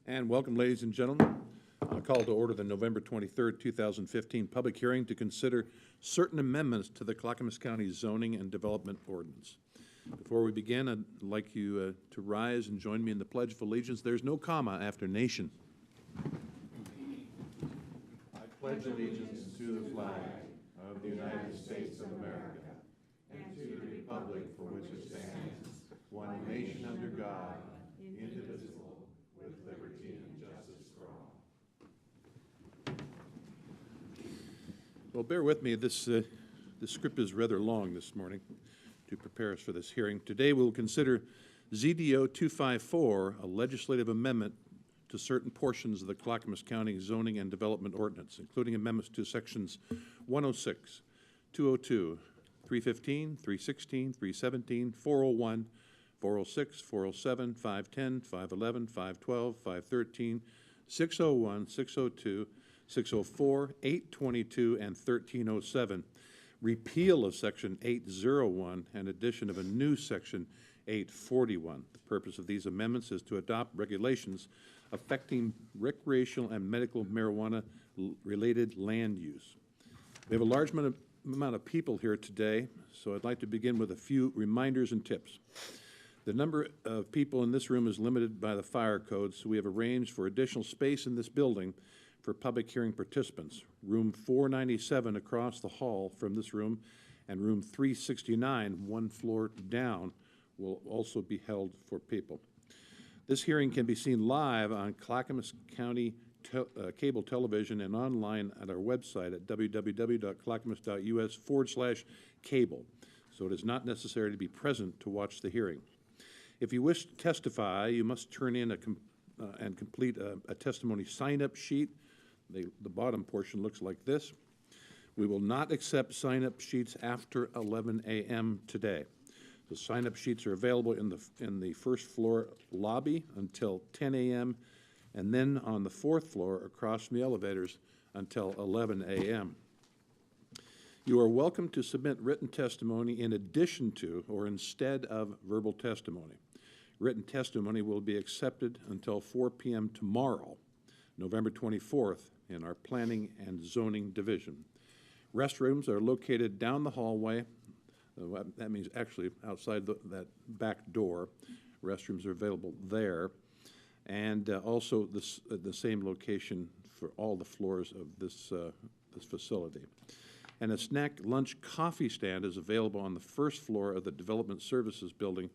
And welcome, ladies and gentlemen. I call to order the November 23rd, 2015 public hearing to consider certain amendments to the Clackamas County Zoning and Development Ordinance. Before we begin, I'd like you to rise and join me in the Pledge of Allegiance. There's no comma after nation. I pledge allegiance to the flag of the United States of America and to the republic for which it stands, one nation under God, indivisible, with liberty and justice for all. Well, bear with me. This script is rather long this morning to prepare us for this hearing. Today we'll consider ZDO 254, a legislative amendment to certain portions of the Clackamas County Zoning and Development Ordinance, including amendments to sections 106, 202, 315, 316, 317, 401, 406, 407, 510, 511, 512, 513, 601, 602, 604, 822, and 1307. Repeal of Section 801 and addition of a new Section 841. The purpose of these amendments is to adopt regulations affecting recreational and medical marijuana-related land use. We have a large amount of people here today, so I'd like to begin with a few reminders and tips. The number of people in this room is limited by the fire code, so we have arranged for additional space in this building for public hearing participants. Room 497 across the hall from this room and room 369, one floor down, will also be held for people. This hearing can be seen live on Clackamas County cable television and online at our website at www.clackamas.us/cable, so it is not necessary to be present to watch the hearing. If you wish to testify, you must turn in and complete a testimony sign-up sheet. The bottom portion looks like this. We will not accept sign-up sheets after 11 a.m. today. The sign-up sheets are available in the first floor lobby until 10 a.m. and then on the fourth floor across from the elevators until 11 a.m. You are welcome to submit written testimony in addition to or instead of verbal testimony. Written testimony will be accepted until 4 p.m. tomorrow, November 24th, in our Planning and Zoning Division. Restrooms are located down the hallway. That means actually outside that back door. Restrooms are available there. And also the same location for all the floors of this facility. And a snack, lunch, coffee stand is available on the first floor of the Development Services Building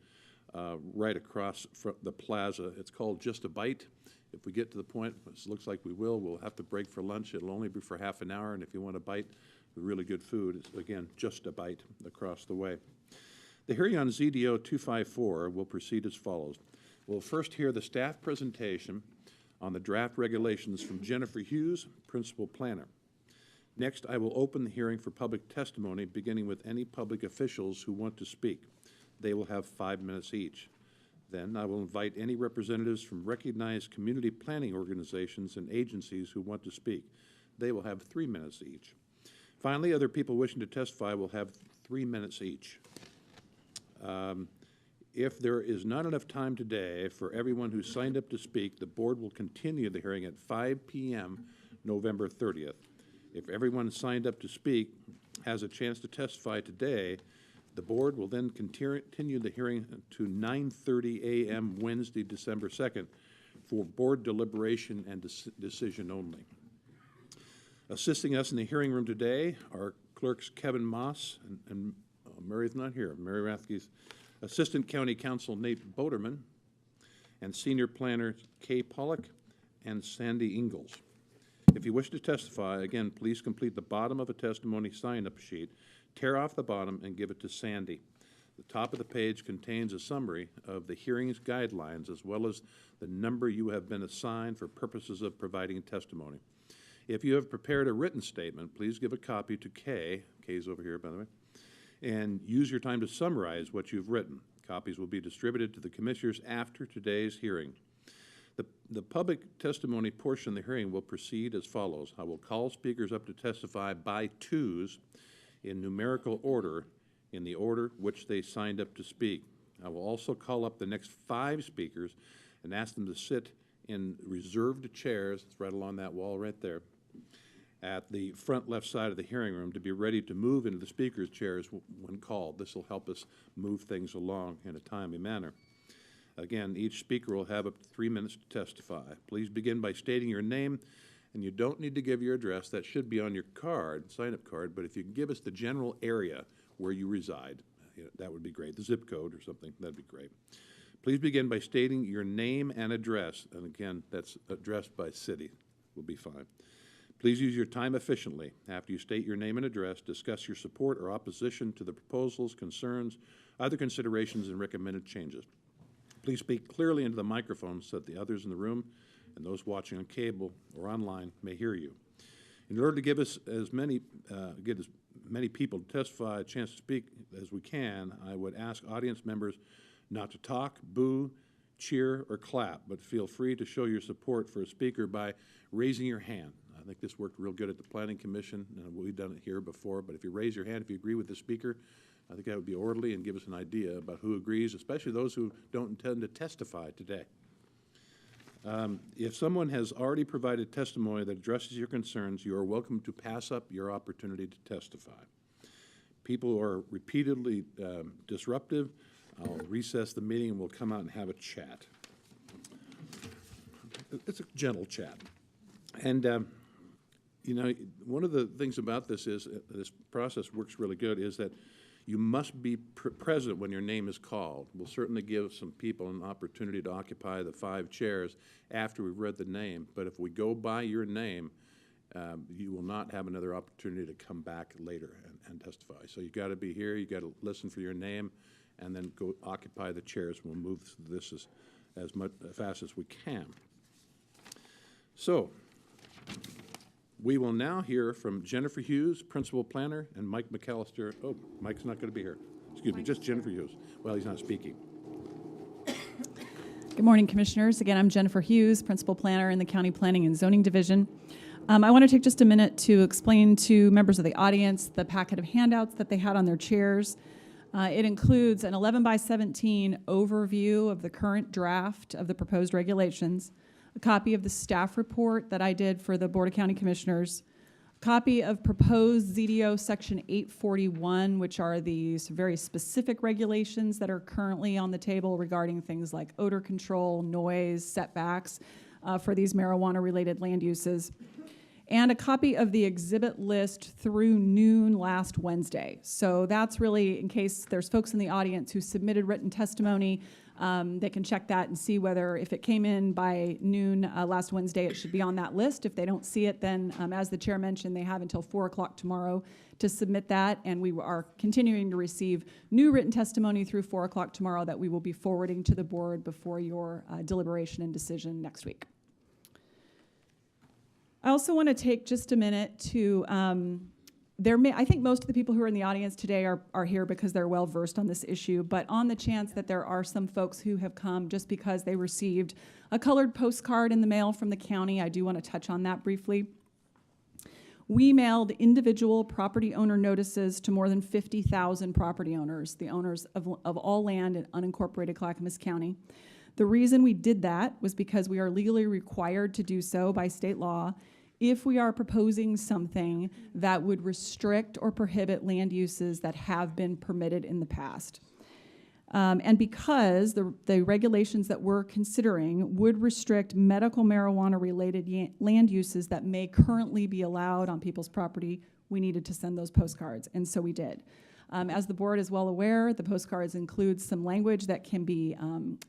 right across from the plaza. It's called Just a Bite. If we get to the point, it looks like we will, we'll have to break for lunch. It'll only be for half an hour, and if you want a bite with really good food, it's, again, Just a Bite across the way. The hearing on ZDO 254 will proceed as follows. We'll first hear the staff presentation on the draft regulations from Jennifer Hughes, Principal Planner. Next, I will open the hearing for public testimony, beginning with any public officials who want to speak. They will have 5 minutes each. Then I will invite any representatives from recognized community planning organizations and agencies who want to speak. They will have 3 minutes each. Finally, other people wishing to testify will have 3 minutes each. If there is not enough time today for everyone who signed up to speak, the board will continue the hearing at 5 p.m. November 30th. If everyone signed up to speak has a chance to testify today, the board will then continue the hearing to 9:30 a.m. Wednesday, December 2nd for board deliberation and decision only. Assisting us in the hearing room today are clerks Kevin Moss and Mary's not here. Mary Rathke's Assistant County Counsel Nate Boderman, and Senior Planner Kay Pollock and Sandy Ingalls. If you wish to testify, again, please complete the bottom of a testimony sign-up sheet, tear off the bottom, and give it to Sandy. The top of the page contains a summary of the hearing's guidelines as well as the number you have been assigned for purposes of providing testimony. If you have prepared a written statement, please give a copy to Kay. Kay's over here, by the way, and use your time to summarize what you've written. Copies will be distributed to the commissioners after today's hearing. The public testimony portion of the hearing will proceed as follows. I will call speakers up to testify by twos in numerical order in the order which they signed up to speak. I will also call up the next 5 speakers and ask them to sit in reserved chairs, it's right along that wall right there, at the front left side of the hearing room to be ready to move into the speakers' chairs when called. This will help us move things along in a timely manner. Again, each speaker will have up to 3 minutes to testify. Please begin by stating your name, and you don't need to give your address. That should be on your card, sign-up card, but if you can give us the general area where you reside, that would be great. The zip code or something, that'd be great. Please begin by stating your name and address, and again, that's addressed by city, will be fine. Please use your time efficiently. After you state your name and address, discuss your support or opposition to the proposals, concerns, other considerations, and recommended changes. Please speak clearly into the microphone so that the others in the room and those watching on cable or online may hear you. In order to give us as many people to testify, a chance to speak as we can, I would ask audience members not to talk, boo, cheer, or clap, but feel free to show your support for a speaker by raising your hand. I think this worked real good at the Planning Commission, and we've done it here before, but if you raise your hand, if you agree with the speaker, I think that would be orderly and give us an idea about who agrees, especially those who don't intend to testify today. If someone has already provided testimony that addresses your concerns, you are welcome to pass up your opportunity to testify. People who are repeatedly disruptive, I'll recess the meeting and we'll come out and have a chat. It's a gentle chat. And you know, one of the things about this is this process works really good is that you must be present when your name is called. We'll certainly give some people an opportunity to occupy the 5 chairs after we've read the name, but if we go by your name, you will not have another opportunity to come back later and testify. So you've got to be here, you've got to listen for your name, and then go occupy the chairs. We'll move this as fast as we can. So, we will now hear from Jennifer Hughes, Principal Planner, and Mike McAllister. Oh, Mike's not going to be here. Excuse me, just Jennifer Hughes. Well, he's not speaking. Good morning, Commissioners. Again, I'm Jennifer Hughes, Principal Planner in the County Planning and Zoning Division. I want to take just a minute to explain to members of the audience the packet of handouts that they had on their chairs. It includes an 11:17 overview of the current draft of the proposed regulations, a copy of the staff report that I did for the Board of County Commissioners, a copy of proposed ZDO Section 841, which are these very specific regulations that are currently on the table regarding things like odor control, noise, setbacks for these marijuana-related land uses, and a copy of the exhibit list through noon last Wednesday. So that's really, in case there's folks in the audience who submitted written testimony, they can check that and see whether, if it came in by noon last Wednesday, it should be on that list. If they don't see it, then as the chair mentioned, they have until 4 o'clock tomorrow to submit that, and we are continuing to receive new written testimony through 4 o'clock tomorrow that we will be forwarding to the board before your deliberation and decision next week. I also want to take just a minute to I think most of the people who are in the audience today are here because they're well versed on this issue, but on the chance that there are some folks who have come just because they received a colored postcard in the mail from the county, I do want to touch on that briefly. We mailed individual property owner notices to more than 50,000 property owners, the owners of all land in unincorporated Clackamas County. The reason we did that was because we are legally required to do so by state law if we are proposing something that would restrict or prohibit land uses that have been permitted in the past. And because the regulations that we're considering would restrict medical marijuana-related land uses that may currently be allowed on people's property, we needed to send those postcards, and so we did. As the board is well aware, the postcards include some language that can be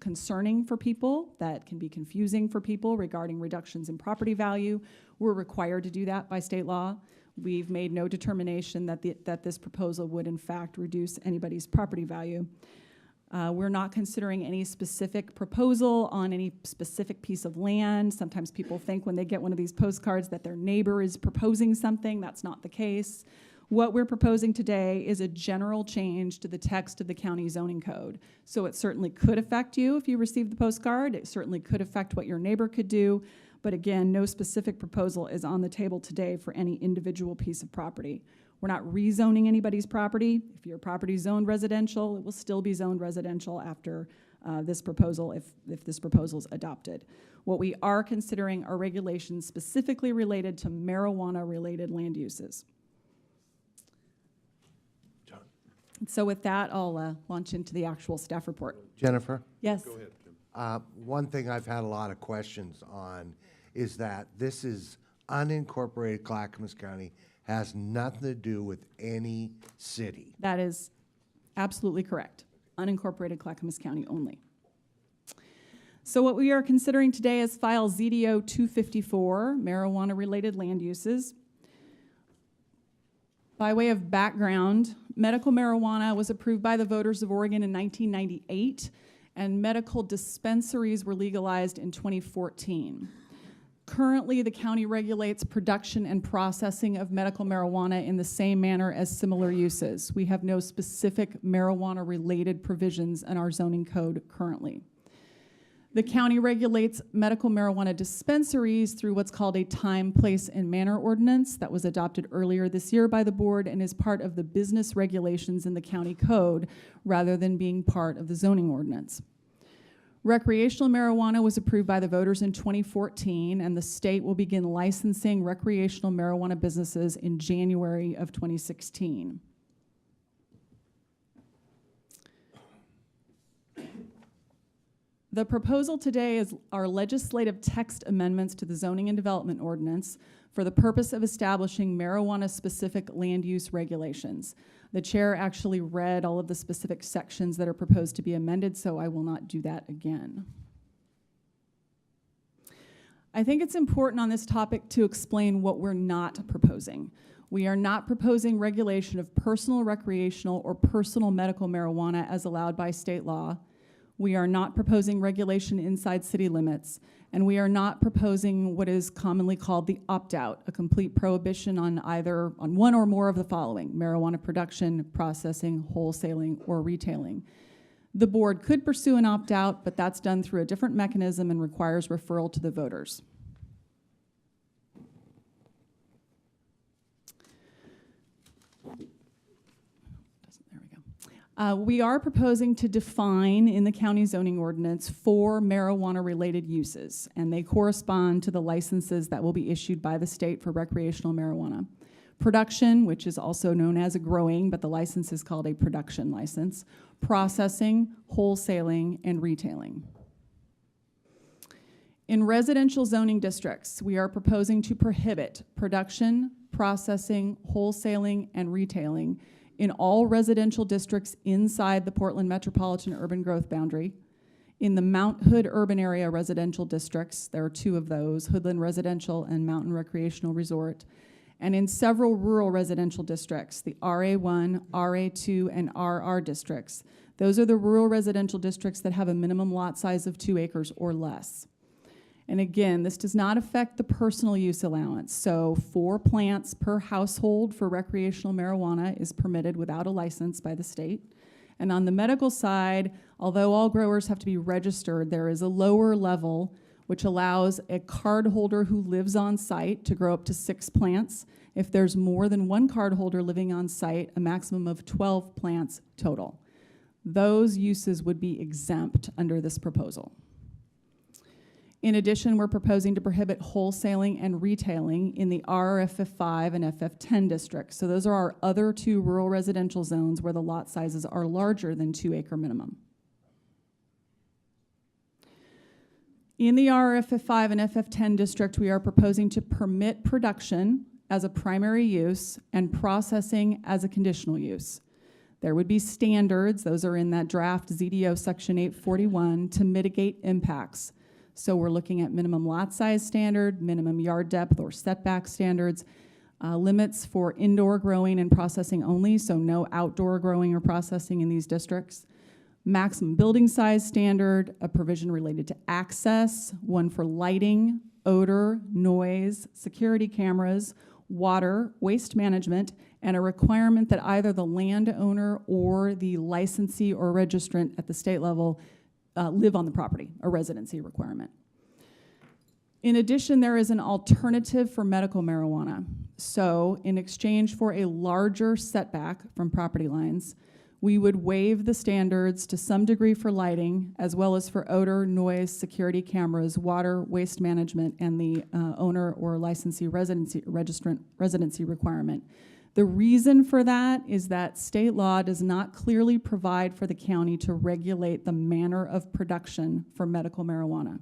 concerning for people, that can be confusing for people regarding reductions in property value. We're required to do that by state law. We've made no determination that this proposal would in fact reduce anybody's property value. We're not considering any specific proposal on any specific piece of land. Sometimes people think when they get one of these postcards that their neighbor is proposing something. That's not the case. What we're proposing today is a general change to the text of the county zoning code. So it certainly could affect you if you receive the postcard. It certainly could affect what your neighbor could do. But again, no specific proposal is on the table today for any individual piece of property. We're not rezoning anybody's property. If your property is zoned residential, it will still be zoned residential after this proposal, if this proposal is adopted. What we are considering are regulations specifically related to marijuana-related land uses. John. So with that, I'll launch into the actual staff report. Jennifer, Yes. Go ahead, Jim. one thing I've had a lot of questions on is that this is unincorporated Clackamas County, has nothing to do with any city. That is absolutely correct. Unincorporated Clackamas County only. So what we are considering today is file ZDO 254, marijuana-related land uses. By way of background, medical marijuana was approved by the voters of Oregon in 1998, and medical dispensaries were legalized in 2014. Currently, the county regulates production and processing of medical marijuana in the same manner as similar uses. We have no specific marijuana-related provisions in our zoning code currently. The county regulates medical marijuana dispensaries through what's called a time, place, and manner ordinance that was adopted earlier this year by the board and is part of the business regulations in the county code rather than being part of the zoning ordinance. Recreational marijuana was approved by the voters in 2014, and the state will begin licensing recreational marijuana businesses in January of 2016. The proposal today is our legislative text amendments to the zoning and development ordinance for the purpose of establishing marijuana-specific land use regulations. The chair actually read all of the specific sections that are proposed to be amended, so I will not do that again. I think it's important on this topic to explain what we're not proposing. We are not proposing regulation of personal recreational or personal medical marijuana as allowed by state law. We are not proposing regulation inside city limits, and we are not proposing what is commonly called the opt-out, a complete prohibition on one or more of the following: marijuana production, processing, wholesaling, or retailing. The board could pursue an opt-out, but that's done through a different mechanism and requires referral to the voters. We are proposing to define in the county zoning ordinance 4 marijuana-related uses, and they correspond to the licenses that will be issued by the state for recreational marijuana. Production, which is also known as a growing, but the license is called a production license. Processing, wholesaling, and retailing. In residential zoning districts, we are proposing to prohibit production, processing, wholesaling, and retailing in all residential districts inside the Portland metropolitan urban growth boundary. In the Mount Hood urban area residential districts, there are 2 of those, Hoodland Residential and Mountain Recreational Resort, and in several rural residential districts, the RA1, RA2, and RR districts. Those are the rural residential districts that have a minimum lot size of 2 acres or less. And again, this does not affect the personal use allowance. So 4 plants per household for recreational marijuana is permitted without a license by the state. And on the medical side, although all growers have to be registered, there is a lower level which allows a card holder who lives on site to grow up to 6 plants. If there's more than 1 card holder living on site, a maximum of 12 plants total. Those uses would be exempt under this proposal. In addition, we're proposing to prohibit wholesaling and retailing in the RFF5 and FF10 districts. So those are our other 2 rural residential zones where the lot sizes are larger than 2 acre minimum. In the RFF5 and FF10 district, we are proposing to permit production as a primary use and processing as a conditional use. There would be standards, those are in that draft ZDO section 841, to mitigate impacts. So we're looking at minimum lot size standard, minimum yard depth or setback standards, limits for indoor growing and processing only, so no outdoor growing or processing in these districts. Maximum building size standard, a provision related to access, one for lighting, odor, noise, security cameras, water, waste management, and a requirement that either the landowner or the licensee or registrant at the state level live on the property, a residency requirement. In addition, there is an alternative for medical marijuana. So in exchange for a larger setback from property lines, we would waive the standards to some degree for lighting, as well as for odor, noise, security cameras, water, waste management, and the owner or licensee registrant residency requirement. The reason for that is that state law does not clearly provide for the county to regulate the manner of production for medical marijuana.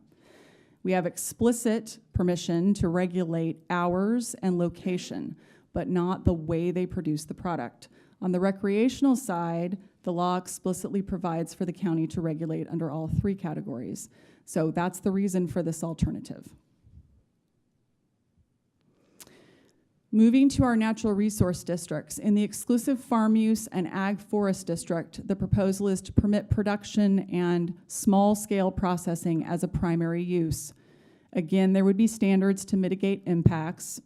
We have explicit permission to regulate hours and location, but not the way they produce the product. On the recreational side, the law explicitly provides for the county to regulate under all three categories. So that's the reason for this alternative. Moving to our natural resource districts, in the exclusive farm use and ag forest district, the proposal is to permit production and small-scale processing as a primary use. Again, there would be standards to mitigate impacts.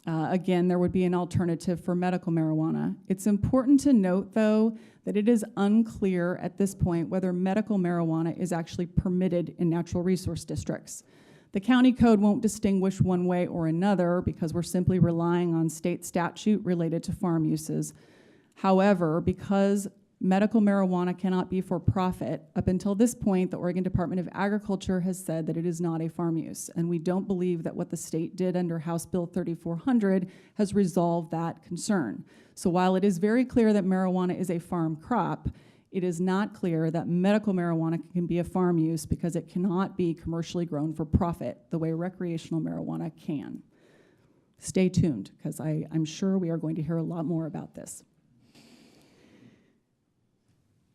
Again, there would be an alternative for medical marijuana. It's important to note, though, that it is unclear at this point whether medical marijuana is actually permitted in natural resource districts. The county code won't distinguish one way or another because we're simply relying on state statute related to farm uses. However, because medical marijuana cannot be for profit, up until this point, the Oregon Department of Agriculture has said that it is not a farm use, and we don't believe that what the state did under House Bill 3400 has resolved that concern. So while it is very clear that marijuana is a farm crop, it is not clear that medical marijuana can be a farm use because it cannot be commercially grown for profit the way recreational marijuana can. Stay tuned, because I'm sure we are going to hear a lot more about this.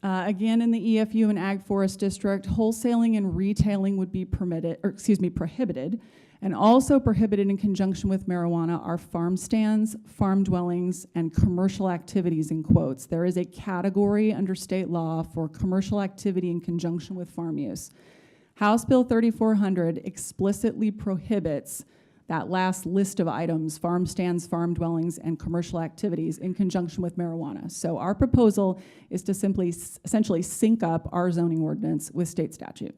Again, in the EFU and Ag Forest District, wholesaling and retailing would be prohibited, and also prohibited in conjunction with marijuana are farm stands, farm dwellings, and commercial activities, in quotes. There is a category under state law for commercial activity in conjunction with farm use. House Bill 3400 explicitly prohibits that last list of items, farm stands, farm dwellings, and commercial activities in conjunction with marijuana. So our proposal is to simply essentially sync up our zoning ordinance with state statute.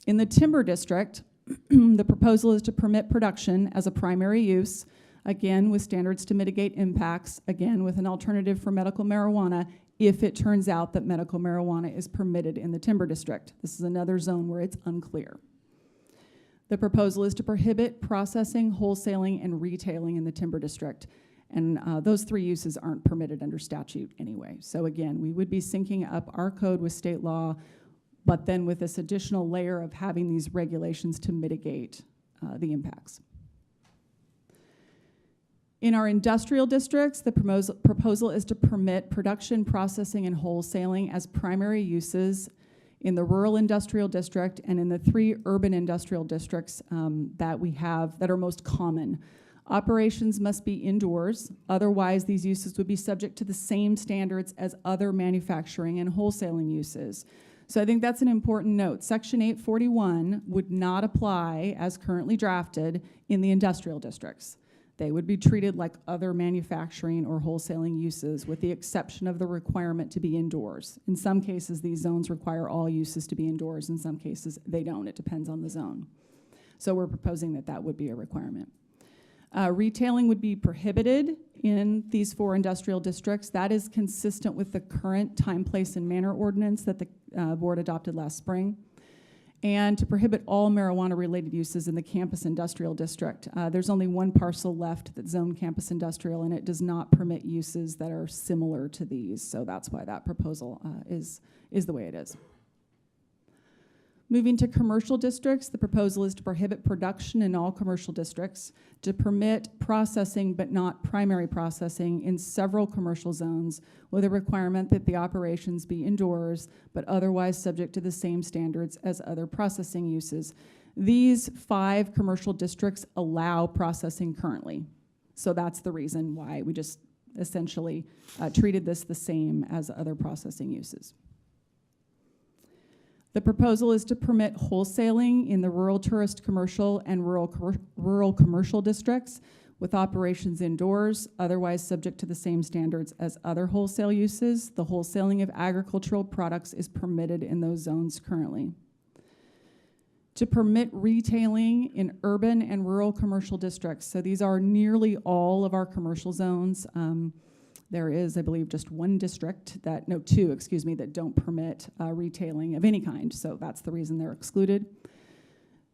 In the timber district, the proposal is to permit production as a primary use, again with standards to mitigate impacts, again with an alternative for medical marijuana if it turns out that medical marijuana is permitted in the timber district. This is another zone where it's unclear. The proposal is to prohibit processing, wholesaling, and retailing in the timber district. And those three uses aren't permitted under statute anyway. So again, we would be syncing up our code with state law, but then with this additional layer of having these regulations to mitigate the impacts. In our industrial districts, the proposal is to permit production, processing, and wholesaling as primary uses in the rural industrial district and in the 3 urban industrial districts that we have that are most common. Operations must be indoors, otherwise these uses would be subject to the same standards as other manufacturing and wholesaling uses. So I think that's an important note. Section 841 would not apply as currently drafted in the industrial districts. They would be treated like other manufacturing or wholesaling uses with the exception of the requirement to be indoors. In some cases, these zones require all uses to be indoors. In some cases, they don't. It depends on the zone. So we're proposing that that would be a requirement. Retailing would be prohibited in these 4 industrial districts. That is consistent with the current time, place, and manner ordinance that the board adopted last spring. And to prohibit all marijuana-related uses in the campus industrial district. There's only 1 parcel left that's zoned campus industrial, and it does not permit uses that are similar to these. So that's why that proposal is the way it is. Moving to commercial districts, the proposal is to prohibit production in all commercial districts, to permit processing but not primary processing in several commercial zones with a requirement that the operations be indoors but otherwise subject to the same standards as other processing uses. These 5 commercial districts allow processing currently. So that's the reason why we just essentially treated this the same as other processing uses. The proposal is to permit wholesaling in the rural tourist commercial and rural commercial districts with operations indoors, otherwise subject to the same standards as other wholesale uses. The wholesaling of agricultural products is permitted in those zones currently. To permit retailing in urban and rural commercial districts. So these are nearly all of our commercial zones. There is, I believe, just one district that, no, 2, excuse me, that don't permit retailing of any kind. So that's the reason they're excluded.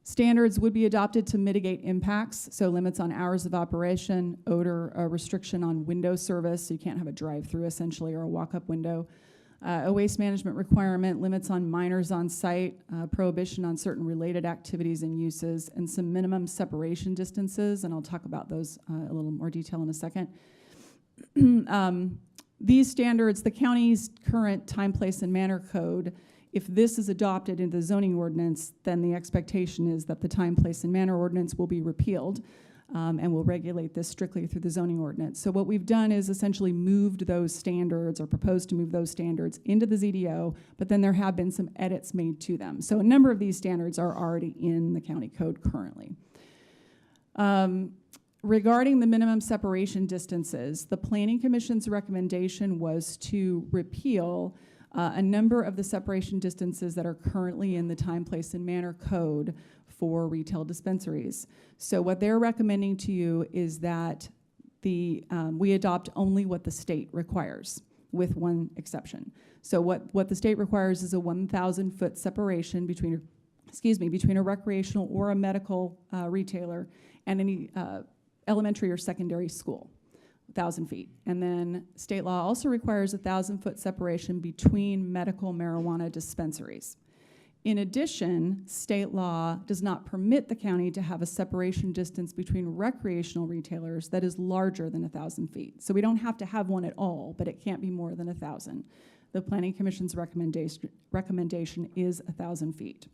Standards would be adopted to mitigate impacts. So limits on hours of operation, odor, a restriction on window service. So you can't have a drive-through essentially or a walk-up window. A waste management requirement, limits on minors on site, prohibition on certain related activities and uses, and some minimum separation distances. And I'll talk about those a little more detail in a second. These standards, the county's current time, place, and manner code, if this is adopted into the zoning ordinance, then the expectation is that the time, place, and manner ordinance will be repealed and will regulate this strictly through the zoning ordinance. So what we've done is essentially moved those standards or proposed to move those standards into the ZDO, but then there have been some edits made to them. So a number of these standards are already in the county code currently. Regarding the minimum separation distances, the Planning Commission's recommendation was to repeal a number of the separation distances that are currently in the time, place, and manner code for retail dispensaries. So what they're recommending to you is that we adopt only what the state requires, with one exception. So what the state requires is a 1,000-foot separation between a recreational or a medical retailer and any elementary or secondary school, 1,000 feet. And then state law also requires a 1,000-foot separation between medical marijuana dispensaries. In addition, state law does not permit the county to have a separation distance between recreational retailers that is larger than 1,000 feet. So we don't have to have one at all, but it can't be more than 1,000. The Planning Commission's recommendation is 1,000 feet.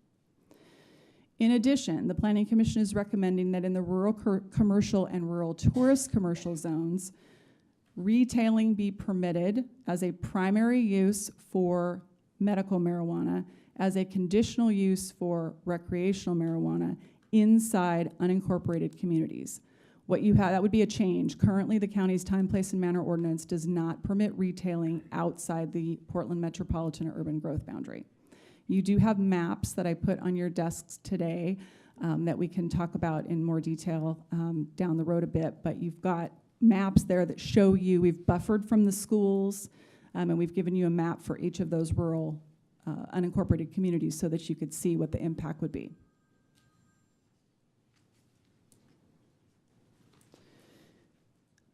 In addition, the Planning Commission is recommending that in the rural commercial and rural tourist commercial zones, retailing be permitted as a primary use for medical marijuana, as a conditional use for recreational marijuana inside unincorporated communities. What you have, that would be a change. Currently, the county's time, place, and manner ordinance does not permit retailing outside the Portland metropolitan or urban growth boundary. You do have maps that I put on your desks today that we can talk about in more detail down the road a bit, but you've got maps there that show you, we've buffered from the schools, and we've given you a map for each of those rural unincorporated communities so that you could see what the impact would be.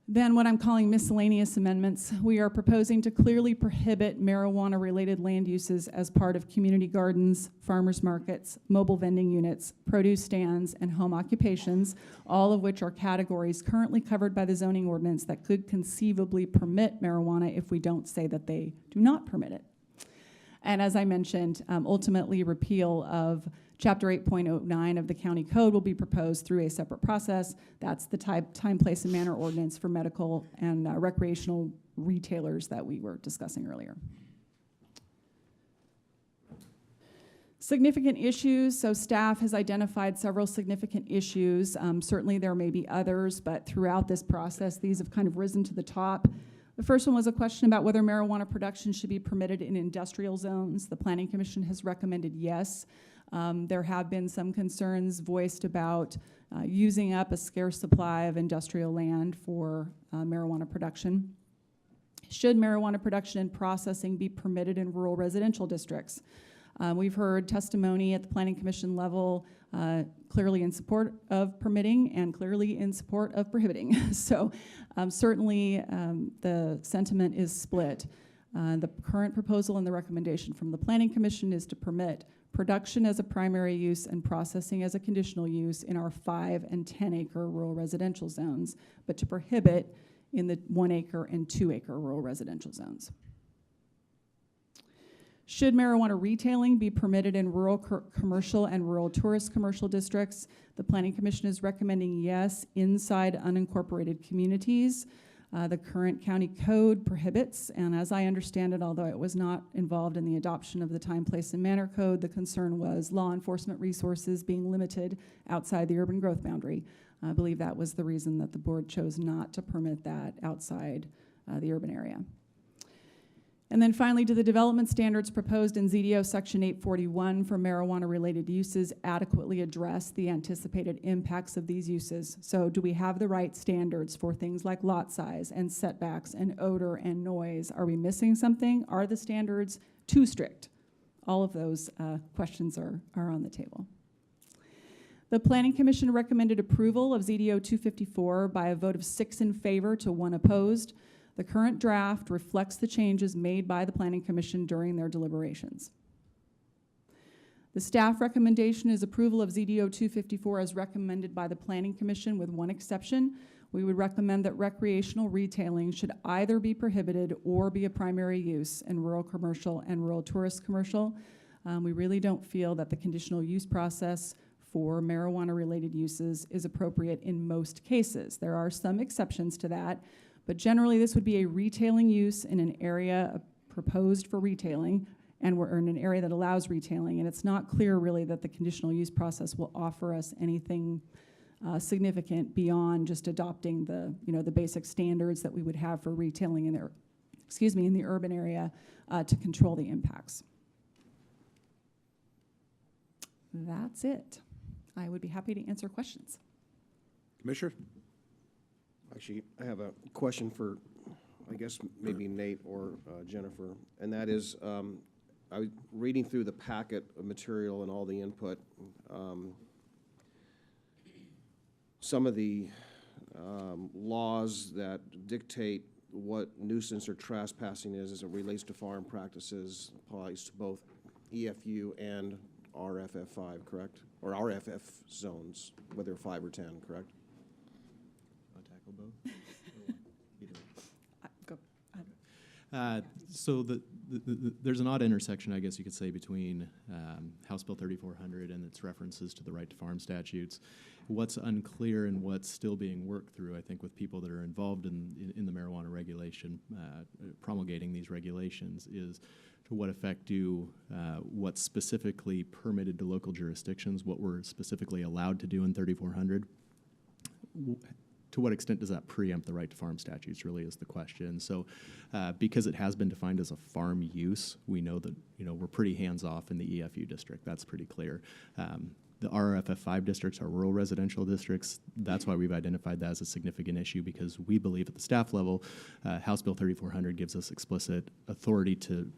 Then what I'm calling miscellaneous amendments, we are proposing to clearly prohibit marijuana-related land uses as part of community gardens, farmers markets, mobile vending units, produce stands, and home occupations, all of which are categories currently covered by the zoning ordinance that could conceivably permit marijuana if we don't say that they do not permit it. And as I mentioned, ultimately repeal of Chapter 8.09 of the county code will be proposed through a separate process. That's the time, place, and manner ordinance for medical and recreational retailers that we were discussing earlier. Significant issues, so staff has identified several significant issues. Certainly there may be others, but throughout this process, these have kind of risen to the top. The first one was a question about whether marijuana production should be permitted in industrial zones. The Planning Commission has recommended yes. There have been some concerns voiced about using up a scarce supply of industrial land for marijuana production. Should marijuana production and processing be permitted in rural residential districts? We've heard testimony at the Planning Commission level clearly in support of permitting and clearly in support of prohibiting. So certainly the sentiment is split. The current proposal and the recommendation from the Planning Commission is to permit production as a primary use and processing as a conditional use in our 5 and 10 acre rural residential zones, but to prohibit in the 1 acre and 2 acre rural residential zones. Should marijuana retailing be permitted in rural commercial and rural tourist commercial districts? The Planning Commission is recommending yes inside unincorporated communities. The current county code prohibits, and as I understand it, although it was not involved in the adoption of the time, place, and manner code, the concern was law enforcement resources being limited outside the urban growth boundary. I believe that was the reason that the board chose not to permit that outside the urban area. And then finally, do the development standards proposed in ZDO Section 841 for marijuana-related uses adequately address the anticipated impacts of these uses? So do we have the right standards for things like lot size and setbacks and odor and noise? Are we missing something? Are the standards too strict? All of those questions are on the table. The Planning Commission recommended approval of ZDO 254 by a vote of 6 in favor to 1 opposed. The current draft reflects the changes made by the Planning Commission during their deliberations. The staff recommendation is approval of ZDO 254 as recommended by the Planning Commission with 1 exception. We would recommend that recreational retailing should either be prohibited or be a primary use in rural commercial and rural tourist commercial. We really don't feel that the conditional use process for marijuana-related uses is appropriate in most cases. There are some exceptions to that, but generally this would be a retailing use in an area proposed for retailing, and we're in an area that allows retailing, and it's not clear really that the conditional use process will offer us anything significant beyond just adopting the basic standards that we would have for retailing in the urban area to control the impacts. That's it. I would be happy to answer questions. Commissioner? Actually, I have a question for, I guess, maybe Nate or Jennifer, and that is, I was reading through the packet of material and all the input. Some of the laws that dictate what nuisance or trespassing is as it relates to farm practices applies to both EFU and RFF5, correct? Or RFF zones, whether 5 or 10, correct? Both? Go. So there's an odd intersection, I guess you could say, between House Bill 3400 and its references to the right to farm statutes. What's unclear and what's still being worked through, I think, with people that are involved in the marijuana regulation, promulgating these regulations, is to what effect do what's specifically permitted to local jurisdictions, what we're specifically allowed to do in 3400, to what extent does that preempt the right to farm statutes, really is the question. So because it has been defined as a farm use, we know that we're pretty hands-off in the EFU district. That's pretty clear. The RFF5 districts are rural residential districts. That's why we've identified that as a significant issue, because we believe at the staff level, House Bill 3400 gives us explicit authority to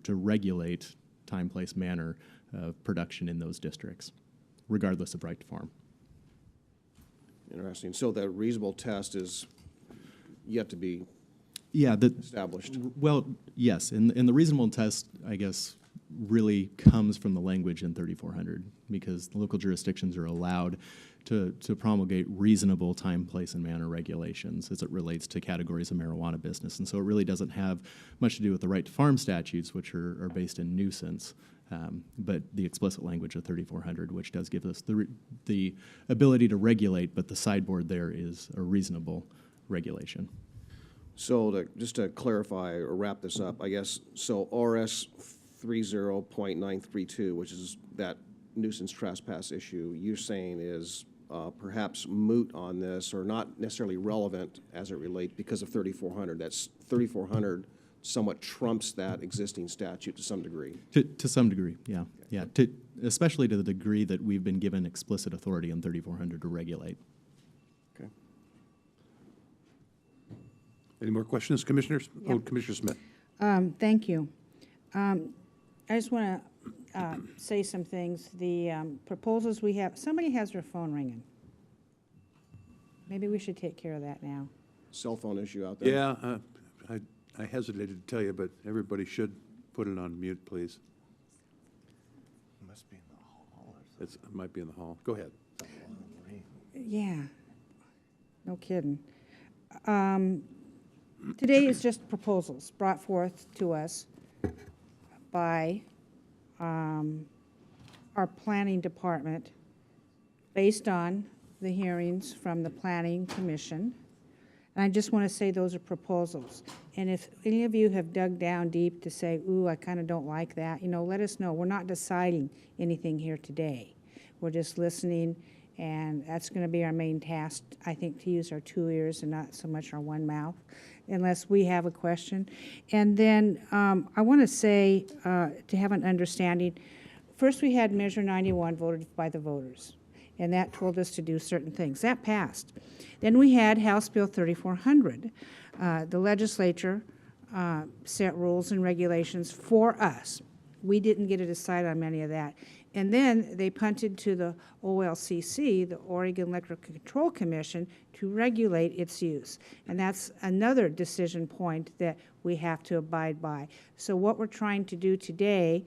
regulate time, place, manner of production in those districts, regardless of right to farm. Interesting. So the reasonable test is yet to be established. Well, yes, and the reasonable test, I guess, really comes from the language in 3400, because the local jurisdictions are allowed to promulgate reasonable time, place, and manner regulations as it relates to categories of marijuana business. And so it really doesn't have much to do with the right to farm statutes, which are based in nuisance, but the explicit language of 3400, which does give us the ability to regulate, but the sideboard there is a reasonable regulation. So just to clarify or wrap this up, I guess, so RS 30.932, which is that nuisance trespass issue, you're saying is perhaps moot on this, or not necessarily relevant as it relates because of 3400. That's 3400 somewhat trumps that existing statute to some degree. To some degree, yeah. Yeah, especially to the degree that we've been given explicit authority in 3400 to regulate. Okay. Any more questions, Commissioners? Yep. Oh, Commissioner Smith. Thank you. I just want to say some things. The proposals we have, somebody has their phone ringing. Maybe we should take care of that now. Cell phone issue out there. Yeah, I hesitated to tell you, but everybody should put it on mute, please. Must be in the hall or It might be in the hall. Go ahead. Yeah, no kidding. Today is just proposals brought forth to us by our planning department based on the hearings from the Planning Commission. And I just want to say those are proposals. And if any of you have dug down deep to say, ooh, I kind of don't like that, let us know. We're not deciding anything here today. We're just listening, and that's going to be our main task, I think, to use our 2 ears and not so much our one mouth, unless we have a question. And then I want to say, to have an understanding, first we had Measure 91 voted by the voters, and that told us to do certain things. That passed. Then we had House Bill 3400. The legislature set rules and regulations for us. We didn't get to decide on many of that. And then they punted to the OLCC, the Oregon Electric Control Commission, to regulate its use. And that's another decision point that we have to abide by. So what we're trying to do today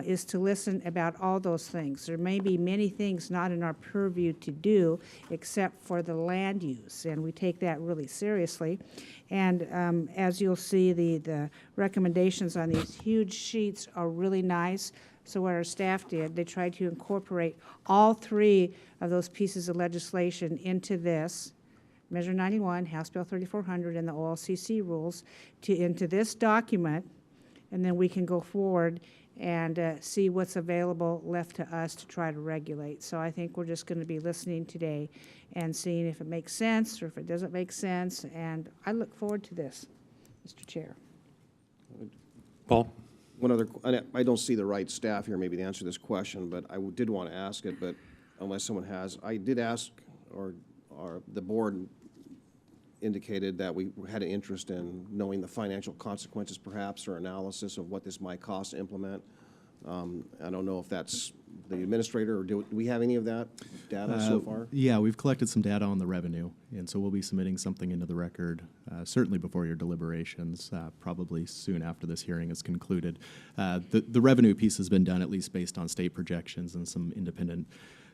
is to listen about all those things. There may be many things not in our purview to do except for the land use, and we take that really seriously. And as you'll see, the recommendations on these huge sheets are really nice. So what our staff did, they tried to incorporate all three of those pieces of legislation into this, Measure 91, House Bill 3400, and the OLCC rules, into this document, and then we can go forward and see what's available left to us to try to regulate. So I think we're just going to be listening today and seeing if it makes sense or if it doesn't make sense, and I look forward to this, Mr. Chair. Paul? One other, I don't see the right staff here maybe to answer this question, but I did want to ask it, but unless someone has, I did ask, or the board indicated that we had an interest in knowing the financial consequences perhaps, or analysis of what this might cost to implement. I don't know if that's the administrator, or do we have any of that data so far? Yeah, we've collected some data on the revenue, and so we'll be submitting something into the record, certainly before your deliberations, probably soon after this hearing is concluded. The revenue piece has been done at least based on state projections and some independent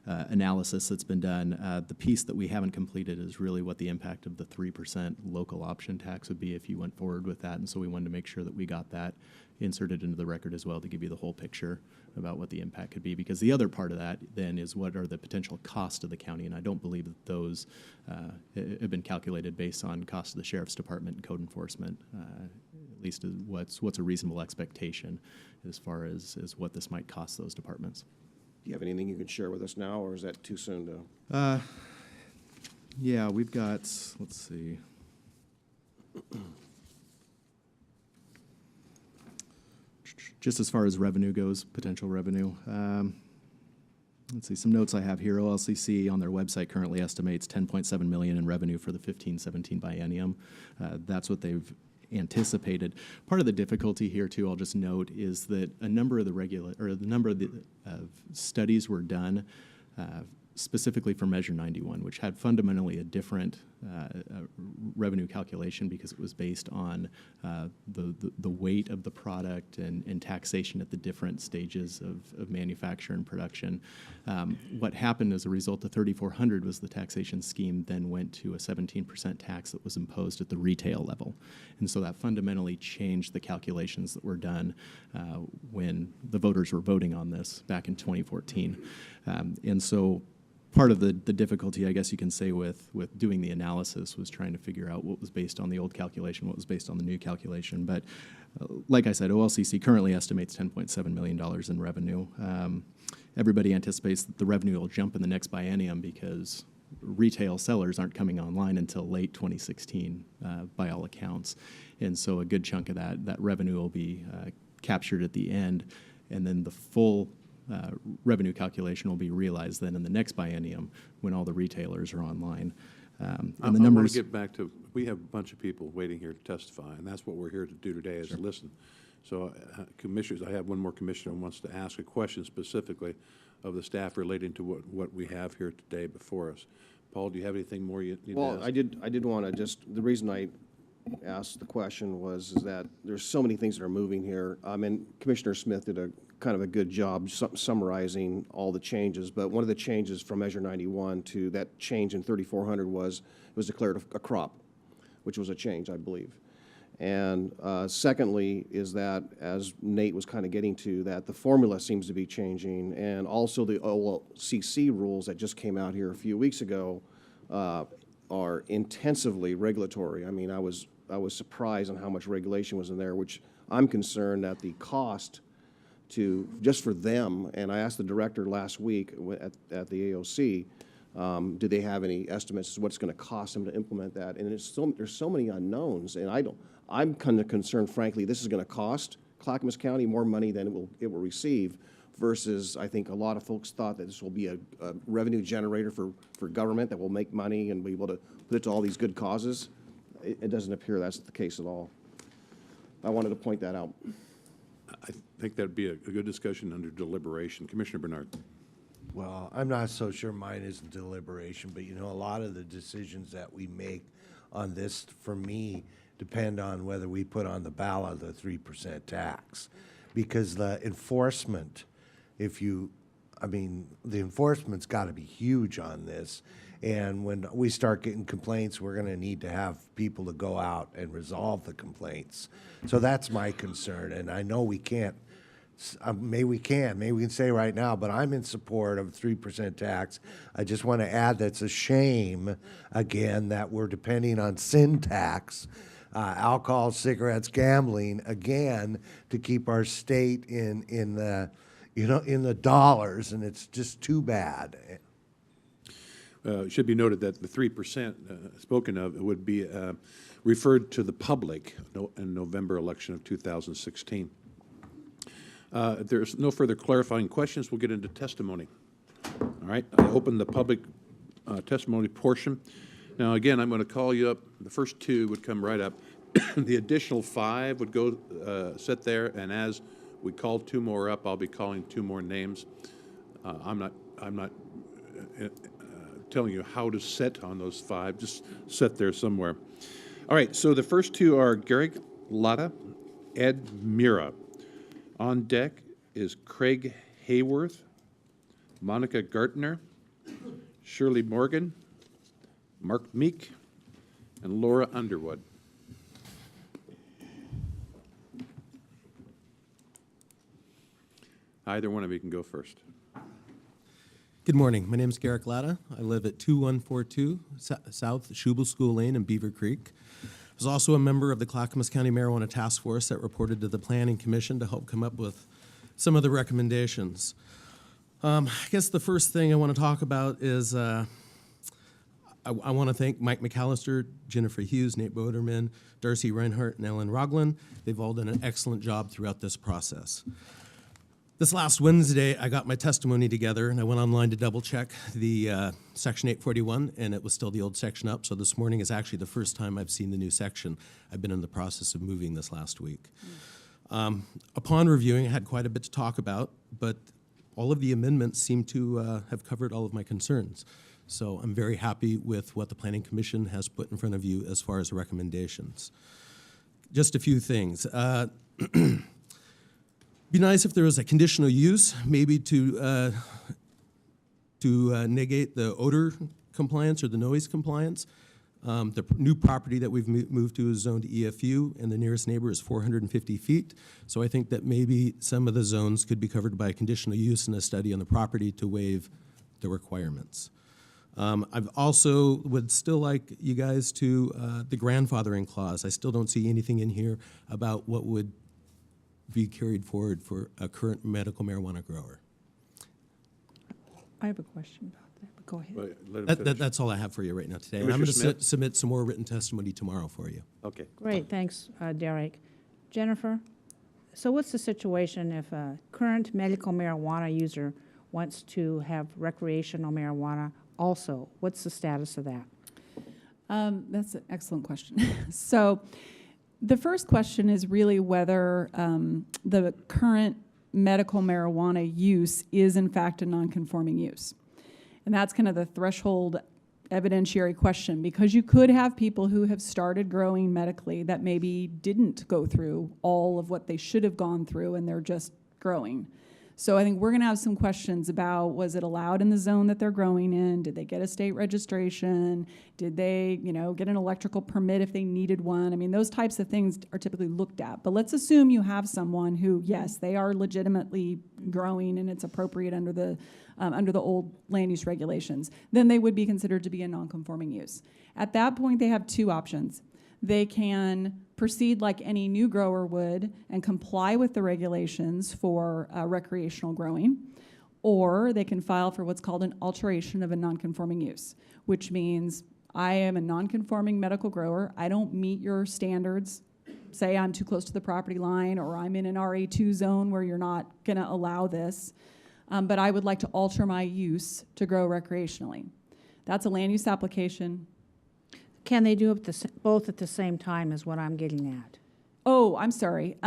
analysis that's been done. The piece that we haven't completed is really what the impact of the 3% local option tax would be if you went forward with that, and so we wanted to make sure that we got that inserted into the record as well to give you the whole picture about what the impact could be, because the other part of that then is what are the potential costs of the county, and I don't believe that those have been calculated based on cost of the Sheriff's Department and code enforcement, at least what's a reasonable expectation as far as what this might cost those departments. Do you have anything you can share with us now, or is that too soon to? Yeah, we've got, let's see. Just as far as revenue goes, potential revenue. Let's see, some notes I have here. OLCC on their website currently estimates $10.7 million in revenue for the 15-17 biennium. That's what they've anticipated. Part of the difficulty here, too, I'll just note, is that a number of the studies were done specifically for Measure 91, which had fundamentally a different revenue calculation because it was based on the weight of the product and taxation at the different stages of manufacture and production. What happened as a result of 3400 was the taxation scheme then went to a 17% tax that was imposed at the retail level. And so that fundamentally changed the calculations that were done when the voters were voting on this back in 2014. And so part of the difficulty, I guess you can say, with doing the analysis was trying to figure out what was based on the old calculation, what was based on the new calculation. But like I said, OLCC currently estimates $10.7 million in revenue. Everybody anticipates that the revenue will jump in the next biennium because retail sellers aren't coming online until late 2016 by all accounts. And so a good chunk of that revenue will be captured at the end, and then the full revenue calculation will be realized then in the next biennium when all the retailers are online. And the numbers. I want to get back to, we have a bunch of people waiting here to testify, and that's what we're here to do today is listen. So commissioners, I have one more commissioner who wants to ask a question specifically of the staff relating to what we have here today before us. Paul, do you have anything more you need to ask? Well, I did want to just, the reason I asked the question is that there's so many things that are moving here. And Commissioner Smith did a kind of a good job summarizing all the changes, but one of the changes from Measure 91 to that change in 3,400 was, it was declared a crop, which was a change, I believe. And secondly is that, as Nate was kind of getting to, that the formula seems to be changing, and also the OLCC rules that just came out here a few weeks ago are intensively regulatory. I mean, I was surprised on how much regulation was in there, which I'm concerned that the cost to, just for them, and I asked the director last week at the AOC, do they have any estimates as to what it's going to cost them to implement that? And there's so many unknowns, and I'm kind of concerned, frankly, this is going to cost Clackamas County more money than it will receive, versus I think a lot of folks thought that this will be a revenue generator for government that will make money and be able to put it to all these good causes. It doesn't appear that's the case at all. I wanted to point that out. I think that'd be a good discussion under deliberation. Commissioner Bernard. Well, I'm not so sure mine isn't deliberation, but you know, a lot of the decisions that we make on this, for me, depend on whether we put on the ballot the 3% tax. Because the enforcement, the enforcement's got to be huge on this. And when we start getting complaints, we're going to need to have people to go out and resolve the complaints. So that's my concern. And I know we can't, maybe we can say right now, but I'm in support of 3% tax. I just want to add that's a shame, again, that we're depending on sin tax, alcohol, cigarettes, gambling, again, to keep our state in the dollars, and it's just too bad. It should be noted that the 3% spoken of would be referred to the public in November election of 2016. If there's no further clarifying questions, we'll get into testimony. All right, I open the public testimony portion. Now, again, I'm going to call you up. The first two would come right up. The additional 5 would go sit there, and as we call 2 more up, I'll be calling 2 more names. I'm not telling you how to sit on those 5. Just sit there somewhere. All right, so the first 2 are Garrick Latta, Ed Mira. On deck is Craig Hayworth, Monica Gartner, Shirley Morgan, Mark Meek, and Laura Underwood. Either one of you can go first. Good morning. My name is Garrick Latta. I live at 2142 South Schubel School Lane in Beaver Creek. I was also a member of the Clackamas County Marijuana Task Force that reported to the Planning Commission to help come up with some of the recommendations. I guess the first thing I want to talk about is I want to thank Mike McAllister, Jennifer Hughes, Nate Boderman, Darcy Reinhardt, and Ellen Roglin. They've all done an excellent job throughout this process. This last Wednesday, I got my testimony together, and I went online to double-check the Section 841, and it was still the old section up, so this morning is actually the first time I've seen the new section. I've been in the process of moving this last week. Upon reviewing, I had quite a bit to talk about, but all of the amendments seem to have covered all of my concerns. So I'm very happy with what the Planning Commission has put in front of you as far as recommendations. Just a few things. Be nice if there was a conditional use, maybe to negate the odor compliance or the noise compliance. The new property that we've moved to is zoned EFU, and the nearest neighbor is 450 feet. So I think that maybe some of the zones could be covered by a conditional use and a study on the property to waive the requirements. I've also would still like you guys to, the grandfathering clause. I still don't see anything in here about what would be carried forward for a current medical marijuana grower. I have a question about that, but go ahead. That's all I have for you right now today. And I'm going to submit some more written testimony tomorrow for you. Okay. Great, thanks, Derek. Jennifer, so what's the situation if a current medical marijuana user wants to have recreational marijuana also? What's the status of that? That's an excellent question. So the first question is really whether the current medical marijuana use is in fact a non-conforming use. And that's kind of the threshold evidentiary question, because you could have people who have started growing medically that maybe didn't go through all of what they should have gone through, and they're just growing. So I think we're gonna have some questions about, was it allowed in the zone that they're growing in? Did they get a state registration? Did they, get an electrical permit if they needed one? I mean, those types of things are typically looked at. But let's assume you have someone who, yes, they are legitimately growing and it's appropriate under the old land use regulations. Then they would be considered to be a non-conforming use. At that point, they have two options. They can proceed like any new grower would and comply with the regulations for recreational growing, or they can file for what's called an alteration of a non-conforming use, which means I am a non-conforming medical grower. I don't meet your standards. Say I'm too close to the property line, or I'm in an RA2 zone where you're not going to allow this, but I would like to alter my use to grow recreationally. That's a land use application. Can they do it both at the same time is what I'm getting at? Oh, I'm sorry.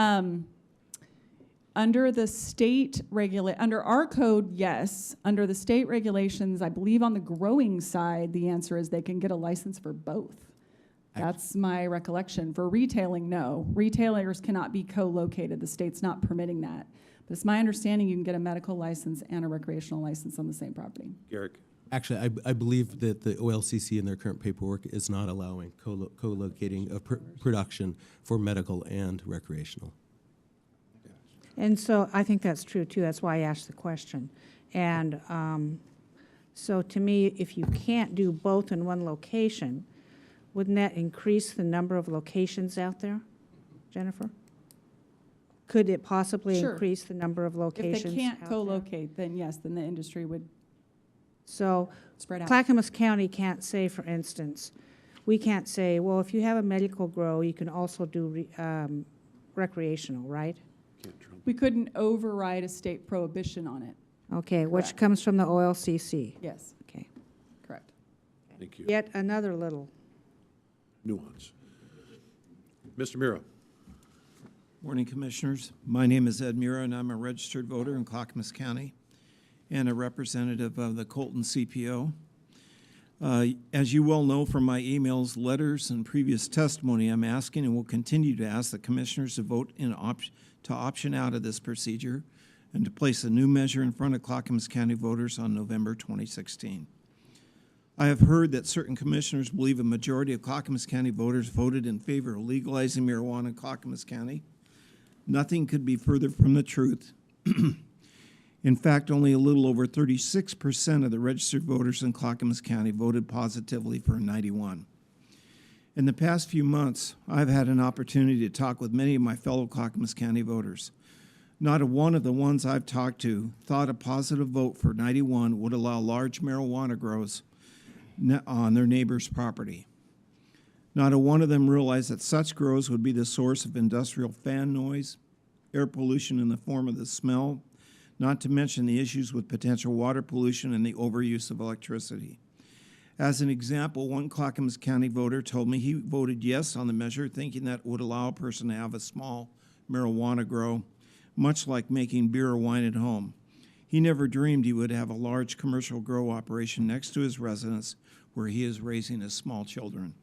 Under the state under our code, yes. Under the state regulations, I believe on the growing side, the answer is they can get a license for both. That's my recollection. For retailing, no. Retailers cannot be co-located. The state's not permitting that. But it's my understanding you can get a medical license and a recreational license on the same property. Garrick? Actually, I believe that the OLCC in their current paperwork is not allowing co-locating of production for medical and recreational. And so I think that's true too. That's why I asked the question. And so to me, if you can't do both in one location, wouldn't that increase the number of locations out there, Jennifer? Could it possibly Sure. increase the number of locations If they can't out there? co-locate, then yes, then the industry would So spread out. Clackamas County can't say, for instance, we can't say, well, if you have a medical grow, you can also do recreational, right? We couldn't override a state prohibition on it. Okay, which Correct. comes from the OLCC. Yes, Okay. correct. Thank you. Yet another little. Nuance. Mr. Mira? Morning, Commissioners. My name is Ed Mura, and I'm a registered voter in Clackamas County and a representative of the Colton CPO. As you well know from my emails, letters, and previous testimony, I'm asking and will continue to ask the Commissioners to vote to option out of this procedure and to place a new measure in front of Clackamas County voters on November 2016. I have heard that certain Commissioners believe a majority of Clackamas County voters voted in favor of legalizing marijuana in Clackamas County. Nothing could be further from the truth. In fact, only a little over 36% of the registered voters in Clackamas County voted positively for 91. In the past few months, I've had an opportunity to talk with many of my fellow Clackamas County voters. Not a one of the ones I've talked to thought a positive vote for 91 would allow large marijuana grows on their neighbor's property. Not a one of them realized that such grows would be the source of industrial fan noise, air pollution in the form of the smell, not to mention the issues with potential water pollution and the overuse of electricity. As an example, one Clackamas County voter told me he voted yes on the measure, thinking that it would allow a person to have a small marijuana grow, much like making beer or wine at home. He never dreamed he would have a large commercial grow operation next to his residence where he is raising his small children.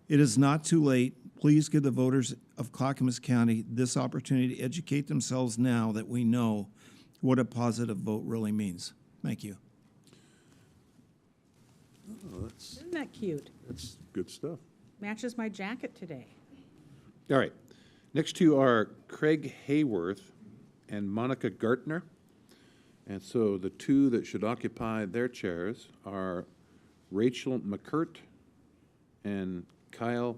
It is not too late. Please give the voters of Clackamas County this opportunity to educate themselves now that we know what a positive vote really means. Thank you. Oh, Isn't that cute? that's good stuff. Matches my jacket today. All right. Next two are Craig Hayworth and Monica Gartner. And so the two that should occupy their chairs are Rachel McCurt and Kyle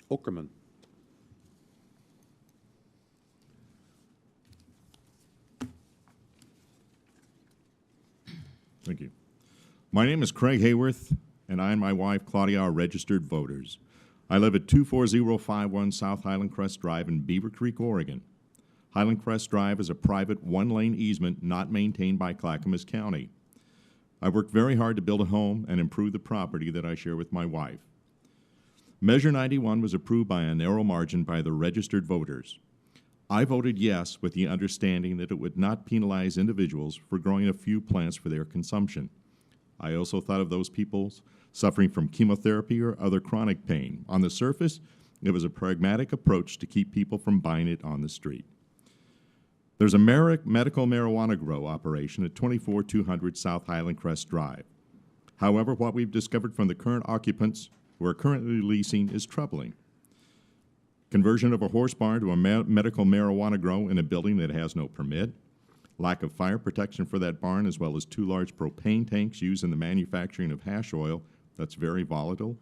Okerman. Thank you. My name is Craig Hayworth, and I and my wife Claudia are registered voters. I live at 24051 South Highland Crest Drive in Beaver Creek, Oregon. Highland Crest Drive is a private one-lane easement not maintained by Clackamas County. I worked very hard to build a home and improve the property that I share with my wife. Measure 91 was approved by a narrow margin by the registered voters. I voted yes with the understanding that it would not penalize individuals for growing a few plants for their consumption. I also thought of those people suffering from chemotherapy or other chronic pain. On the surface, it was a pragmatic approach to keep people from buying it on the street. There's a medical marijuana grow operation at 24200 South Highland Crest Drive. However, what we've discovered from the current occupants who are currently leasing is troubling. Conversion of a horse barn to a medical marijuana grow in a building that has no permit, lack of fire protection for that barn, as well as 2 large propane tanks used in the manufacturing of hash oil that's very volatile,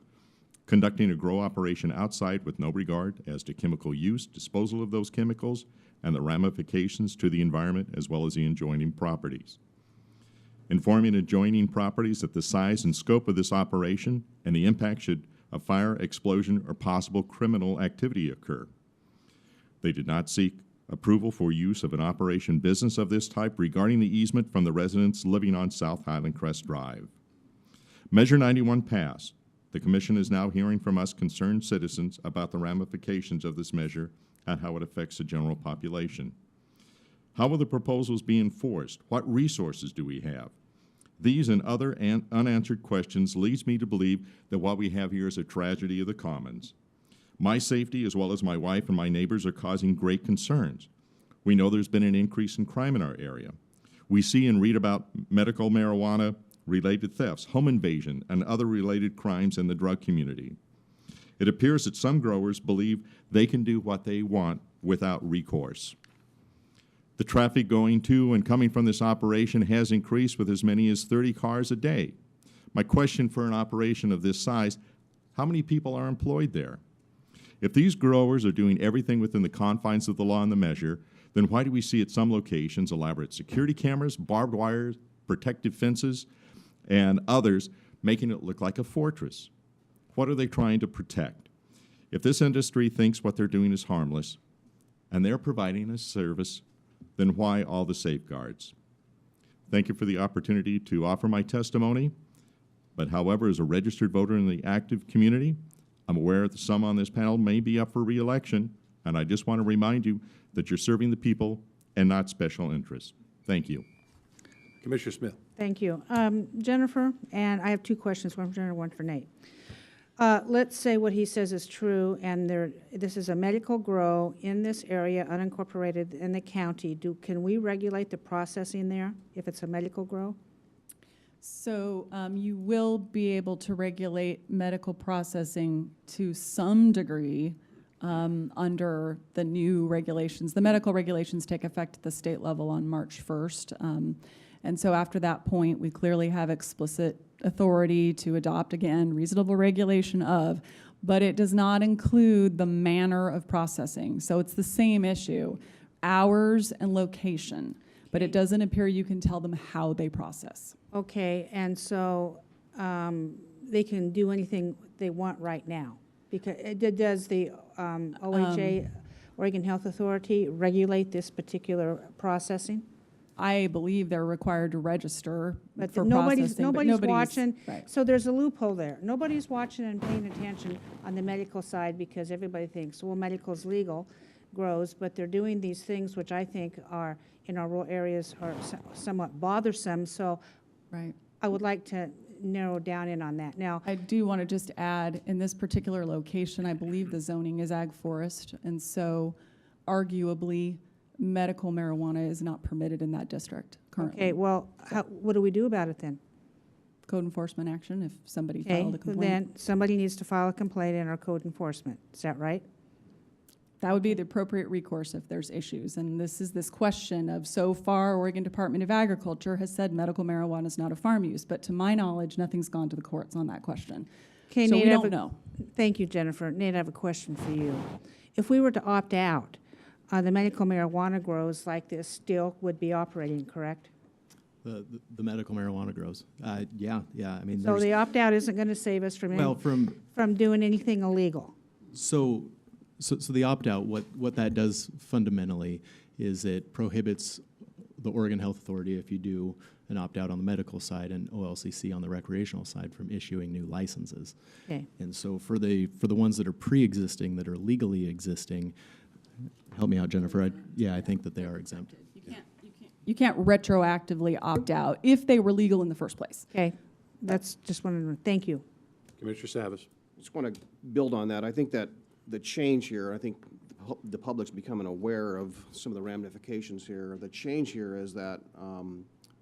conducting a grow operation outside with no regard as to chemical use, disposal of those chemicals, and the ramifications to the environment as well as the adjoining properties. Informing adjoining properties that the size and scope of this operation and the impact should a fire, explosion, or possible criminal activity occur. They did not seek approval for use of an operation business of this type regarding the easement from the residents living on South Highland Crest Drive. Measure 91 passed. The Commission is now hearing from us concerned citizens about the ramifications of this measure and how it affects the general population. How will the proposals be enforced? What resources do we have? These and other unanswered questions leads me to believe that what we have here is a tragedy of the commons. My safety, as well as my wife and my neighbors, are causing great concerns. We know there's been an increase in crime in our area. We see and read about medical marijuana-related thefts, home invasion, and other related crimes in the drug community. It appears that some growers believe they can do what they want without recourse. The traffic going to and coming from this operation has increased with as many as 30 cars a day. My question for an operation of this size, how many people are employed there? If these growers are doing everything within the confines of the law and the measure, then why do we see at some locations elaborate security cameras, barbed wire, protective fences, and others making it look like a fortress? What are they trying to protect? If this industry thinks what they're doing is harmless, and they're providing a service, then why all the safeguards? Thank you for the opportunity to offer my testimony, but however, as a registered voter in the active community, I'm aware that some on this panel may be up for re-election, and I just want to remind you that you're serving the people and not special interests. Thank you. Commissioner Smith. Thank you. Jennifer, and I have 2 questions, one for Jennifer, one for Nate. Let's say what he says is true, and this is a medical grow in this area, unincorporated in the county. Can we regulate the processing there if it's a medical grow? So you will be able to regulate medical processing to some degree under the new regulations. The medical regulations take effect at the state level on March 1st. And so after that point, we clearly have explicit authority to adopt, again, reasonable regulation of, but it does not include the manner of processing. So it's the same issue, hours and location, but it doesn't appear you can tell them how they process. Okay, and so they can do anything they want right now? Because does the OHA, Oregon Health Authority, regulate this particular processing? I believe they're required to register But for nobody's processing, but watching. right. So there's a loophole there. Nobody's watching and paying attention on the medical side because everybody thinks, well, medical's legal, grows, but they're doing these things which I think are, in our rural areas, are somewhat bothersome. So Right. I would like to narrow down in on that. Now, I do want to just add, in this particular location, I believe the zoning is ag forest, and so arguably, medical marijuana is not permitted in that district currently. okay, well, what do we do about it then? Code enforcement action if somebody Okay, filed a complaint. then somebody needs to file a complaint in our code enforcement. Is that right? That would be the appropriate recourse if there's issues. And this is this question of, so far, Oregon Department of Agriculture has said medical marijuana is not a farm use, but to my knowledge, nothing's gone to the courts on that question. Okay, So Nate, we I have don't know. Thank you, Jennifer. Nate, I have a question for you. If we were to opt out, the medical marijuana grows like this still would be operating, correct? The medical marijuana grows. Yeah. I mean, So there's, the opt-out isn't going to save us from well, from doing anything illegal. So the opt-out, what that does fundamentally is it prohibits the Oregon Health Authority, if you do an opt-out on the medical side and OLCC on the recreational side, from issuing new licenses. Okay. And so for the ones that are pre-existing, that are legally existing, help me out, Jennifer. I think that they are exempt. You can't retroactively opt out if they were legal in the first place. Okay, that's just one. Thank you. Commissioner Savas. Just want to build on that. I think that the change here, I think the public's becoming aware of some of the ramifications here. The change here is that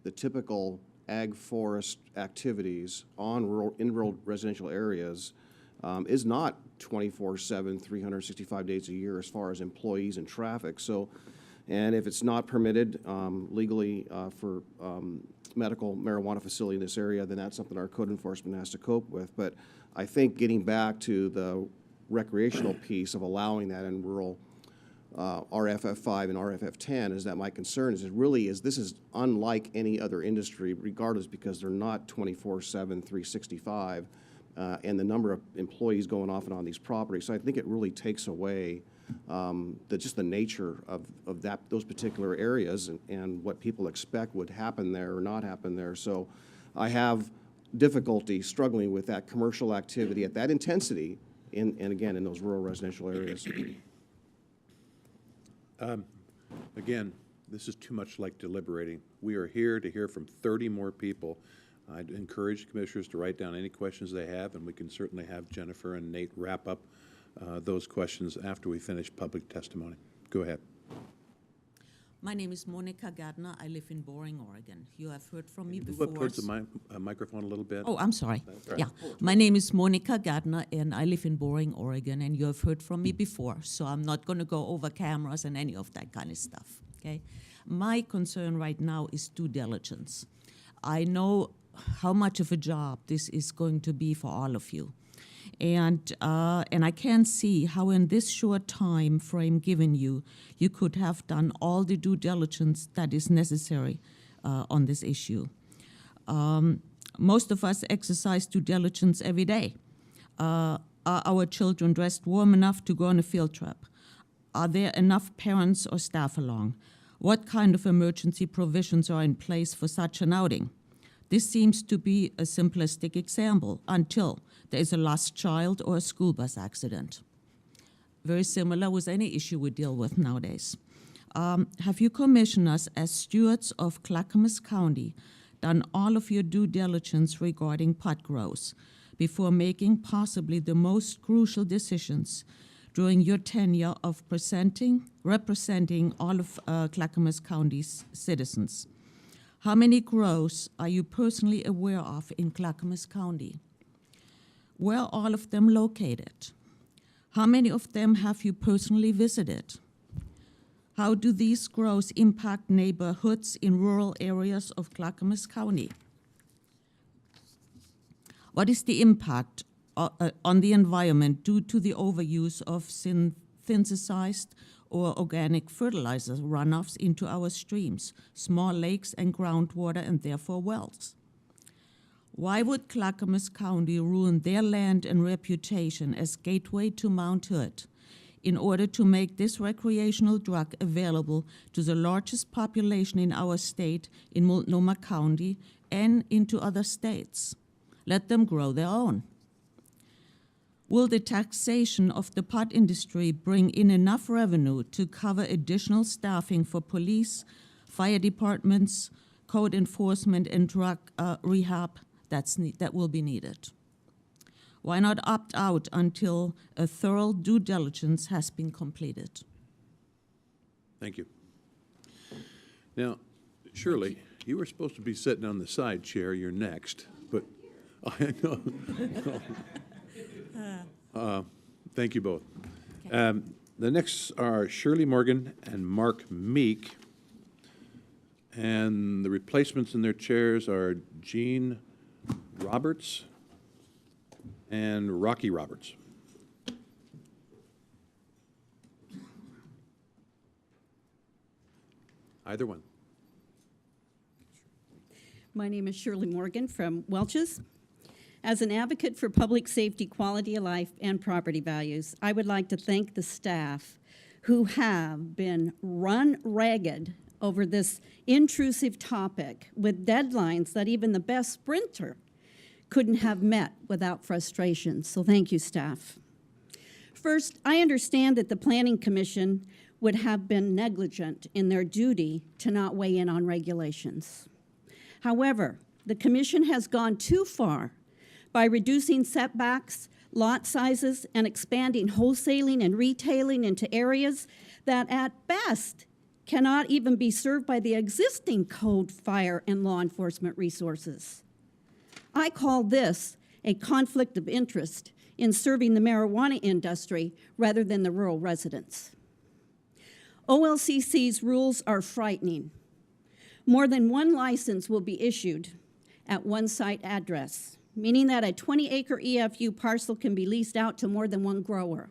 the typical ag forest activities in rural residential areas is not 24/7, 365 days a year as far as employees and traffic. So, and if it's not permitted legally for medical marijuana facility in this area, then that's something our code enforcement has to cope with. But I think getting back to the recreational piece of allowing that in rural RFF5 and RFF10 is that my concern is this is unlike any other industry regardless, because they're not 24/7, 365 and the number of employees going off and on these properties. So I think it really takes away just the nature of those particular areas and what people expect would happen there or not happen there. So I have difficulty struggling with that commercial activity at that intensity and again, in those rural residential areas. Again, this is too much like deliberating. We are here to hear from 30 more people. I'd encourage commissioners to write down any questions they have, and we can certainly have Jennifer and Nate wrap up those questions after we finish public testimony. Go ahead. My name is Monica Gardner. I live in Boring, Oregon. You have heard from me before. Move up towards the microphone a little bit. Oh, I'm sorry. Right. Yeah. My name is Monica Gardner, and I live in Boring, Oregon, and you have heard from me before, so I'm not going to go over cameras and any of that kind of stuff, okay? My concern right now is due diligence. I know how much of a job this is going to be for all of you. And I can't see how in this short time frame given you could have done all the due diligence that is necessary on this issue. Most of us exercise due diligence every day. Are our children dressed warm enough to go on a field trip? Are there enough parents or staff along? What kind of emergency provisions are in place for such an outing? This seems to be a simplistic example until there is a lost child or a school bus accident. Very similar with any issue we deal with nowadays. Have you commissioners, as stewards of Clackamas County, done all of your due diligence regarding pot growth before making possibly the most crucial decisions during your tenure of representing all of Clackamas County's citizens? How many grows are you personally aware of in Clackamas County? Where are all of them located? How many of them have you personally visited? How do these grows impact neighborhoods in rural areas of Clackamas County? What is the impact on the environment due to the overuse of synthesized or organic fertilizer runoffs into our streams, small lakes and groundwater, and therefore wells? Why would Clackamas County ruin their land and reputation as gateway to Mount Hood in order to make this recreational drug available to the largest population in our state, in Multnomah County, and into other states? Let them grow their own. Will the taxation of the pot industry bring in enough revenue to cover additional staffing for police, fire departments, code enforcement, and drug rehab that will be needed? Why not opt out until a thorough due diligence has been completed? Thank you. Now, Shirley, you were supposed to be sitting on the side chair. You're next, but I know. Thank you both. Okay. The next are Shirley Morgan and Mark Meek. And the replacements in their chairs are Jean Roberts and Rocky Roberts. Either one. My name is Shirley Morgan from Welch's. As an advocate for public safety, quality of life, and property values, I would like to thank the staff who have been run ragged over this intrusive topic with deadlines that even the best sprinter couldn't have met without frustration. So thank you, staff. First, I understand that the Planning Commission would have been negligent in their duty to not weigh in on regulations. However, the Commission has gone too far by reducing setbacks, lot sizes, and expanding wholesaling and retailing into areas that at best cannot even be served by the existing code, fire, and law enforcement resources. I call this a conflict of interest in serving the marijuana industry rather than the rural residents. OLCC's rules are frightening. More than one license will be issued at one site address, meaning that a 20-acre EFU parcel can be leased out to more than one grower,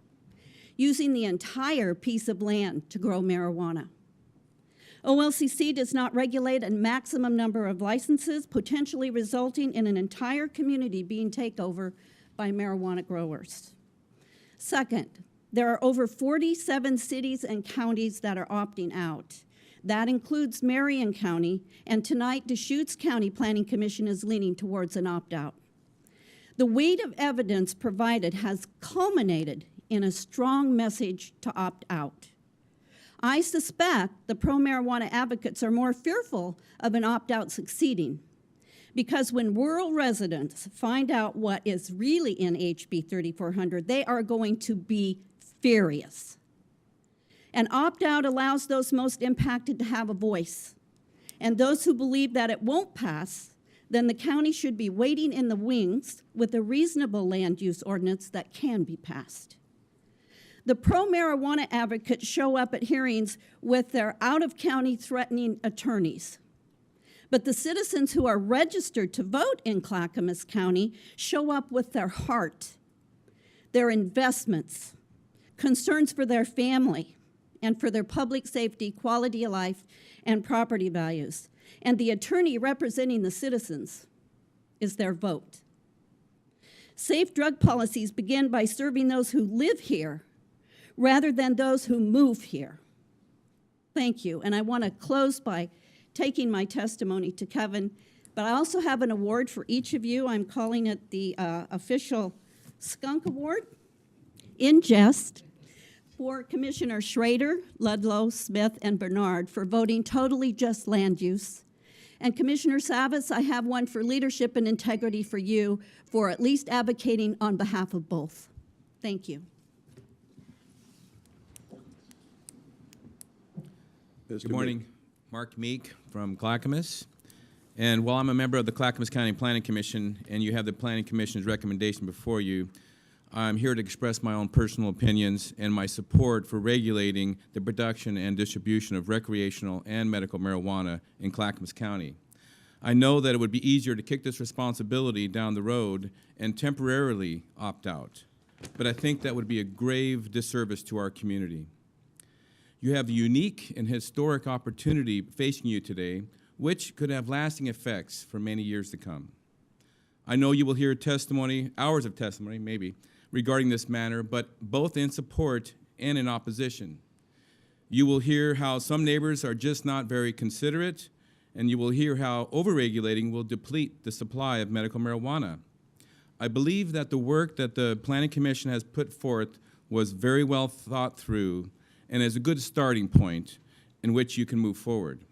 using the entire piece of land to grow marijuana. OLCC does not regulate a maximum number of licenses, potentially resulting in an entire community being taken over by marijuana growers. Second, there are over 47 cities and counties that are opting out. That includes Marion County, and tonight Deschutes County Planning Commission is leaning towards an opt-out. The weight of evidence provided has culminated in a strong message to opt out. I suspect the pro-marijuana advocates are more fearful of an opt-out succeeding, because when rural residents find out what is really in HB 3400, they are going to be furious. An opt-out allows those most impacted to have a voice, and those who believe that it won't pass, then the county should be waiting in the wings with a reasonable land use ordinance that can be passed. The pro-marijuana advocates show up at hearings with their out-of-county threatening attorneys. But the citizens who are registered to vote in Clackamas County show up with their heart, their investments, concerns for their family, and for their public safety, quality of life, and property values. And the attorney representing the citizens is their vote. Safe drug policies begin by serving those who live here rather than those who move here. Thank you. And I want to close by taking my testimony to Kevin, but I also have an award for each of you. I'm calling it the official Skunk Award, in jest, for Commissioner Schrader, Ludlow, Smith, and Bernard for voting totally just land use. And Commissioner Savas, I have one for leadership and integrity for you for at least advocating on behalf of both. Thank you. Mr. Good morning. Mark Meek from Clackamas. And while I'm a member of the Clackamas County Planning Commission and you have the Planning Commission's recommendation before you, I'm here to express my own personal opinions and my support for regulating the production and distribution of recreational and medical marijuana in Clackamas County. I know that it would be easier to kick this responsibility down the road and temporarily opt out, but I think that would be a grave disservice to our community. You have the unique and historic opportunity facing you today, which could have lasting effects for many years to come. I know you will hear testimony, hours of testimony, maybe, regarding this matter, but both in support and in opposition. You will hear how some neighbors are just not very considerate, and you will hear how overregulating will deplete the supply of medical marijuana. I believe that the work that the Planning Commission has put forth was very well thought through and is a good starting point in which you can move forward.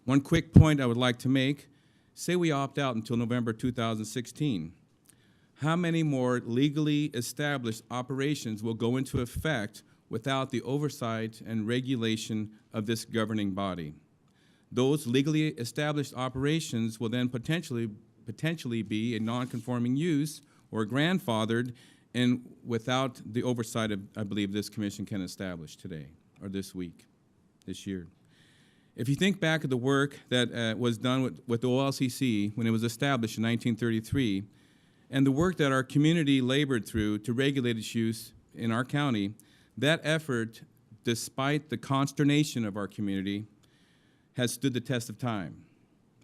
One quick point I would like to make, say we opt out until November 2016. How many more legally established operations will go into effect without the oversight and regulation of this governing body? Those legally established operations will then potentially be a non-conforming use or grandfathered and without the oversight of, I believe, this commission can establish today or this week, this year. If you think back at the work that was done with the OLCC when it was established in 1933, and the work that our community labored through to regulate its use in our county, that effort, despite the consternation of our community, has stood the test of time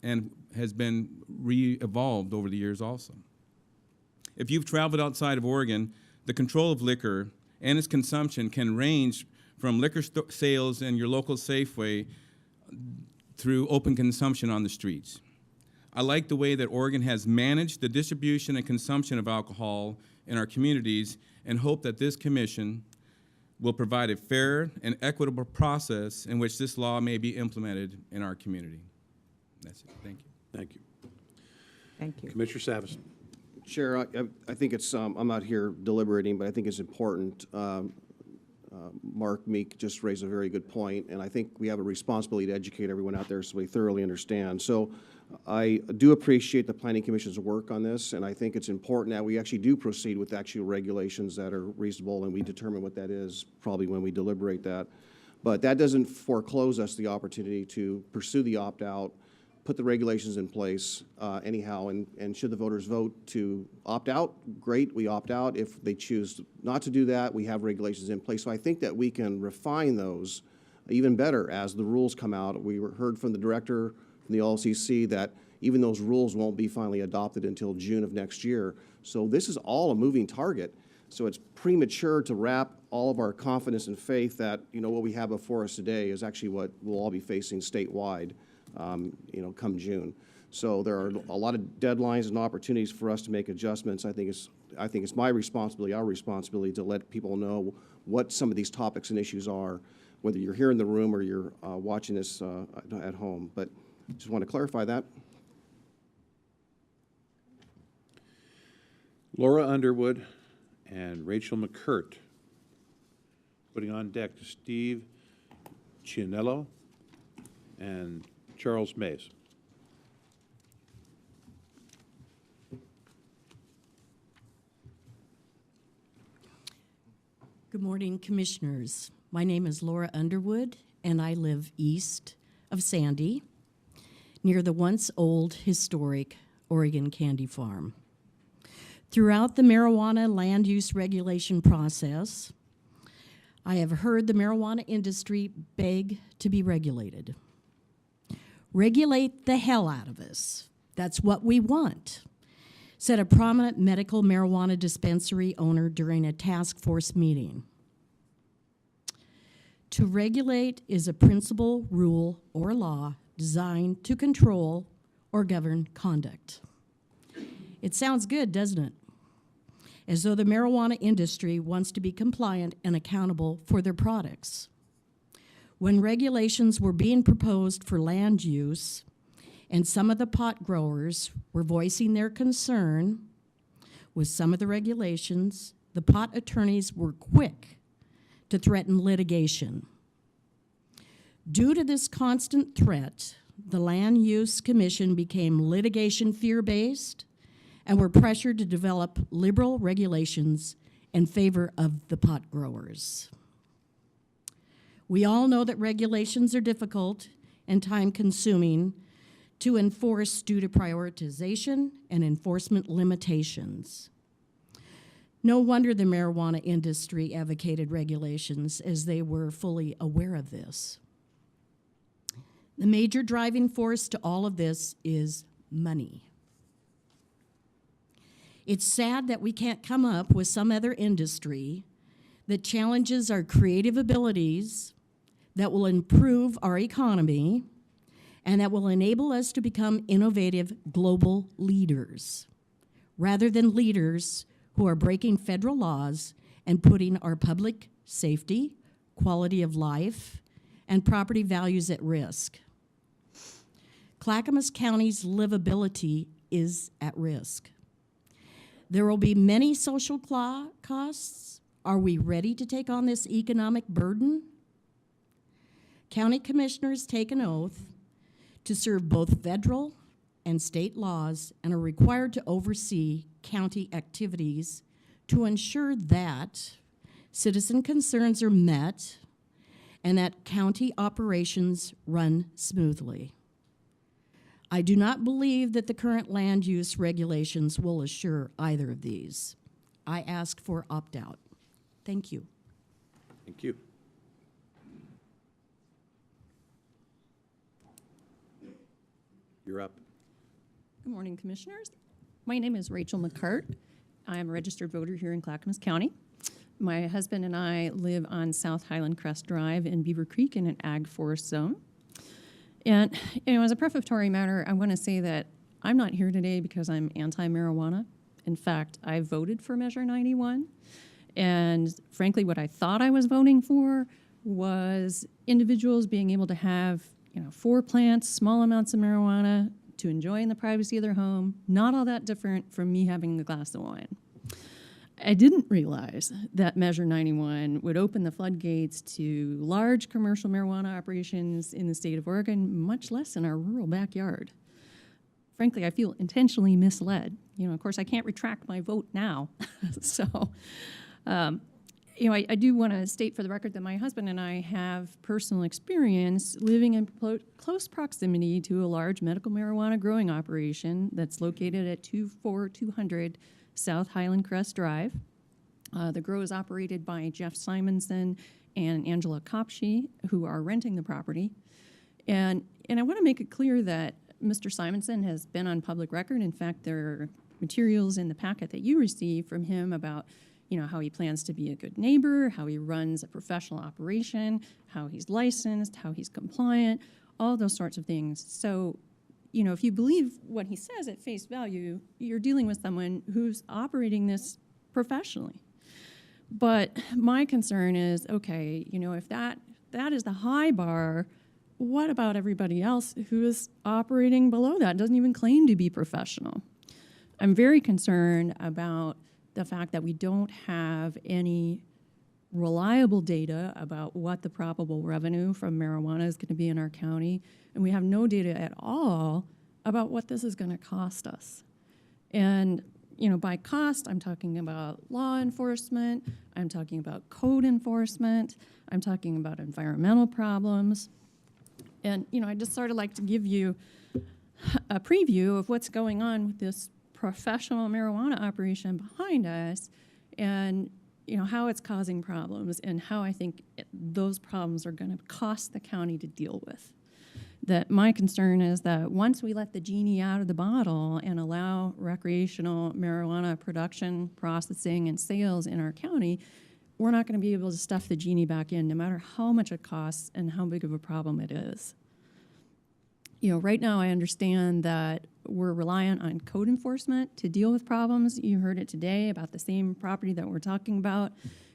and has been re-evolved over the years also. If you've traveled outside of Oregon, the control of liquor and its consumption can range from liquor sales in your local Safeway through open consumption on the streets. I like the way that Oregon has managed the distribution and consumption of alcohol in our communities and hope that this commission will provide a fair and equitable process in which this law may be implemented in our community. That's it. Thank you. Thank you. Thank you. Commissioner Savas. Chair, I think it's, I'm not here deliberating, but I think it's important. Mark Meek just raised a very good point, and I think we have a responsibility to educate everyone out there so we thoroughly understand. So I do appreciate the Planning Commission's work on this, and I think it's important that we actually do proceed with actual regulations that are reasonable, and we determine what that is probably when we deliberate that. But that doesn't foreclose us the opportunity to pursue the opt-out, put the regulations in place anyhow, and should the voters vote to opt out, great, we opt out. If they choose not to do that, we have regulations in place. So I think that we can refine those even better as the rules come out. We heard from the director from the LCC that even those rules won't be finally adopted until June of next year. So this is all a moving target. So it's premature to wrap all of our confidence and faith that, you know, what we have before us today is actually what we'll all be facing statewide, you know, come June. So there are a lot of deadlines and opportunities for us to make adjustments. I think it's my responsibility, our responsibility, to let people know what some of these topics and issues are, whether you're here in the room or you're watching this at home. But just want to clarify that. Laura Underwood and Rachel McCurt. Putting on deck Steve Cianello and Charles Mays. Good morning, Commissioners. My name is Laura Underwood, and I live east of Sandy, near the once old historic Oregon Candy Farm. Throughout the marijuana land use regulation process, I have heard the marijuana industry beg to be regulated. Regulate the hell out of us. That's what we want, said a prominent medical marijuana dispensary owner during a task force meeting. To regulate is a principle, rule, or law designed to control or govern conduct. It sounds good, doesn't it? As though the marijuana industry wants to be compliant and accountable for their products. When regulations were being proposed for land use, and some of the pot growers were voicing their concern with some of the regulations, the pot attorneys were quick to threaten litigation. Due to this constant threat, the Land Use Commission became litigation fear-based and were pressured to develop liberal regulations in favor of the pot growers. We all know that regulations are difficult and time-consuming to enforce due to prioritization and enforcement limitations. No wonder the marijuana industry advocated regulations, as they were fully aware of this. The major driving force to all of this is money. It's sad that we can't come up with some other industry that challenges our creative abilities, that will improve our economy, and that will enable us to become innovative global leaders, rather than leaders who are breaking federal laws and putting our public safety, quality of life, and property values at risk. Clackamas County's livability is at risk. There will be many social costs. Are we ready to take on this economic burden? County commissioners take an oath to serve both federal and state laws and are required to oversee county activities to ensure that citizen concerns are met and that county operations run smoothly. I do not believe that the current land use regulations will assure either of these. I ask for opt-out. Thank you. Thank you. You're up. Good morning, Commissioners. My name is Rachel McCart. I am a registered voter here in Clackamas County. My husband and I live on South Highland Crest Drive in Beaver Creek in an ag forest zone. And as a prefatory matter, I want to say that I'm not here today because I'm anti-marijuana. In fact, I voted for Measure 91. And frankly, what I thought I was voting for was individuals being able to have 4 plants, small amounts of marijuana, to enjoy in the privacy of their home, not all that different from me having a glass of wine. I didn't realize that Measure 91 would open the floodgates to large commercial marijuana operations in the state of Oregon, much less in our rural backyard. Frankly, I feel intentionally misled. Of course, I can't retract my vote now. So, I do want to state for the record that my husband and I have personal experience living in close proximity to a large medical marijuana growing operation that's located at 24200 South Highland Crest Drive. The grow is operated by Jeff Simonson and Angela Kopsche, who are renting the property. And I want to make it clear that Mr. Simonson has been on public record. In fact, there are materials in the packet that you received from him about how he plans to be a good neighbor, how he runs a professional operation, how he's licensed, how he's compliant, all those sorts of things. So, if you believe what he says at face value, you're dealing with someone who's operating this professionally. But my concern is, okay, if that is the high bar, what about everybody else who is operating below that, doesn't even claim to be professional? I'm very concerned about the fact that we don't have any reliable data about what the probable revenue from marijuana is going to be in our county, and we have no data at all about what this is going to cost us. And, by cost, I'm talking about law enforcement, I'm talking about code enforcement, I'm talking about environmental problems. And, I'd just sort of like to give you a preview of what's going on with this professional marijuana operation behind us, and how it's causing problems, and how I think those problems are going to cost the county to deal with. That my concern is that once we let the genie out of the bottle and allow recreational marijuana production, processing, and sales in our county, we're not going to be able to stuff the genie back in, no matter how much it costs and how big of a problem it is. Right now I understand that we're reliant on code enforcement to deal with problems. You heard it today about the same property that we're talking about.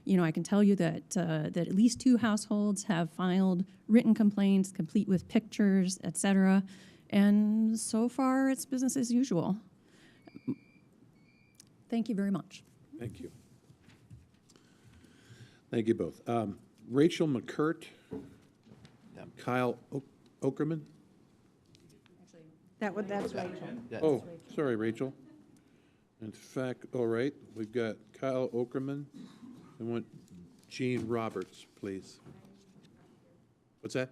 I can tell you that at least 2 households have filed written complaints, complete with pictures, etc. And so far, it's business as usual. Thank you very much. Thank you. Thank you both. Rachel McCurt, Kyle Okerman. That's Rachel. Oh, sorry, Rachel. In fact, all right, we've got Kyle Okerman. I want Jean Roberts, please. What's that?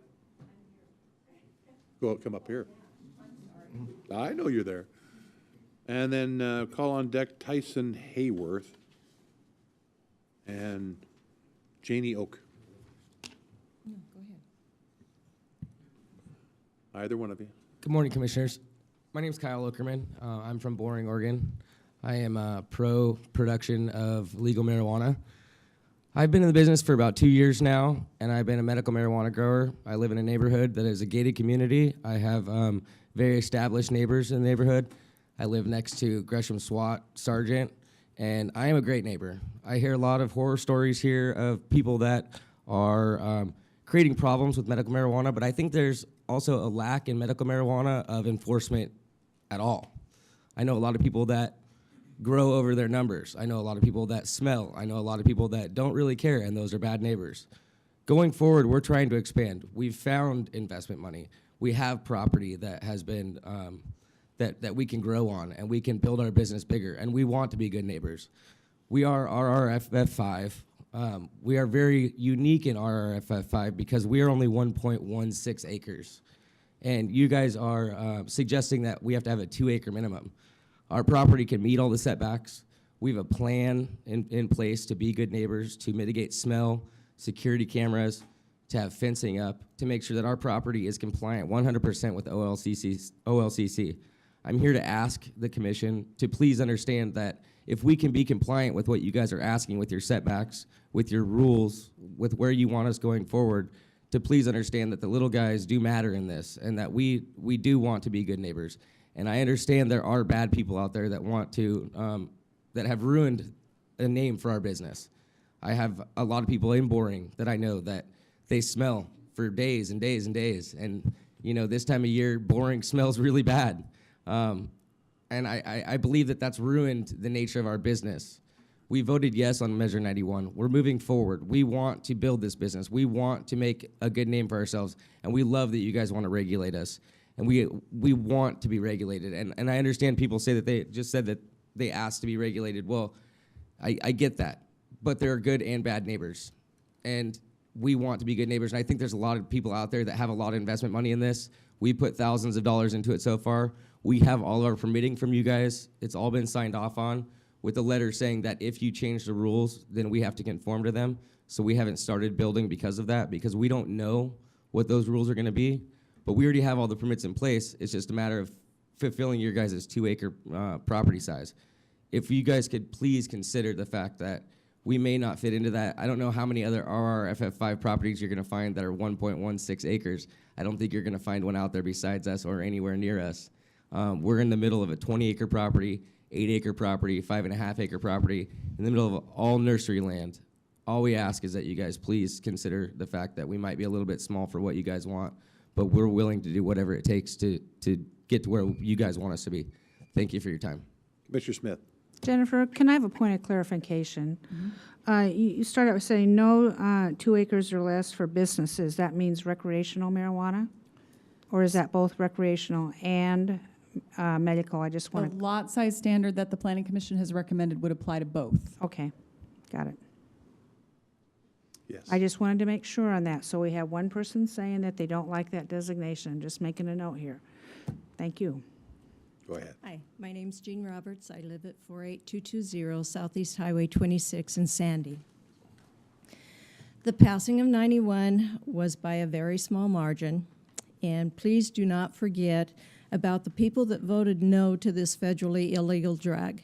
Come up here. I know you're there. And then call on deck Tyson Hayworth and Janie Oak. No, go ahead. Either one of you. Good morning, Commissioners. My name is Kyle Okerman. I'm from Boring, Oregon. I am pro-production of legal marijuana. I've been in the business for about 2 years now, and I've been a medical marijuana grower. I live in a neighborhood that is a gated community. I have very established neighbors in the neighborhood. I live next to Gresham SWAT Sergeant, and I am a great neighbor. I hear a lot of horror stories here of people that are creating problems with medical marijuana, but I think there's also a lack in medical marijuana of enforcement at all. I know a lot of people that grow over their numbers. I know a lot of people that smell. I know a lot of people that don't really care, and those are bad neighbors. Going forward, we're trying to expand. We've found investment money. We have property that has been, that we can grow on, and we can build our business bigger, and we want to be good neighbors. We are RRFF 5. We are very unique in RRFF 5 because we are only 1.16 acres. And you guys are suggesting that we have to have a 2-acre minimum. Our property can meet all the setbacks. We have a plan in place to be good neighbors, to mitigate smell, security cameras, to have fencing up, to make sure that our property is compliant 100% with OLCC. I'm here to ask the commission to please understand that if we can be compliant with what you guys are asking with your setbacks, with your rules, with where you want us going forward, to please understand that the little guys do matter in this, and that we do want to be good neighbors. And I understand there are bad people out there that want to, that have ruined a name for our business. I have a lot of people in Boring that I know that they smell for days and days and days. And, this time of year, Boring smells really bad. And I believe that that's ruined the nature of our business. We voted yes on Measure 91. We're moving forward. We want to build this business. We want to make a good name for ourselves, and we love that you guys want to regulate us. And we want to be regulated. And I understand people say that they just said that they asked to be regulated. Well, I get that. But there are good and bad neighbors. And we want to be good neighbors. And I think there's a lot of people out there that have a lot of investment money in this. We put thousands of dollars into it so far. We have all of our permitting from you guys. It's all been signed off on with a letter saying that if you change the rules, then we have to conform to them. So we haven't started building because of that, because we don't know what those rules are gonna be. But we already have all the permits in place. It's just a matter of fulfilling your guys' 2-acre property size. If you guys could please consider the fact that we may not fit into that. I don't know how many other RRFF5 properties you're gonna find that are 1.16 acres. I don't think you're gonna find one out there besides us or anywhere near us. We're in the middle of a 20-acre property, 8-acre property, 5.5-acre property, in the middle of all nursery land. All we ask is that you guys please consider the fact that we might be a little bit small for what you guys want, but we're willing to do whatever it takes to get to where you guys want us to be. Thank you for your time. Commissioner Smith. Jennifer, can I have a point of clarification? You started out with saying no 2 acres or less for businesses. That means recreational marijuana? Or is that both recreational and medical? I just The want to, lot size standard that the Planning Commission has recommended would apply to both. okay, got it. Yes. I just wanted to make sure on that. So we have one person saying that they don't like that designation. Just making a note here. Thank you. Go ahead. Hi, my name's Jean Roberts. I live at 48220 Southeast Highway 26 in Sandy. The passing of 91 was by a very small margin, and please do not forget about the people that voted no to this federally illegal drug.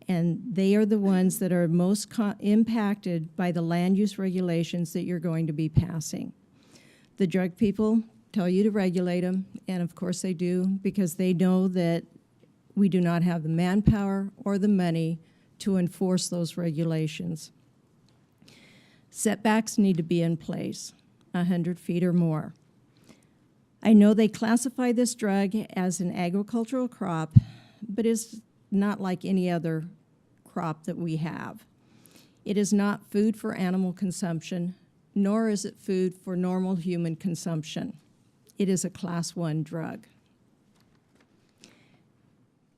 And they are the ones that are most impacted by the land use regulations that you're going to be passing. The drug people tell you to regulate them, and of course they do, because they know that we do not have the manpower or the money to enforce those regulations. Setbacks need to be in place, 100 feet or more. I know they classify this drug as an agricultural crop, but it's not like any other crop that we have. It is not food for animal consumption, nor is it food for normal human consumption. It is a Class 1 drug.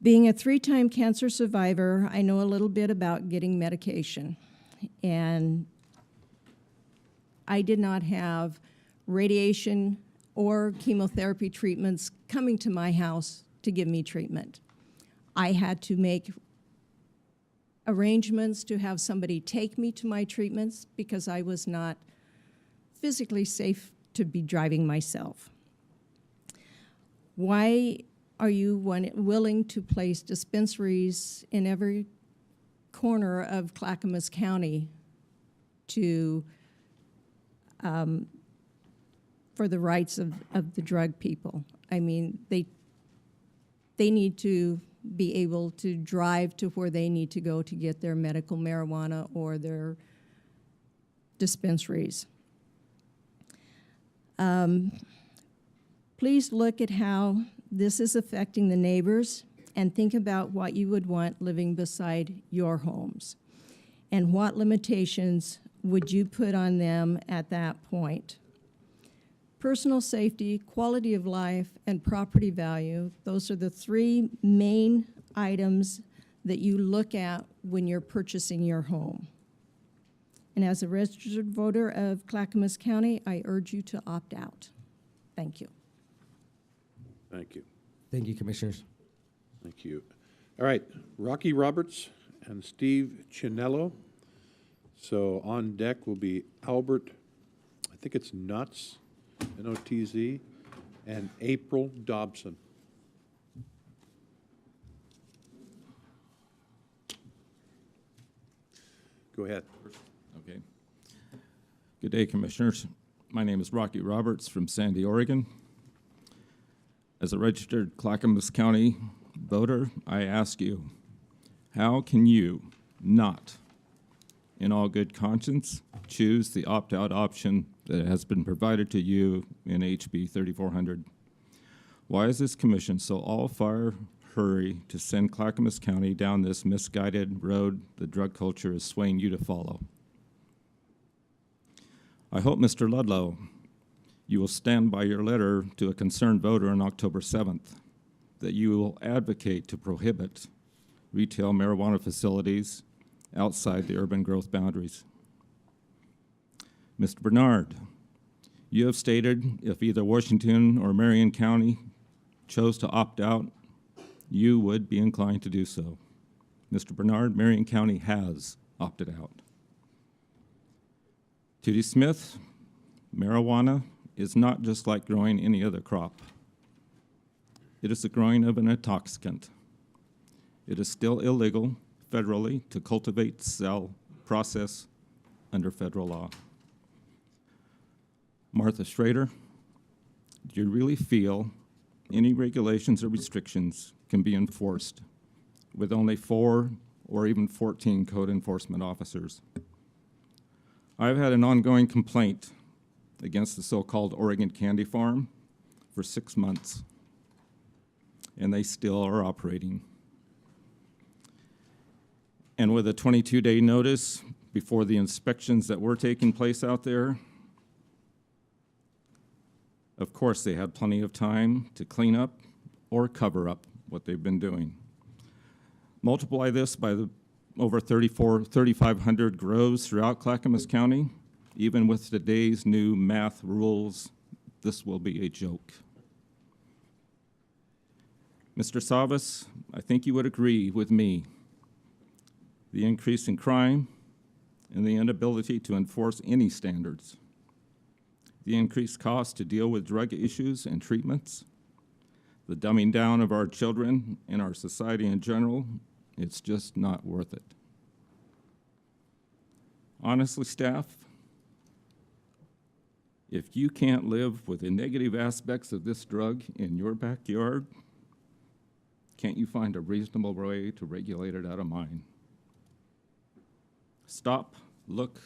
Being a 3-time cancer survivor, I know a little bit about getting medication. And I did not have radiation or chemotherapy treatments coming to my house to give me treatment. I had to make arrangements to have somebody take me to my treatments because I was not physically safe to be driving myself. Why are you willing to place dispensaries in every corner of Clackamas County to for the rights of the drug people? I mean, they need to be able to drive to where they need to go to get their medical marijuana or their dispensaries. Please look at how this is affecting the neighbors and think about what you would want living beside your homes and what limitations would you put on them at that point. Personal safety, quality of life, and property value, those are the 3 main items that you look at when you're purchasing your home. And as a registered voter of Clackamas County, I urge you to opt out. Thank you. Thank you. Thank you, Commissioners. Thank you. All right, Rocky Roberts and Steve Chinello. So on deck will be Albert, I think it's Nutz, N-O-T-Z, and April Dobson. Go ahead. Okay. Good day, Commissioners. My name is Rocky Roberts from Sandy, Oregon. As a registered Clackamas County voter, I ask you, how can you not, in all good conscience, choose the opt-out option that has been provided to you in HB 3400? Why is this commission so all fire hurry to send Clackamas County down this misguided road the drug culture is swaying you to follow. I hope, Mr. Ludlow, you will stand by your letter to a concerned voter on October 7th, that you will advocate to prohibit retail marijuana facilities outside the urban growth boundaries. Mr. Bernard, you have stated if either Washington or Marion County chose to opt out, you would be inclined to do so. Mr. Bernard, Marion County has opted out. Tootie Smith, marijuana is not just like growing any other crop. It is the growing of an intoxicant. It is still illegal federally to cultivate, sell, process under federal law. Martha Schrader, do you really feel any regulations or restrictions can be enforced with only 4 or even 14 code enforcement officers? I've had an ongoing complaint against the so-called Oregon Candy Farm for 6 months, and they still are operating. And with a 22-day notice before the inspections that were taking place out there, of course they had plenty of time to clean up or cover up what they've been doing. Multiply this by the over 3,500 grows throughout Clackamas County. Even with today's new math rules, this will be a joke. Mr. Savas, I think you would agree with me. The increase in crime and the inability to enforce any standards, the increased cost to deal with drug issues and treatments, the dumbing down of our children and our society in general, it's just not worth it. Honestly, staff, if you can't live with the negative aspects of this drug in your backyard, can't you find a reasonable way to regulate it out of mine? Stop, look,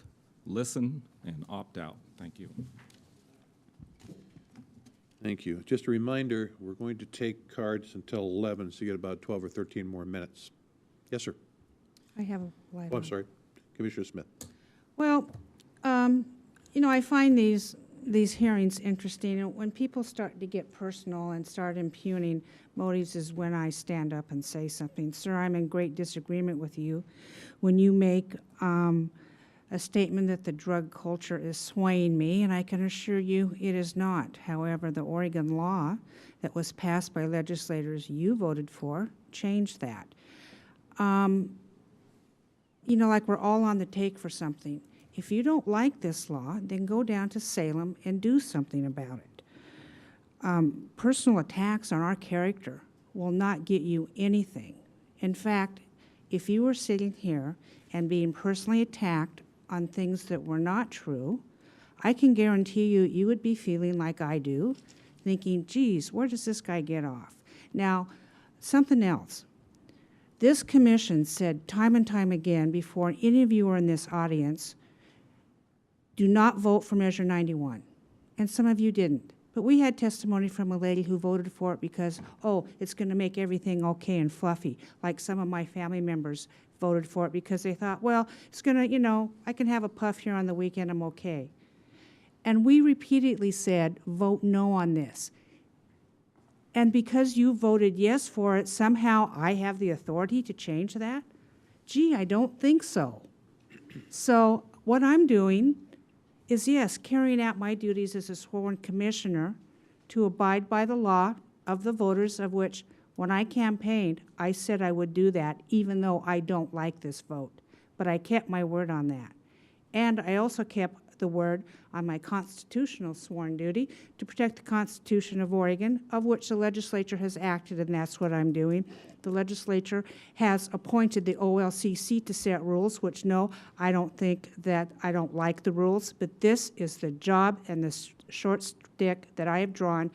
listen, and opt out. Thank you. Thank you. Just a reminder, we're going to take cards until 11, so you get about 12 or 13 more minutes. Yes, sir. I have a light Oh, on. I'm sorry. Commissioner Smith. Well, you know, I find these hearings interesting, and when people start to get personal and start impugning motives is when I stand up and say something. Sir, I'm in great disagreement with you when you make a statement that the drug culture is swaying me, and I can assure you it is not. However, the Oregon law that was passed by legislators you voted for changed that. You know, like we're all on the take for something. If you don't like this law, then go down to Salem and do something about it. Personal attacks on our character will not get you anything. In fact, if you were sitting here and being personally attacked on things that were not true, I can guarantee you, you would be feeling like I do, thinking, geez, where does this guy get off? Now, something else. This commission said time and time again before any of you are in this audience, do not vote for Measure 91. And some of you didn't. But we had testimony from a lady who voted for it because, oh, it's going to make everything okay and fluffy. Like some of my family members voted for it because they thought, well, it's going to, you know, I can have a puff here on the weekend, I'm okay. And we repeatedly said, vote no on this. And because you voted yes for it, somehow I have the authority to change that? Gee, I don't think so. So what I'm doing is, yes, carrying out my duties as a sworn commissioner to abide by the law of the voters, of which, when I campaigned, I said I would do that, even though I don't like this vote. But I kept my word on that. And I also kept the word on my constitutional sworn duty to protect the Constitution of Oregon, of which the legislature has acted, and that's what I'm doing. The legislature has appointed the OLCC to set rules, which no, I don't think that I don't like the rules, but this is the job and the short stick that I have drawn.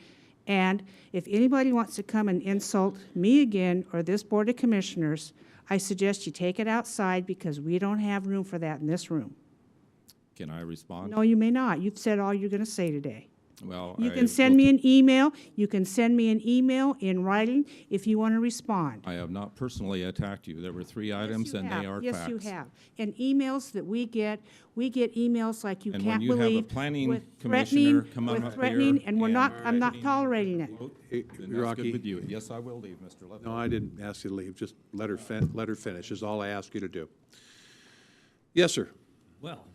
And if anybody wants to come and insult me again or this Board of Commissioners, I suggest you take it outside because we don't have room for that in this room. Can I respond? No, you may not. You've said all you're going to say today. Well, You I can send will me an email. You can send me an email in writing if you want to respond. I have not personally attacked you. There were 3 items, and they are Yes, facts. you have. And emails that we get emails like you And can't when you have a believe. planning with commissioner threatening- come on with up threatening, here and we're and not, I'm not putting- tolerating it. Hey, Then that's Rocky. good with you. Yes, I will leave, Mr. Lefkow. No, I didn't ask you to leave, just let her finish is all I ask you to do. Yes, sir. Well,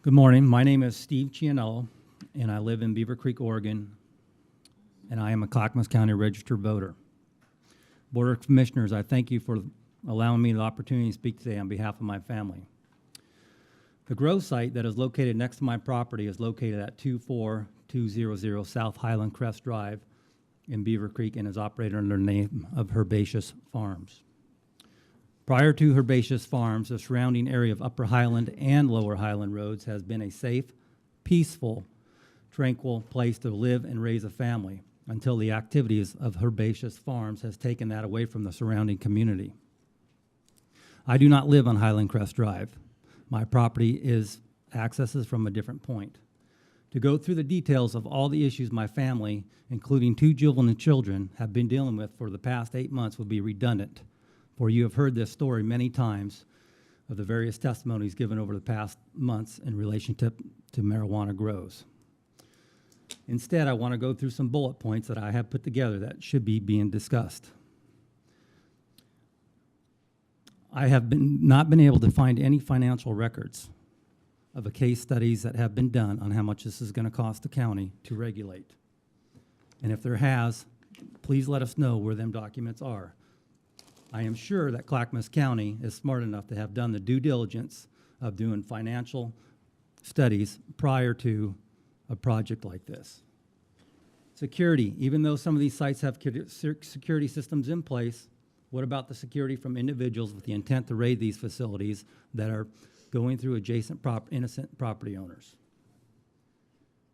good morning. My name is Steve Cianello, and I live in Beaver Creek, Oregon, and I am a Clackamas County registered voter. Board of Commissioners, I thank you for allowing me the opportunity to speak today on behalf of my family. The grow site that is located next to my property is located at 24200 South Highland Crest Drive in Beaver Creek and is operated under the name of Herbaceous Farms. Prior to Herbaceous Farms, the surrounding area of Upper Highland and Lower Highland Roads has been a safe, peaceful, tranquil place to live and raise a family until the activities of Herbaceous Farms has taken that away from the surrounding community. I do not live on Highland Crest Drive. My property accesses from a different point. To go through the details of all the issues my family, including 2 juvenile children, have been dealing with for the past 8 months would be redundant, for you have heard this story many times of the various testimonies given over the past months in relationship to marijuana grows. Instead, I want to go through some bullet points that I have put together that should be being discussed. I have not been able to find any financial records of the case studies that have been done on how much this is going to cost the county to regulate. And if there has, please let us know where them documents are. I am sure that Clackamas County is smart enough to have done the due diligence of doing financial studies prior to a project like this. Security, even though some of these sites have security systems in place, what about the security from individuals with the intent to raid these facilities that are going through adjacent innocent property owners?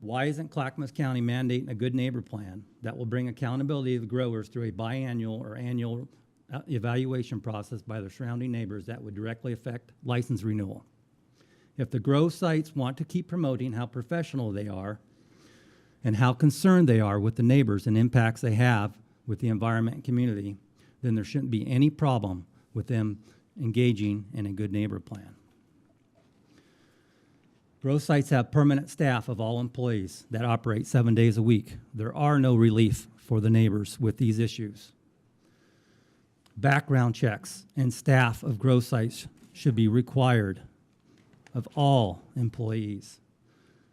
Why isn't Clackamas County mandating a good neighbor plan that will bring accountability to the growers through a biannual or annual evaluation process by their surrounding neighbors that would directly affect license renewal? If the grow sites want to keep promoting how professional they are and how concerned they are with the neighbors and impacts they have with the environment and community, then there shouldn't be any problem with them engaging in a good neighbor plan. Grow sites have permanent staff of all employees that operate 7 days a week. There are no relief for the neighbors with these issues. Background checks and staff of grow sites should be required of all employees.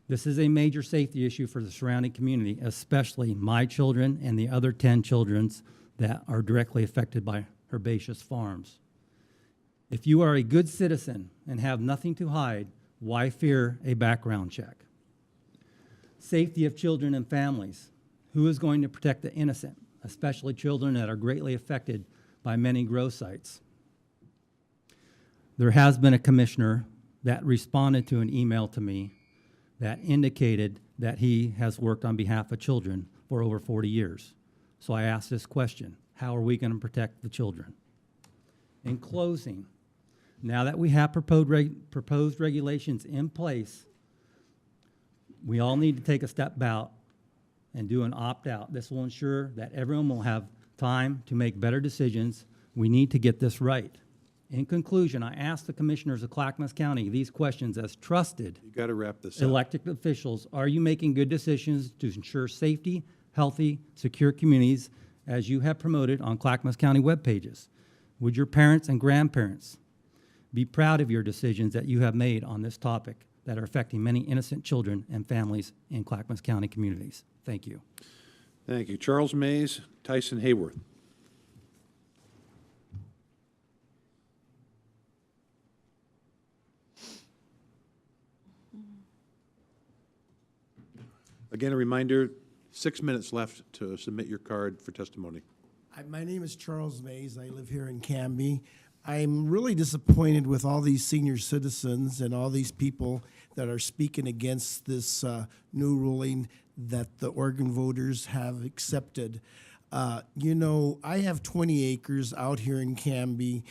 This is a major safety issue for the surrounding community, especially my children and the other 10 children that are directly affected by Herbaceous Farms. If you are a good citizen and have nothing to hide, why fear a background check? Safety of children and families. Who is going to protect the innocent, especially children that are greatly affected by many grow sites? There has been a commissioner that responded to an email to me that indicated that he has worked on behalf of children for over 40 years. So I asked this question: how are we going to protect the children? In closing, now that we have proposed regulations in place, we all need to take a step back and do an opt-out. This will ensure that everyone will have time to make better decisions. We need to get this right. In conclusion, I ask the commissioners of Clackamas County these questions as trusted You got to wrap this up. elected officials. Are you making good decisions to ensure safety, healthy, secure communities as you have promoted on Clackamas County web pages? Would your parents and grandparents be proud of your decisions that you have made on this topic that are affecting many innocent children and families in Clackamas County communities? Thank you. Thank you. Charles Mays, Tyson Hayworth. Again, a reminder, 6 minutes left to submit your card for testimony. My name is Charles Mays. I live here in Canby. I'm really disappointed with all these senior citizens and all these people that are speaking against this new ruling that the Oregon voters have accepted. You know, I have 20 acres out here in Canby,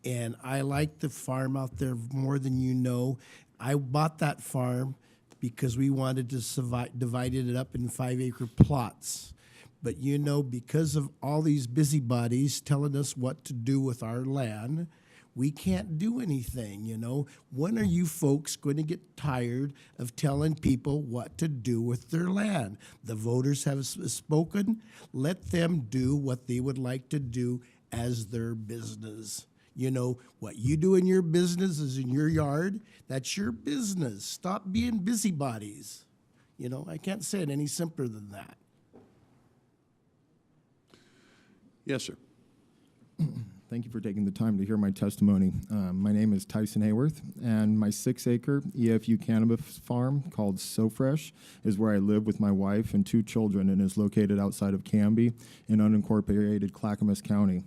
and I like the farm out there more than you know. I bought that farm because we wanted to divide it up in 5-acre plots. But you know, because of all these busybodies telling us what to do with our land, we can't do anything, you know. When are you folks going to get tired of telling people what to do with their land? The voters have spoken. Let them do what they would like to do as their business. You know, what you do in your business is in your yard. That's your business. Stop being busybodies. You know, I can't say it any simpler than that. Yes, sir. Thank you for taking the time to hear my testimony. My name is Tyson Hayworth, and my 6-acre EFU cannabis farm called So Fresh is where I live with my wife and 2 children and is located outside of Canby in unincorporated Clackamas County.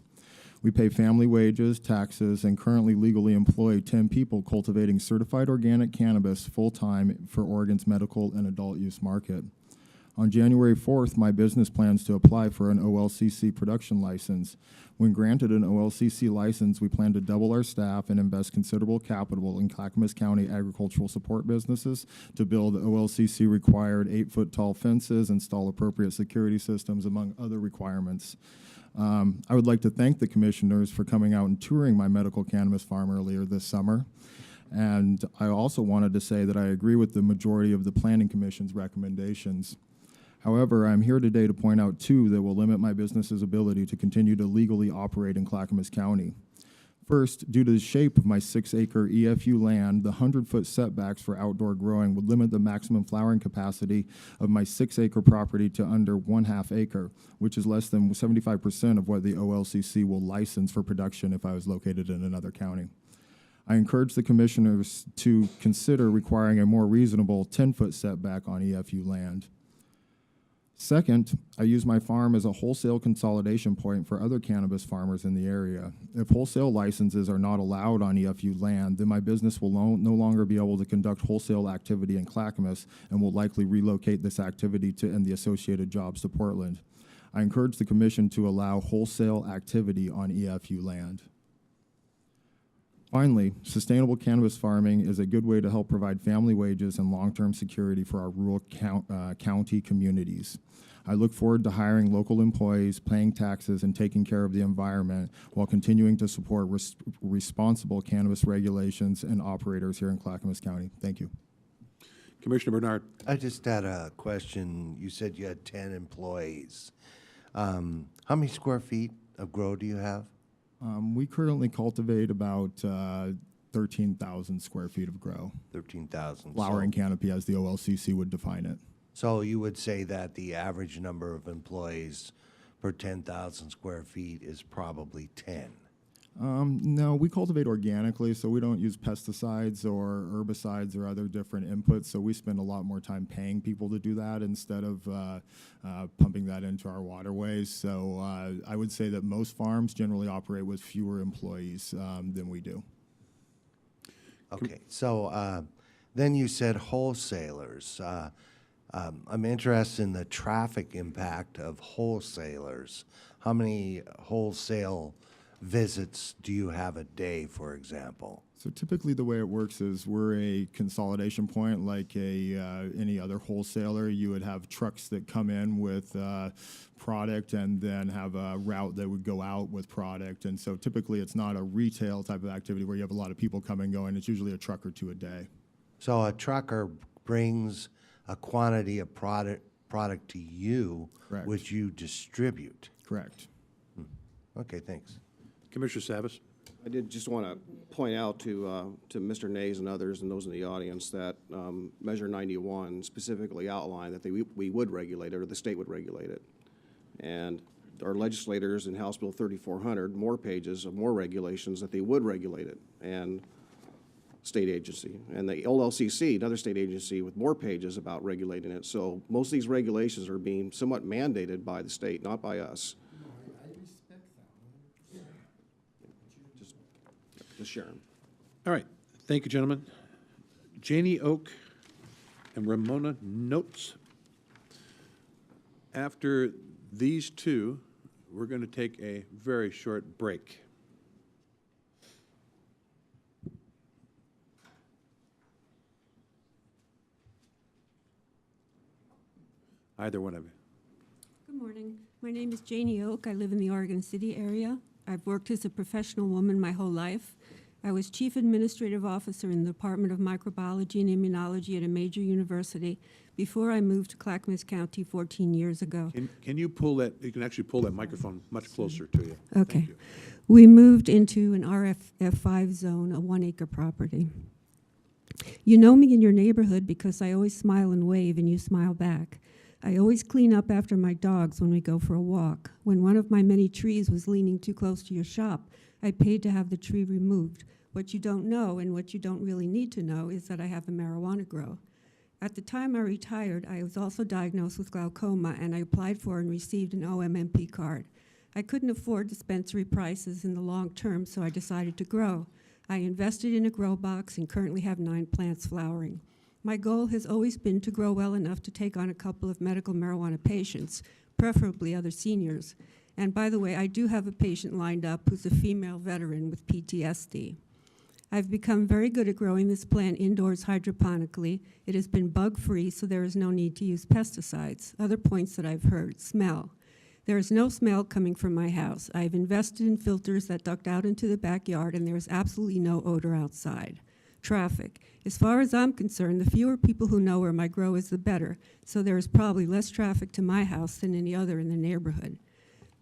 We pay family wages, taxes, and currently legally employ 10 people cultivating certified organic cannabis full-time for Oregon's medical and adult use market. On January 4th, my business plans to apply for an OLCC production license. When granted an OLCC license, we plan to double our staff and invest considerable capital in Clackamas County agricultural support businesses to build OLCC required 8-foot tall fences, install appropriate security systems, among other requirements. I would like to thank the commissioners for coming out and touring my medical cannabis farm earlier this summer. And I also wanted to say that I agree with the majority of the Planning Commission's recommendations. However, I'm here today to point out 2 that will limit my business's ability to continue to legally operate in Clackamas County. First, due to the shape of my 6-acre EFU land, the 100-foot setbacks for outdoor growing would limit the maximum flowering capacity of my 6-acre property to under 1/2 acre, which is less than 75% of what the OLCC will license for production if I was located in another county. I encourage the commissioners to consider requiring a more reasonable 10-foot setback on EFU land. Second, I use my farm as a wholesale consolidation point for other cannabis farmers in the area. If wholesale licenses are not allowed on EFU land, then my business will no longer be able to conduct wholesale activity in Clackamas and will likely relocate this activity and the associated jobs to Portland. I encourage the commission to allow wholesale activity on EFU land. Finally, sustainable cannabis farming is a good way to help provide family wages and long-term security for our rural county communities. I look forward to hiring local employees, paying taxes, and taking care of the environment while continuing to support responsible cannabis regulations and operators here in Clackamas County. Thank you. Commissioner Bernard. I just had a question. You said you had 10 employees. How many square feet of grow do you have? We currently cultivate about 13,000 square feet of grow. 13,000. Flowering canopy, as the OLCC would define it. So you would say that the average number of employees per 10,000 square feet is probably 10? No, we cultivate organically, so we don't use pesticides or herbicides or other different inputs, so we spend a lot more time paying people to do that instead of pumping that into our waterways. So I would say that most farms generally operate with fewer employees than we do. Okay, so then you said wholesalers. I'm interested in the traffic impact of wholesalers. How many wholesale visits do you have a day, for example? So typically the way it works is we're a consolidation point like any other wholesaler. You would have trucks that come in with product and then have a route that would go out with product. And so typically it's not a retail type of activity where you have a lot of people come and go, and it's usually a truck or 2 a day. So a trucker brings a quantity of product to you, Correct. which you distribute. Correct. Okay, thanks. Commissioner Savas. I did just want to point out to Mr. Nays and others and those in the audience that Measure 91 specifically outlined that we would regulate it, or the state would regulate it. And our legislators in House Bill 3400, more pages of more regulations that they would regulate it, and state agency. And the OLCC, another state agency with more pages about regulating it. So most of these regulations are being somewhat mandated by the state, not by us. Just sharing. All right. Thank you, gentlemen. Janie Oak and Ramona Notes. After these two, we're going to take a very short break. Either one of you. Good morning. My name is Janie Oak. I live in the Oregon City area. I've worked as a professional woman my whole life. I was Chief Administrative Officer in the Department of Microbiology and Immunology at a major university before I moved to Clackamas County 14 years ago. Can you pull that, you can actually pull that microphone much closer to you. Okay. Thank you. We moved into an RFF5 zone, a 1-acre property. You know me in your neighborhood because I always smile and wave and you smile back. I always clean up after my dogs when we go for a walk. When one of my many trees was leaning too close to your shop, I paid to have the tree removed. What you don't know, and what you don't really need to know, is that I have a marijuana grow. At the time I retired, I was also diagnosed with glaucoma, and I applied for and received an OMMP card. I couldn't afford dispensary prices in the long term, so I decided to grow. I invested in a grow box and currently have 9 plants flowering. My goal has always been to grow well enough to take on a couple of medical marijuana patients, preferably other seniors. And by the way, I do have a patient lined up who's a female veteran with PTSD. I've become very good at growing this plant indoors hydroponically. It has been bug-free, so there is no need to use pesticides. Other points that I've heard: smell. There is no smell coming from my house. I've invested in filters that duct out into the backyard, and there is absolutely no odor outside. Traffic. As far as I'm concerned, the fewer people who know where my grow is, the better, so there is probably less traffic to my house than any other in the neighborhood.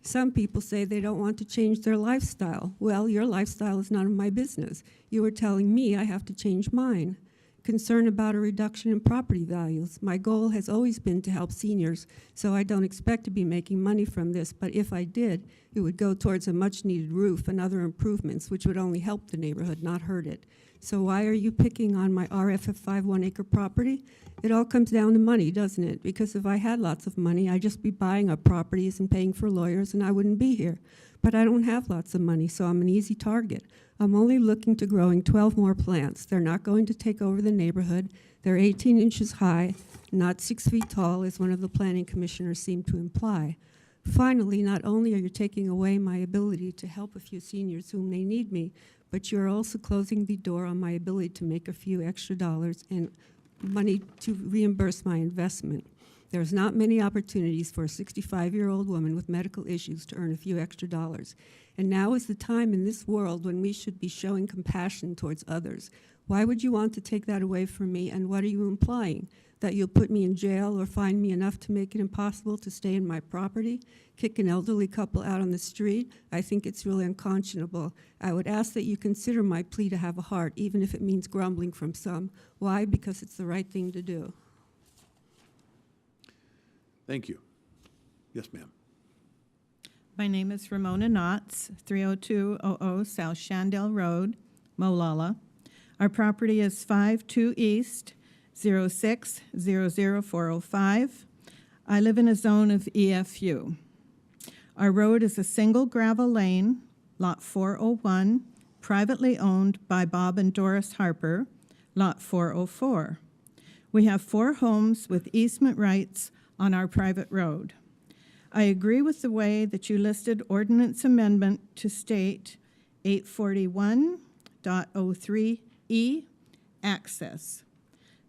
Some people say they don't want to change their lifestyle. Well, your lifestyle is none of my business. You are telling me I have to change mine. Concern about a reduction in property values. My goal has always been to help seniors, so I don't expect to be making money from this, but if I did, it would go towards a much-needed roof and other improvements, which would only help the neighborhood, not hurt it. So why are you picking on my RFF5 1-acre property? It all comes down to money, doesn't it? Because if I had lots of money, I'd just be buying up properties and paying for lawyers, and I wouldn't be here. But I don't have lots of money, so I'm an easy target. I'm only looking to growing 12 more plants. They're not going to take over the neighborhood. They're 18 inches high, not 6 feet tall, as one of the planning commissioners seemed to imply. Finally, not only are you taking away my ability to help a few seniors whom they need me, but you're also closing the door on my ability to make a few extra dollars and money to reimburse my investment. There's not many opportunities for a 65-year-old woman with medical issues to earn a few extra dollars. And now is the time in this world when we should be showing compassion towards others. Why would you want to take that away from me, and what are you implying? That you'll put me in jail or fine me enough to make it impossible to stay in my property? Kick an elderly couple out on the street? I think it's really unconscionable. I would ask that you consider my plea to have a heart, even if it means grumbling from some. Why? Because it's the right thing to do. Thank you. Yes, ma'am. My name is Ramona Knotts, 30200 South Shandell Road, Molalla. Our property is 52 East, 0600405. I live in a zone of EFU. Our road is a single gravel lane, Lot 401, privately owned by Bob and Doris Harper, Lot 404. We have 4 homes with easement rights on our private road. I agree with the way that you listed ordinance amendment to state 841.03E, access.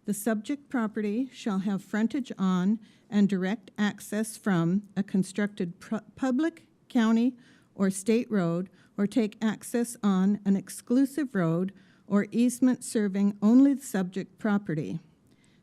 The subject property shall have frontage on and direct access from a constructed public, county, or state road, or take access on an exclusive road or easement serving only the subject property.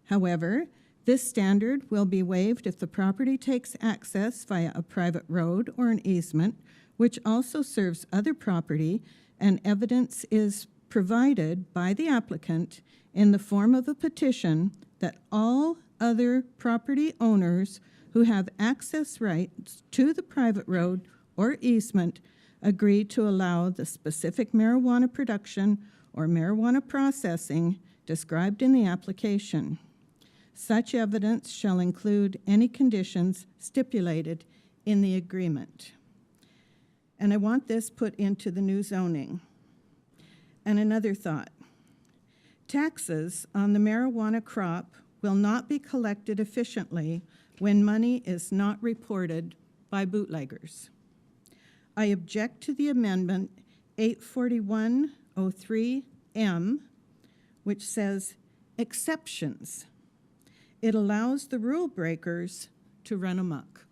However, this standard will be waived if the property takes access via a private road or an easement, which also serves other property, and evidence is provided by the applicant in the form of a petition that all other property owners who have access rights to the private road or easement agree to allow the specific marijuana production or marijuana processing described in the application. Such evidence shall include any conditions stipulated in the agreement. And I want this put into the new zoning. And another thought. Taxes on the marijuana crop will not be collected efficiently when money is not reported by bootleggers. I object to the amendment 84103M, which says exceptions. It allows the rule breakers to run amok.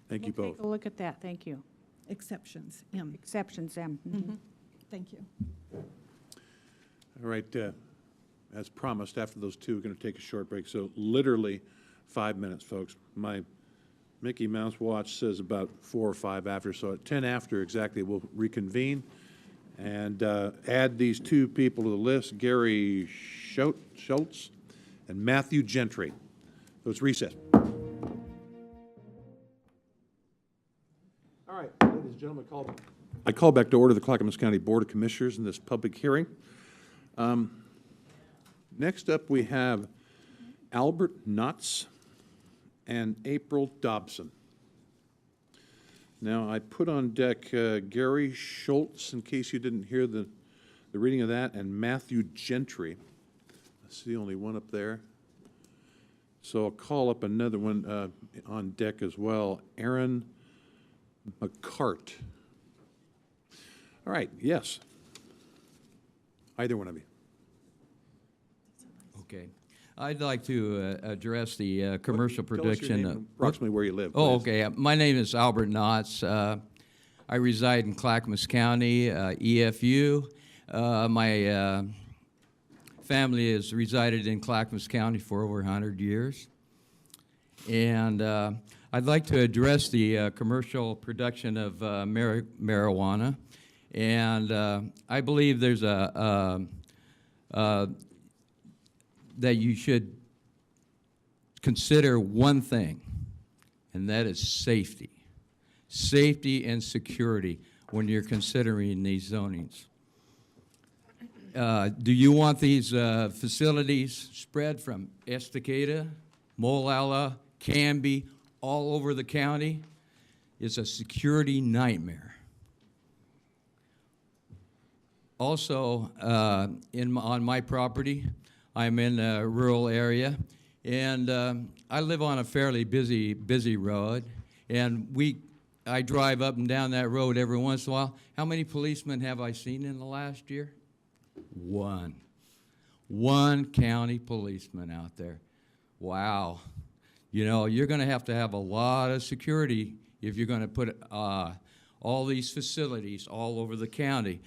Thank you both. Take a look at that, thank you. Exceptions, M. Exceptions, M. Thank you. All right, as promised, after those two, we're going to take a short break. So literally 5 minutes, folks. My Mickey Mouse watch says about 4 or 5 after, so at 10 after exactly, we'll reconvene and add these two people to the list, Gary Schultz and Matthew Gentry. So it's recessed. All right, ladies and gentlemen, I call back to order the Clackamas County Board of Commissioners in this public hearing. Next up, we have Albert Knotts and April Dobson. Now, I put on deck Gary Schultz, in case you didn't hear the reading of that, and Matthew Gentry. I see only one up there. So I'll call up another one on deck as well, Aaron McCart. All right, yes. Either one of you. Okay. I'd like to address the commercial Tell us your production. name and approximately where you live, Oh, please. okay. My name is Albert Knotts. I reside in Clackamas County, EFU. My family has resided in Clackamas County for over 100 years. And I'd like to address the commercial production of marijuana. And I believe there's that you should consider one thing, and that is safety. Safety and security when you're considering these zonings. Do you want these facilities spread from Estacada, Molalla, Canby, all over the county? It's a security nightmare. Also, on my property, I'm in a rural area, and I live on a fairly busy road, and I drive up and down that road every once in a while. How many policemen have I seen in the last year? One. One county policeman out there. Wow. You know, you're going to have a lot of security if you're going to put all these facilities all over the county.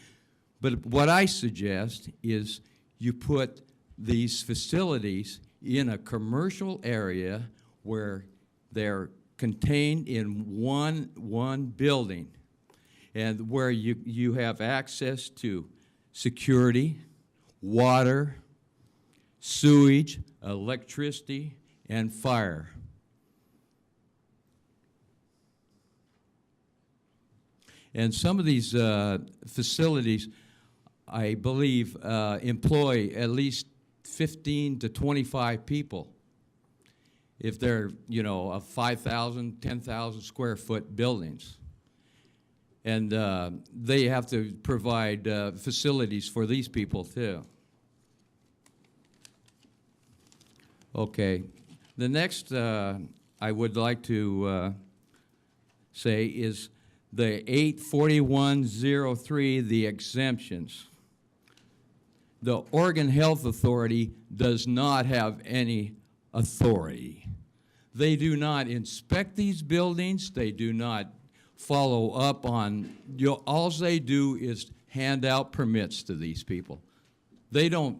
But what I suggest is you put these facilities in a commercial area where they're contained in one building, and where you have access to security, water, sewage, electricity, and fire. And some of these facilities, I believe, employ at least 15 to 25 people if they're, you know, a 5,000, 10,000 square foot buildings. And they have to provide facilities for these people too. Okay, the next I would like to say is the 84103, the exemptions. The Oregon Health Authority does not have any authority. They do not inspect these buildings. They do not follow up on, all they do is hand out permits to these people. They don't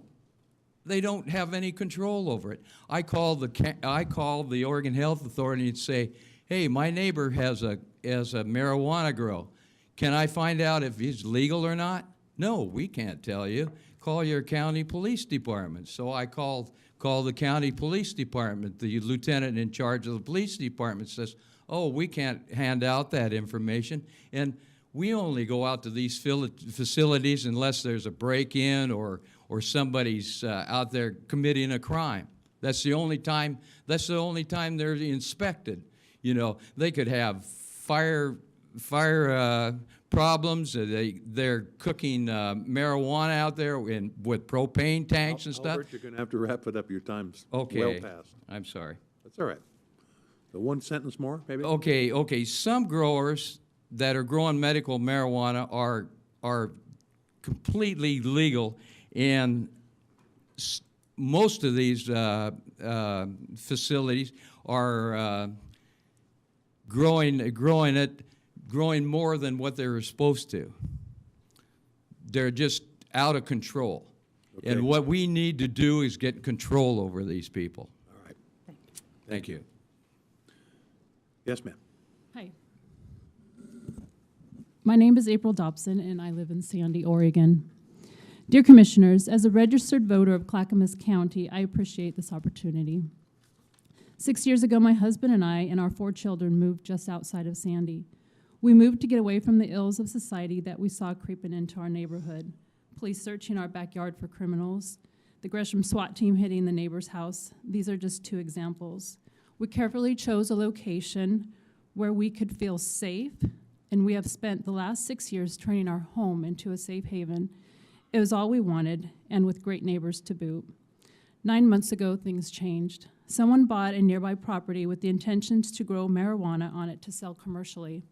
have any control over it. I call the Oregon Health Authority and say, hey, my neighbor has a marijuana grow. Can I find out if he's legal or not? No, we can't tell you. Call your county police department. So I call the county police department. The lieutenant in charge of the police department says, oh, we can't hand out that information. And we only go out to these facilities unless there's a break-in or somebody's out there committing a crime. That's the only time they're inspected. You know, they could have fire problems. They're cooking marijuana out there with propane tanks and stuff. Albert, you're going to have to wrap it up. Your time's Okay. well past. I'm sorry. That's all right. So one sentence more, maybe? Okay. Some growers that are growing medical marijuana are completely legal, and most of these facilities are growing more than what they were supposed to. They're just out of control. Okay. And what we need to do is get control over these people. All right. Thank you. Yes, ma'am. Hi. My name is April Dobson, and I live in Sandy, Oregon. Dear Commissioners, as a registered voter of Clackamas County, I appreciate this opportunity. 6 years ago, my husband and I and our 4 children moved just outside of Sandy. We moved to get away from the ills of society that we saw creeping into our neighborhood. Police searching our backyard for criminals, the Gresham SWAT team hitting the neighbor's house. These are just 2 examples. We carefully chose a location where we could feel safe, and we have spent the last 6 years turning our home into a safe haven. It was all we wanted, and with great neighbors to boot. 9 months ago, things changed. Someone bought a nearby property with the intentions to grow marijuana on it to sell commercially.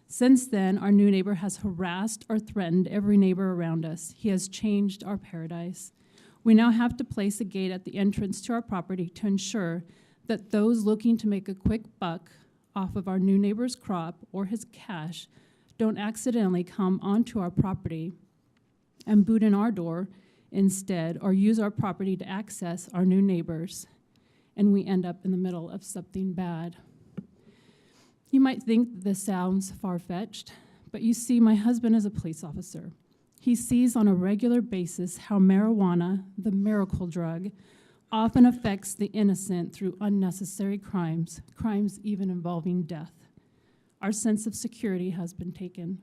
Since then, our new neighbor has harassed or threatened every neighbor around us. He has changed our paradise. We now have to place a gate at the entrance to our property to ensure that those looking to make a quick buck off of our new neighbor's crop or his cash don't accidentally come onto our property and boot in our door instead, or use our property to access our new neighbors, and we end up in the middle of something bad. You might think this sounds far-fetched, but you see, my husband is a police officer. He sees on a regular basis how marijuana, the miracle drug, often affects the innocent through unnecessary crimes, crimes even involving death. Our sense of security has been taken.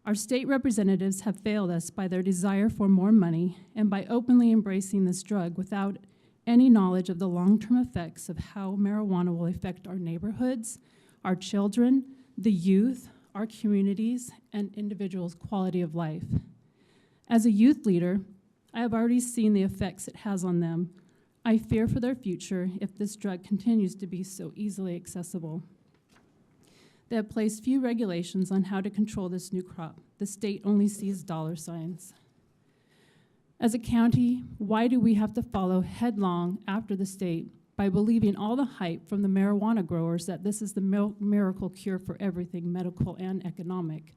Our state representatives have failed us by their desire for more money and by openly embracing this drug without any knowledge of the long-term effects of how marijuana will affect our neighborhoods, our children, the youth, our communities, and individuals' quality of life. As a youth leader, I have already seen the effects it has on them. I fear for their future if this drug continues to be so easily accessible. They have placed few regulations on how to control this new crop. The state only sees dollar signs. As a county, why do we have to follow headlong after the state by believing all the hype from the marijuana growers that this is the miracle cure for everything medical and economic?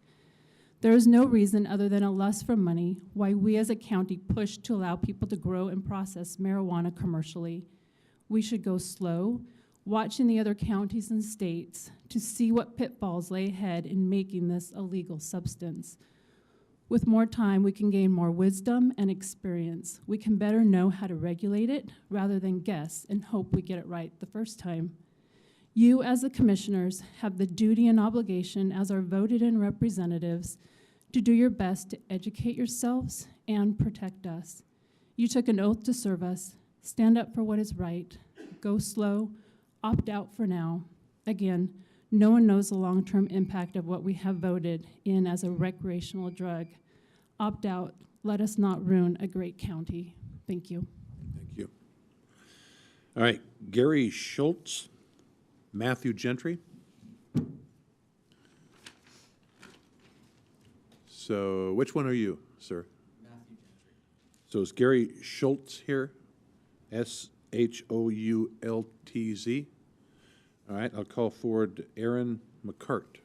There is no reason other than a lust for money why we as a county push to allow people to grow and process marijuana commercially. We should go slow, watching the other counties and states to see what pitfalls lay ahead in making this a legal substance. With more time, we can gain more wisdom and experience. We can better know how to regulate it rather than guess and hope we get it right the first time. You, as the commissioners, have the duty and obligation as our voted-in representatives to do your best to educate yourselves and protect us. You took an oath to serve us. Stand up for what is right. Go slow. Opt out for now. Again, no one knows the long-term impact of what we have voted in as a recreational drug. Opt out. Let us not ruin a great county. Thank you. Thank you. All right, Gary Schultz, Matthew Gentry. So which one are you, sir? Matthew Gentry. So is Gary Schultz here? S-H-O-U-L-T-Z. All right, I'll call forward Aaron McCart.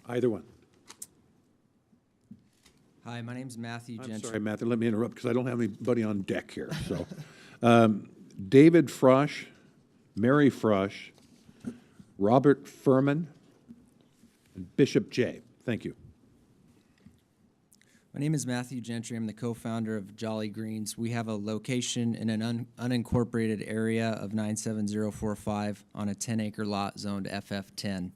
Either one. Hi, my name's Matthew Gentry. I'm sorry, Matthew, let me interrupt because I don't have anybody on deck here. So, David Frosch, Mary Frosch, Robert Furman, and Bishop J. Thank you. My name is Matthew Gentry. I'm the co-founder of Jolly Greens. We have a location in an unincorporated area of 97045 on a 10-acre lot zoned FF10.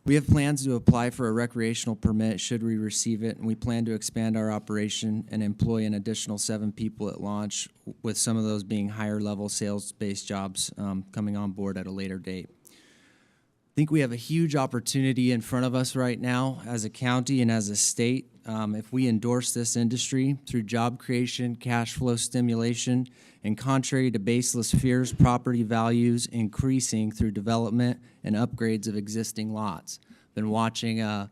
We have plans to apply for a recreational permit should we receive it, and we plan to expand our operation and employ an additional 7 people at launch, with some of those being higher-level sales-based jobs coming on board at a later date. I think we have a huge opportunity in front of us right now as a county and as a state. if we endorse this industry through job creation, cash flow stimulation, and contrary to baseless fears, property values increasing through development and upgrades of existing lots. Been watching a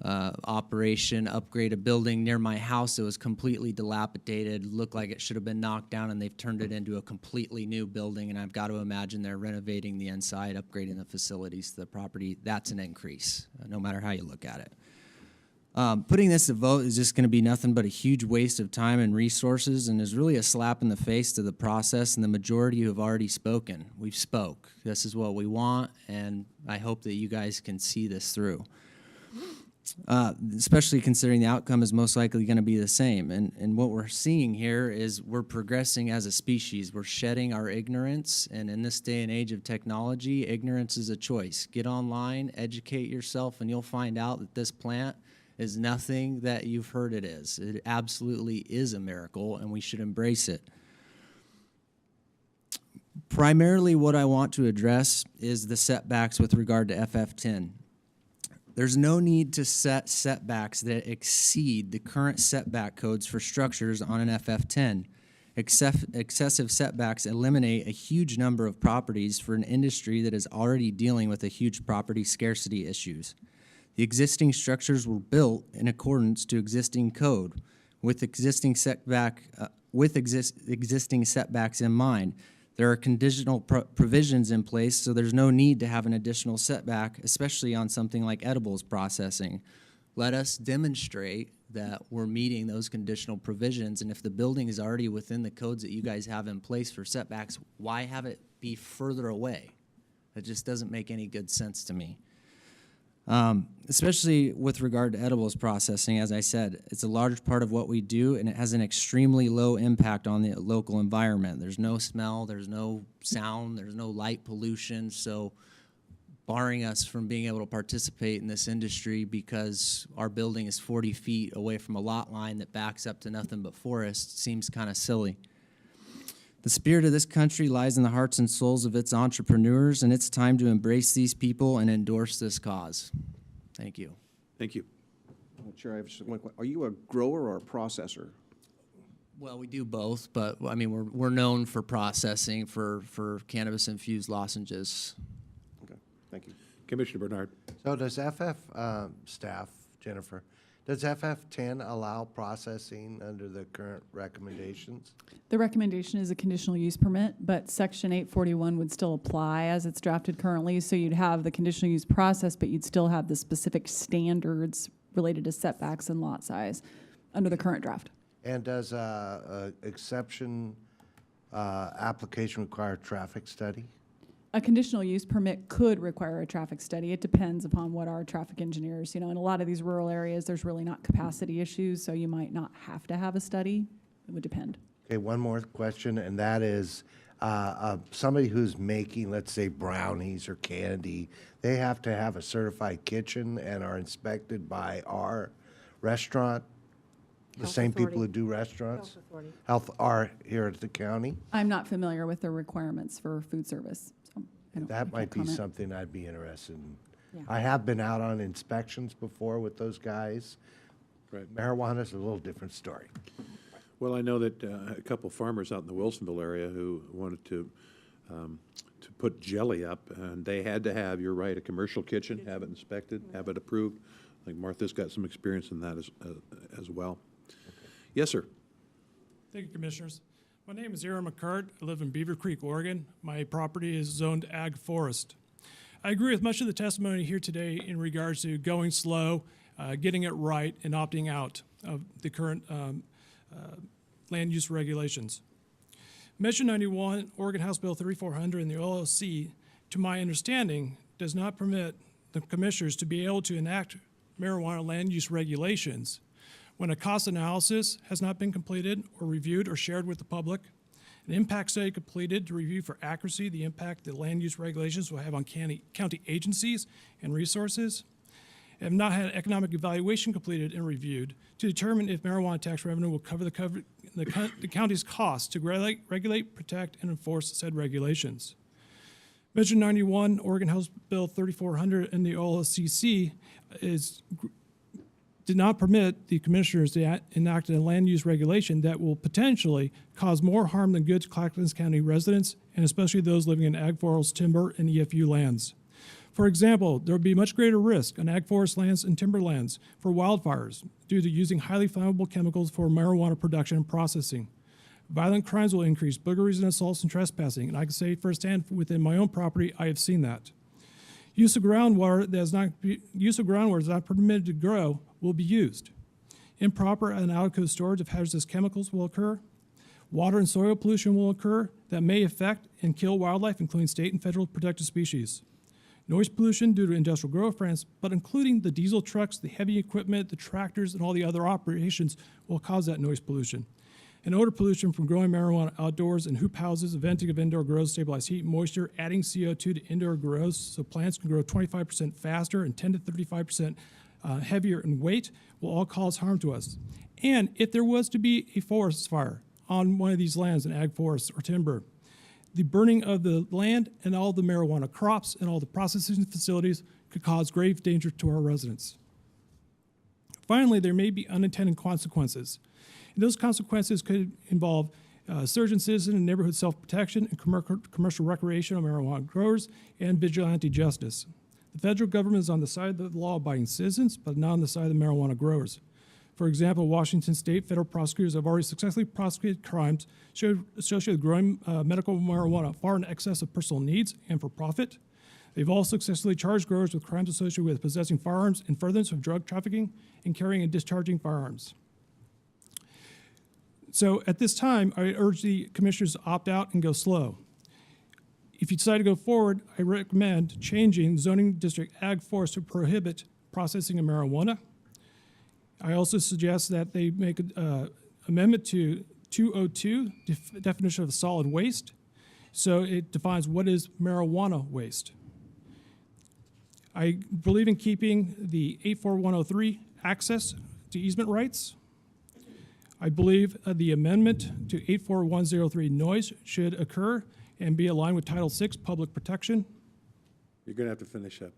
operation upgrade a building near my house that was completely dilapidated, looked like it should have been knocked down, and they've turned it into a completely new building, and I've got to imagine they're renovating the inside, upgrading the facilities to the property. That's an increase, no matter how you look at it. Putting this to vote is just going to be nothing but a huge waste of time and resources, and is really a slap in the face to the process and the majority who have already spoken. We've spoke. This is what we want, and I hope that you guys can see this through. Especially considering the outcome is most likely going to be the same. And what we're seeing here is we're progressing as a species. We're shedding our ignorance, and in this day and age of technology, ignorance is a choice. Get online, educate yourself, and you'll find out that this plant is nothing that you've heard it is. It absolutely is a miracle, and we should embrace it. Primarily what I want to address is the setbacks with regard to FF10. There's no need to set setbacks that exceed the current setback codes for structures on an FF10. Excessive setbacks eliminate a huge number of properties for an industry that is already dealing with a huge property scarcity issues. The existing structures were built in accordance to existing code with existing setbacks in mind. There are conditional provisions in place, so there's no need to have an additional setback, especially on something like edibles processing. Let us demonstrate that we're meeting those conditional provisions, and if the building is already within the codes that you guys have in place for setbacks, why have it be further away? It just doesn't make any good sense to me. Especially with regard to edibles processing, as I said, it's a large part of what we do, and it has an extremely low impact on the local environment. There's no smell, there's no sound, there's no light pollution, so barring us from being able to participate in this industry because our building is 40 feet away from a lot line that backs up to nothing but forest seems kind of silly. The spirit of this country lies in the hearts and souls of its entrepreneurs, and it's time to embrace these people and endorse this cause. Thank you. Thank you. Chair, I have just one question. Are you a grower or a processor? Well, we do both, but I mean, we're known for processing for cannabis-infused lozenges. Okay, thank you. Commissioner Bernard. So does FF staff, Jennifer, does FF10 allow processing under the current recommendations? The recommendation is a conditional use permit, but Section 841 would still apply as it's drafted currently. So you'd have the conditional use process, but you'd still have the specific standards related to setbacks and lot size under the current draft. And does exception application require a traffic study? A conditional use permit could require a traffic study. It depends upon what our traffic engineers, in a lot of these rural areas, there's really not capacity issues, so you might not have to have a study. It would depend. Okay, one more question, and that is somebody who's making, let's say, brownies or candy, they have to have a certified kitchen and are inspected by our restaurant, the same people who do restaurants? Health are here at the county? I'm not familiar with the requirements for food service. That might be something I'd be interested in. Yeah. I have been out on inspections before with those guys. Right. Marijuana's a little different story. Well, I know that a couple farmers out in the Wilsonville area who wanted to put jelly up, and they had to have, you're right, a commercial kitchen, have it inspected, have it approved. I think Martha's got some experience in that as well. Okay. Yes, sir. Thank you, Commissioners. My name is Aaron McCart. I live in Beaver Creek, Oregon. My property is zoned ag forest. I agree with much of the testimony here today in regards to going slow, getting it right, and opting out of the current land use regulations. Measure 91, Oregon House Bill 3400, and the OLC, to my understanding, does not permit the commissioners to be able to enact marijuana land use regulations when a cost analysis has not been completed or reviewed or shared with the public, an impact study completed to review for accuracy the impact the land use regulations will have on county agencies and resources, have not had an economic evaluation completed and reviewed to determine if marijuana tax revenue will cover the county's costs to regulate, protect, and enforce said regulations. Measure 91, Oregon House Bill 3400, and the OLCC is did not permit the commissioners to enact a land use regulation that will potentially cause more harm than good to Clackamas County residents, and especially those living in ag forest, timber, and EFU lands. For example, there would be much greater risk on ag forest lands and timberlands for wildfires due to using highly flammable chemicals for marijuana production and processing. Violent crimes will increase, burglaries and assaults and trespassing, and I can say firsthand within my own property, I have seen that. Use of groundwater that is not permitted to grow will be used. Improper and out-of-code storage of hazardous chemicals will occur. Water and soil pollution will occur that may affect and kill wildlife, including state and federal protected species. Noise pollution due to industrial growth plants, but including the diesel trucks, the heavy equipment, the tractors, and all the other operations will cause that noise pollution. And odor pollution from growing marijuana outdoors in hoop houses, venting of indoor grows, stabilize heat and moisture, adding CO2 to indoor grows so plants can grow 25% faster and 10 to 35% heavier in weight will all cause harm to us. And if there was to be a forest fire on one of these lands in ag forests or timber, the burning of the land and all the marijuana crops and all the processing facilities could cause grave danger to our residents. Finally, there may be unintended consequences. And those consequences could involve surge in citizen and neighborhood self-protection and commercial recreation of marijuana growers and vigilante justice. The federal government is on the side of the law-abiding citizens, but not on the side of the marijuana growers. For example, Washington State federal prosecutors have already successfully prosecuted crimes associated with growing medical marijuana far in excess of personal needs and for profit. They've all successfully charged growers with crimes associated with possessing firearms in furtherance of drug trafficking and carrying and discharging firearms. So at this time, I urge the commissioners to opt out and go slow. If you decide to go forward, I recommend changing zoning district ag forest to prohibit processing of marijuana. I also suggest that they make an amendment to 202, definition of solid waste, so it defines what is marijuana waste. I believe in keeping the 84103 access to easement rights. I believe the amendment to 84103 noise should occur and be aligned with Title VI, public protection. You're going to have to finish up.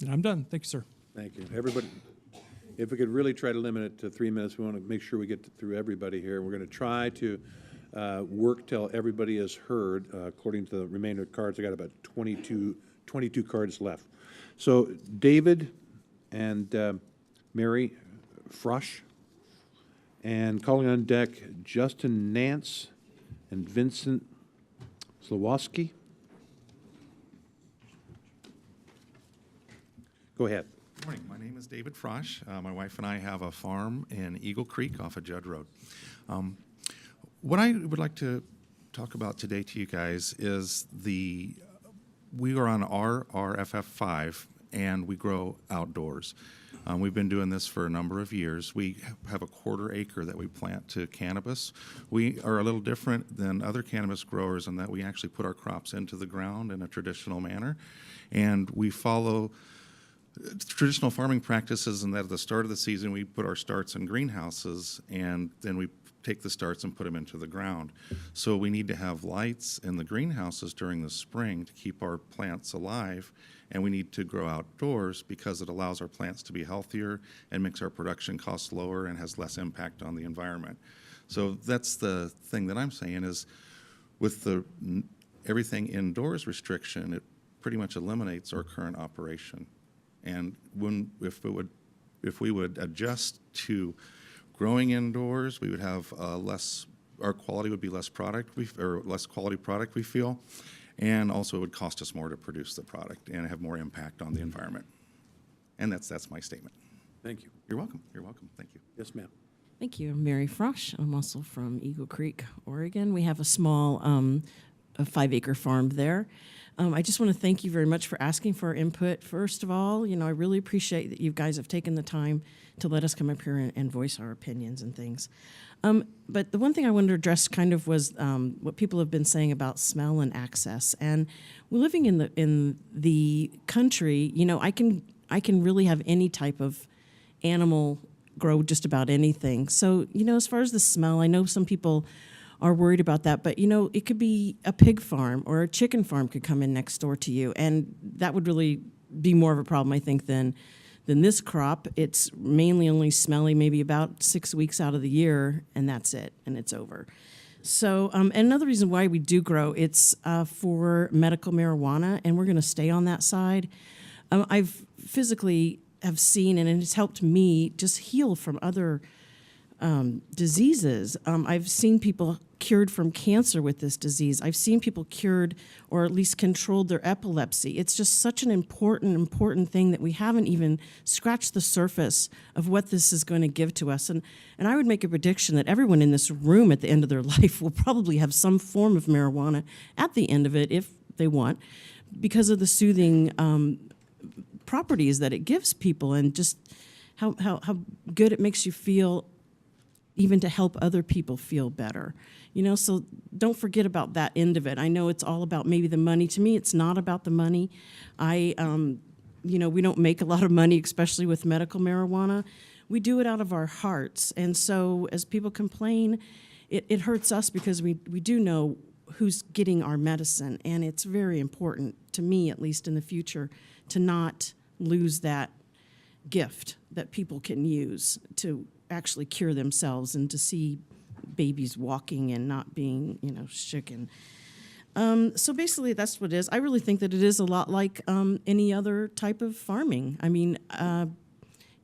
And I'm done. Thank you, sir. Thank you. Everybody, if we could really try to limit it to 3 minutes, we want to make sure we get through everybody here. We're going to try to work till everybody is heard according to the remainder of cards. I got about 22 cards left. So David and Mary Frosch, and calling on deck Justin Nance and Vincent Slawowski. Go ahead. Good morning. My name is David Frosch. My wife and I have a farm in Eagle Creek off of Judd Road. What I would like to talk about today to you guys is we are on RFF5 and we grow outdoors. We've been doing this for a number of years. We have a 1/4 acre that we plant to cannabis. We are a little different than other cannabis growers in that we actually put our crops into the ground in a traditional manner, and we follow traditional farming practices in that at the start of the season we put our starts in greenhouses and then we take the starts and put them into the ground. So we need to have lights in the greenhouses during the spring to keep our plants alive, and we need to grow outdoors because it allows our plants to be healthier and makes our production costs lower and has less impact on the environment. So that's the thing that I'm saying is with the everything indoors restriction, it pretty much eliminates our current operation. And if we would adjust to growing indoors, we would have our quality would be less quality product, we feel, and also it would cost us more to produce the product and have more impact on the environment. And that's my statement. Thank you. You're welcome. You're welcome. Thank you. Yes, ma'am. Thank you. I'm Mary Frosch. I'm also from Eagle Creek, Oregon. We have a small a 5-acre farm there. I just want to thank you very much for asking for our input. First of all, I really appreciate that you guys have taken the time to let us come up here and voice our opinions and things. But the one thing I wanted to address kind of was what people have been saying about smell and access. And we're living in the country. I can really have any type of animal grow just about anything. So as far as the smell, I know some people are worried about that, but it could be a pig farm or a chicken farm could come in next door to you, and that would really be more of a problem, I think, than than this crop. It's mainly only smelly maybe about 6 weeks out of the year, and that's it, and it's over. So, and another reason why we do grow, it's for medical marijuana, and we're going to stay on that side. I've physically have seen, and it's helped me just heal from other diseases. I've seen people cured from cancer with this disease. I've seen people cured or at least controlled their epilepsy. It's just such an important thing that we haven't even scratched the surface of what this is going to give to us. And I would make a prediction that everyone in this room at the end of their life will probably have some form of marijuana at the end of it if they want, because of the soothing properties that it gives people, and just how good it makes you feel, even to help other people feel better. You know, so don't forget about that end of it. I know it's all about maybe the money. To me, it's not about the money. You know, we don't make a lot of money, especially with medical marijuana. We do it out of our hearts. And so as people complain, it hurts us because we do know who's getting our medicine. And it's very important, to me at least in the future, to not lose that gift that people can use to actually cure themselves and to see babies walking and not being, you know, shaken. So basically that's what it is. I really think that it is a lot like any other type of farming. I mean,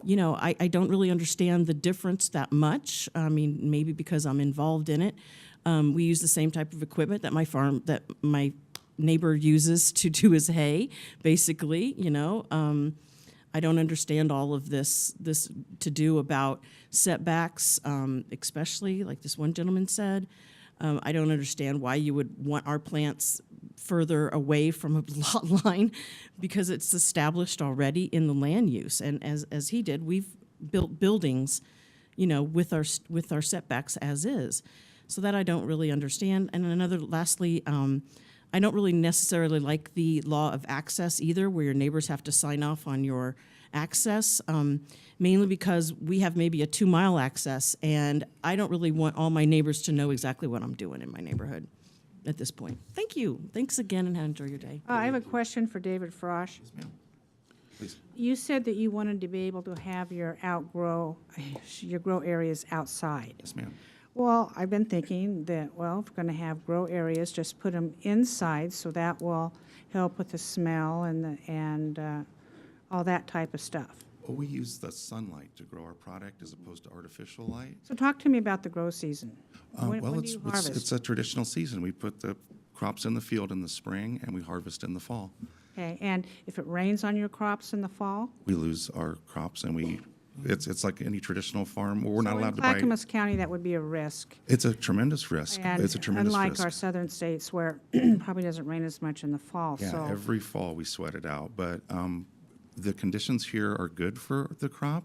you know, I don't really understand the difference that much. I mean, maybe because I'm involved in it. We use the same type of equipment that my neighbor uses to do his hay, basically, you know. I don't understand all of this to do about setbacks, especially like this one gentleman said. I don't understand why you would want our plants further away from a lot line, because it's established already in the land use. And as he did, we've built buildings, you know, with our setbacks as is. So that I don't really understand. And lastly, I don't really necessarily like the law of access either, where your neighbors have to sign off on your access, mainly because we have maybe a 2-mile access, and I don't really want all my neighbors to know exactly what I'm doing in my neighborhood at this point. Thank you. Thanks again, and enjoy your day. I have a question for David Frosch. Yes, ma'am. Please. You said that you wanted to be able to have your grow areas outside. Yes, ma'am. Well, I've been thinking that, well, if we're going to have grow areas, just put them inside, so that will help with the smell and all that type of stuff. Well, we use the sunlight to grow our product as opposed to artificial light. So talk to me about the grow season. When Well, do you harvest? it's a traditional season. We put the crops in the field in the spring, and we harvest in the fall. Okay, and if it rains on your crops in the fall? We lose our crops, and it's like any traditional farm. We're not allowed to buy. In Clackamas County, that would be a risk. It's a tremendous risk. And It's a tremendous unlike risk. our southern states where it probably doesn't rain as much in the fall, Yeah, so. every fall we sweat it out, but the conditions here are good for the crop,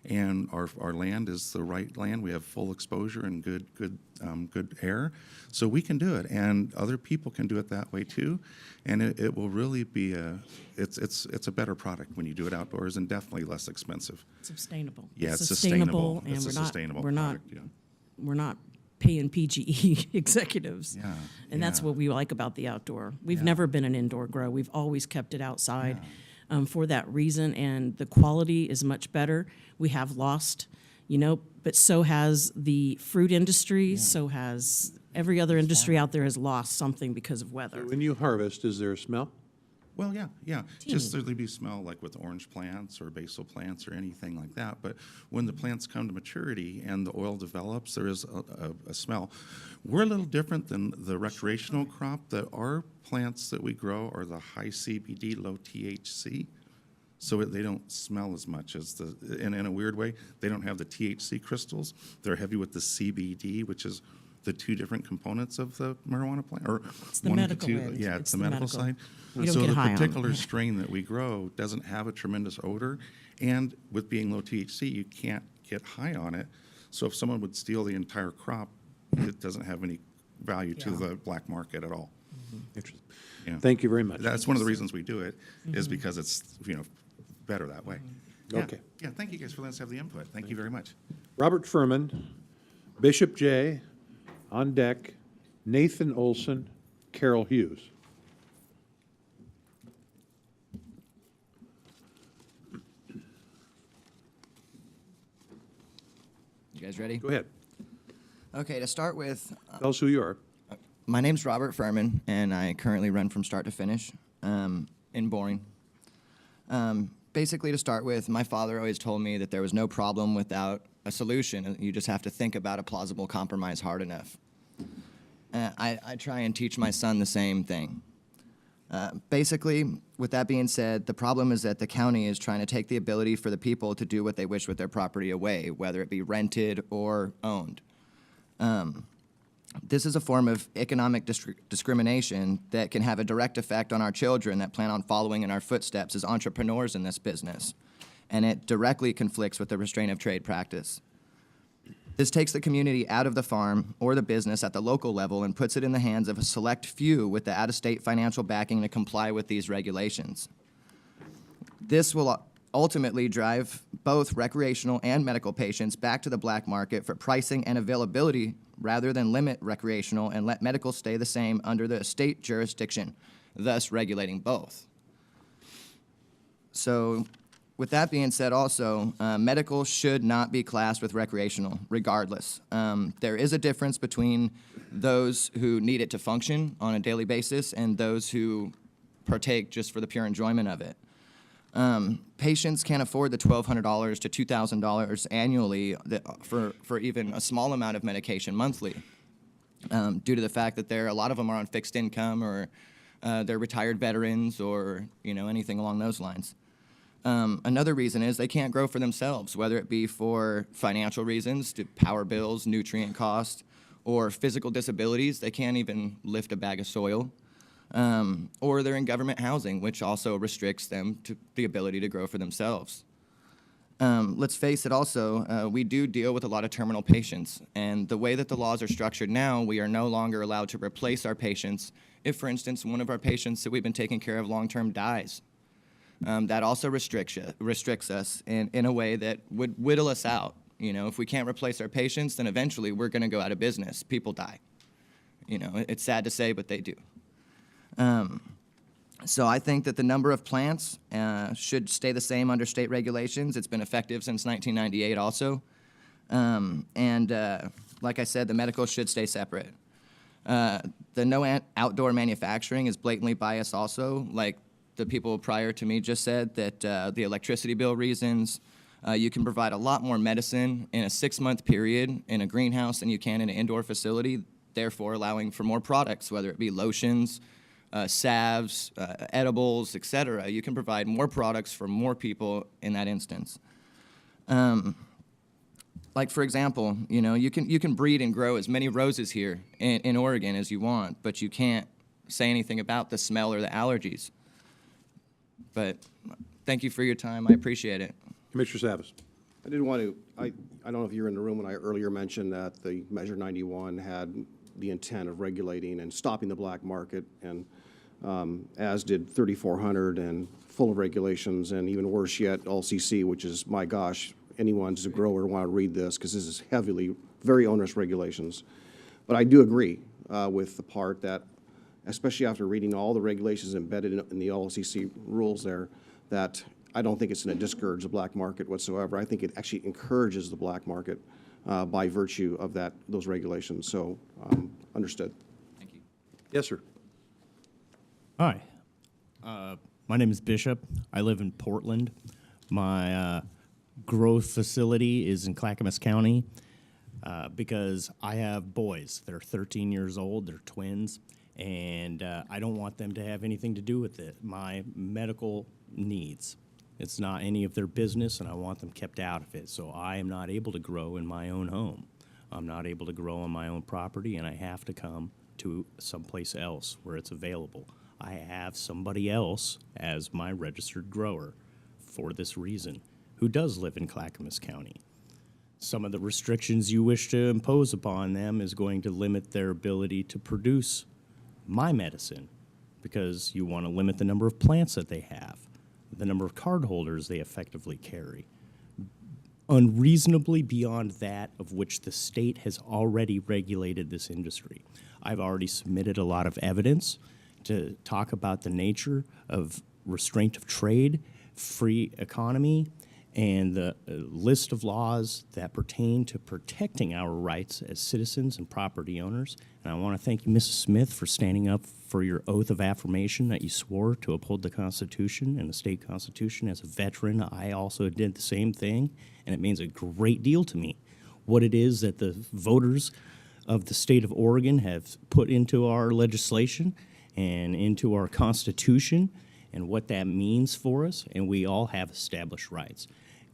and our land is the right land. We have full exposure and good air, so we can do it, and other people can do it that way too, and it will really be it's a better product when you do it outdoors, and definitely less expensive. Sustainable. Yeah, it's sustainable. And It's a sustainable product. We're not paying PGE executives. Yeah, And that's yeah. what we like about the outdoor. We've Yeah. never been an indoor grow. We've always kept it outside for that reason, and the quality is much better. We have lost, you know, but so has the fruit industry, so has every other industry out there has lost something because of weather. When you harvest, is there a smell? Well, yeah. Just there'll be smell like with orange plants or basil plants or anything like that. But when the plants come to maturity and the oil develops, there is a smell. We're a little different than the recreational crop. Our plants that we grow are the high CBD, low THC. So they don't smell as much as in a weird way, they don't have the THC crystals. They're heavy with the CBD, which is the two different components of the marijuana plant, or It's the one of medical two. end. Yeah, it's the medical side. You don't So get the high on it. particular strain that we grow doesn't have a tremendous odor, and with being low THC, you can't get high on it. So if someone would steal the entire crop, it doesn't have any value to the black market at all. Interesting. Yeah. Thank you very much. That's one of the reasons we do it, is because it's better that way. Yeah. Okay. Yeah, thank you guys for letting us have the input. Thank you very much. Robert Furman, Bishop J. On deck, Nathan Olson, Carol Hughes. guys ready? Go ahead. Okay, to start with, Tell us who you are. my name's Robert Furman, and I currently run from start to finish in Boring. Basically, to start with, my father always told me that there was no problem without a solution. You just have to think about a plausible compromise hard enough. I try and teach my son the same thing. Basically, with that being said, the problem is that the county is trying to take the ability for the people to do what they wish with their property away, whether it be rented or owned. This is a form of economic discrimination that can have a direct effect on our children that plan on following in our footsteps as entrepreneurs in this business, and it directly conflicts with the restraint of trade practice. This takes the community out of the farm or the business at the local level and puts it in the hands of a select few with the out-of-state financial backing to comply with these regulations. This will ultimately drive both recreational and medical patients back to the black market for pricing and availability rather than limit recreational and let medical stay the same under the state jurisdiction, thus regulating both. So with that being said also, medical should not be classed with recreational regardless. There is a difference between those who need it to function on a daily basis and those who partake just for the pure enjoyment of it. Patients can't afford the $1,200 to $2,000 annually for even a small amount of medication monthly, due to the fact that a lot of them are on fixed income or they're retired veterans or anything along those lines. Another reason is they can't grow for themselves, whether it be for financial reasons, to power bills, nutrient costs, or physical disabilities. They can't even lift a bag of soil. Or they're in government housing, which also restricts them to the ability to grow for themselves. Let's face it also, we do deal with a lot of terminal patients, and the way that the laws are structured now, we are no longer allowed to replace our patients if, for instance, one of our patients that we've been taking care of long-term dies. That also restricts us in a way that would whittle us out. If we can't replace our patients, then eventually we're going to go out of business. People die. It's sad to say, but they do. So I think that the number of plants should stay the same under state regulations. It's been effective since 1998 also. Like I said, the medical should stay separate. The no outdoor manufacturing is blatantly biased also, like the people prior to me just said, that the electricity bill reasons. You can provide a lot more medicine in a 6-month period in a greenhouse than you can in an indoor facility, therefore allowing for more products, whether it be lotions, salves, edibles, etc. You can provide more products for more people in that instance. Like for example, you can breed and grow as many roses here in Oregon as you want, but you can't say anything about the smell or the allergies. But thank you for your time. I appreciate it. Commissioner Savas. I did want to, I don't know if you were in the room when I earlier mentioned that the Measure 91 had the intent of regulating and stopping the black market, and as did 3400 and full of regulations, and even worse yet, LCC, which is, my gosh, anyone who's a grower want to read this because this is heavily, very onerous regulations. But I do agree with the part that, especially after reading all the regulations embedded in the LCC rules there, that I don't think it's going to discourage the black market whatsoever. I think it actually encourages the black market by virtue of those regulations. So, understood. Thank you. Yes, sir. Hi. My name is Bishop. I live in Portland. My growth facility is in Clackamas County because I have boys. They're 13 years old. They're twins. And I don't want them to have anything to do with it. My medical needs. It's not any of their business, and I want them kept out of it. So I am not able to grow in my own home. I'm not able to grow on my own property, and I have to come to someplace else where it's available. I have somebody else as my registered grower for this reason who does live in Clackamas County. Some of the restrictions you wish to impose upon them is going to limit their ability to produce my medicine because you want to limit the number of plants that they have, the number of card holders they effectively carry, unreasonably beyond that of which the state has already regulated this industry. I've already submitted a lot of evidence to talk about the nature of restraint of trade, free economy, and the list of laws that pertain to protecting our rights as citizens and property owners. And I want to thank you, Mrs. Smith, for standing up for your oath of affirmation that you swore to uphold the Constitution and the state Constitution. As a veteran, I also did the same thing, and it means a great deal to me what it is that the voters of the state of Oregon have put into our legislation and into our Constitution and what that means for us, and we all have established rights.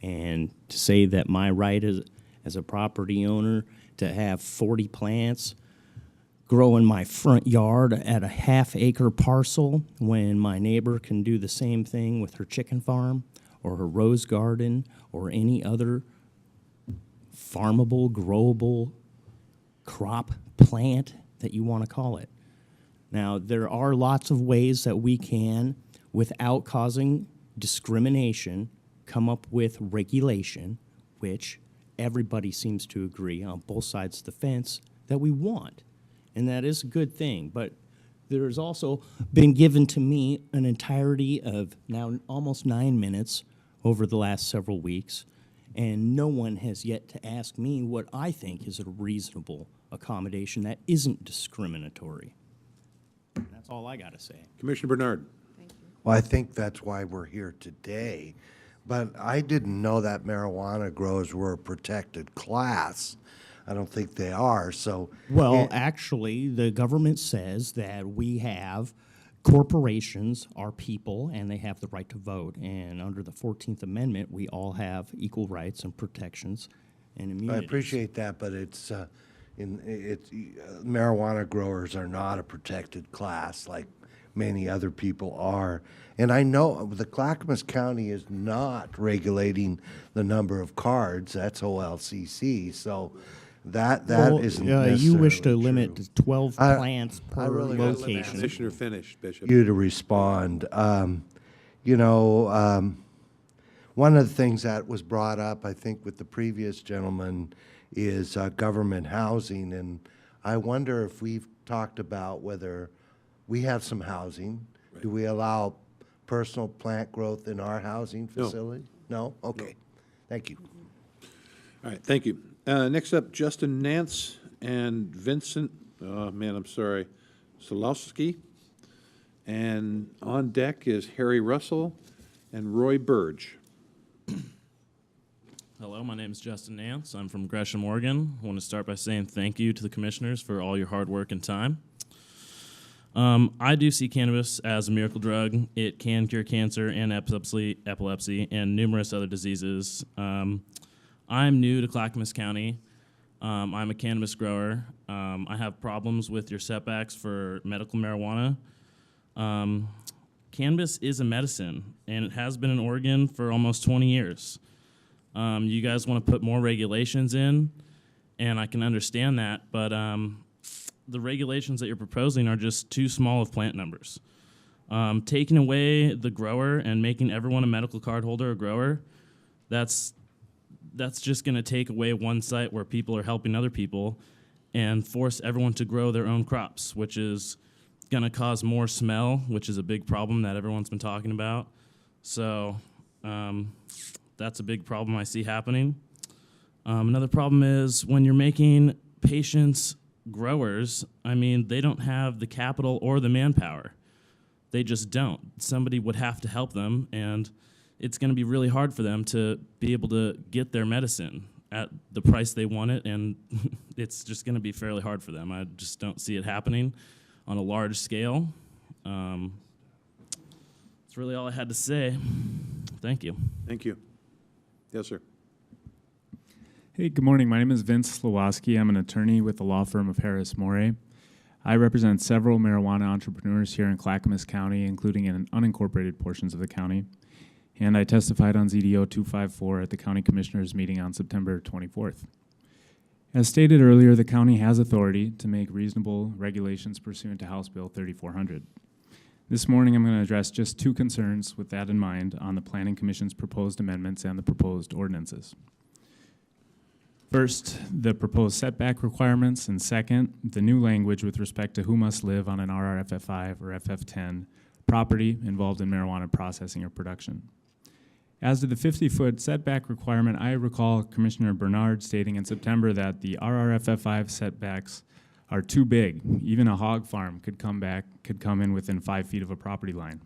And to say that my right as a property owner to have 40 plants grow in my front yard at a half-acre parcel when my neighbor can do the same thing with her chicken farm or her rose garden or any other farmable, growable crop plant that you want to call it. Now, there are lots of ways that we can, without causing discrimination, come up with regulation, which everybody seems to agree on both sides of the fence that we want. And that is a good thing. But there has also been given to me an entirety of now almost 9 minutes over the last several weeks, and no one has yet to ask me what I think is a reasonable accommodation that isn't discriminatory. That's all I got to say. Commissioner Bernard. Well, I think that's why we're here today. But I didn't know that marijuana growers were a protected class. I don't think they are, so. Well, actually, the government says that we have corporations are people and they have the right to vote. And under the 14th Amendment, we all have equal rights and protections and I immunities. appreciate that, but marijuana growers are not a protected class like many other people are. And I know the Clackamas County is not regulating the number of cards. That's OLCC. So that isn't necessarily you wish to true. limit to 12 plants per location. Commissioner finish, Bishop. You to respond. One of the things that was brought up, I think, with the previous gentleman is government housing. And I wonder if we've talked about whether we have some housing. Right. Do we allow personal plant growth in our housing facility? No? Okay. No. Thank you. All right, thank you. Next up, Justin Nance and Vincent, Solowski. And on deck is Harry Russell and Roy Burge. Hello, my name is Justin Nance. I'm from Gresham, Oregon. I want to start by saying thank you to the commissioners for all your hard work and time. I do see cannabis as a miracle drug. It can cure cancer and epilepsy, and numerous other diseases. I'm new to Clackamas County. I'm a cannabis grower. I have problems with your setbacks for medical marijuana. Cannabis is a medicine, and it has been in Oregon for almost 20 years. You guys want to put more regulations in, and I can understand that, but the regulations that you're proposing are just too small of plant numbers. Taking away the grower and making everyone a medical card holder or grower, that's just going to take away one site where people are helping other people and force everyone to grow their own crops, which is going to cause more smell, which is a big problem that everyone's been talking about. So that's a big problem I see happening. Another problem is when you're making patients growers, they don't have the capital or the manpower. They just don't. Somebody would have to help them, and it's going to be really hard for them to be able to get their medicine at the price they want it, and it's just going to be fairly hard for them. I just don't see it happening on a large scale. That's really all I had to say. Thank you. Thank you. Yes, sir. Hey, good morning. My name is Vince Slowoski. I'm an attorney with the law firm of Harris Moray. I represent several marijuana entrepreneurs here in Clackamas County, including in unincorporated portions of the county. And I testified on ZDO 254 at the county commissioners meeting on September 24th. As stated earlier, the county has authority to make reasonable regulations pursuant to House Bill 3400. This morning, I'm going to address just two concerns with that in mind on the Planning Commission's proposed amendments and the proposed ordinances. First, the proposed setback requirements, and second, the new language with respect to who must live on an RRFF5 or FF10 property involved in marijuana processing or production. As to the 50-foot setback requirement, I recall Commissioner Bernard stating in September that the RRFF5 setbacks are too big. Even a hog farm could come in within 5 feet of a property line.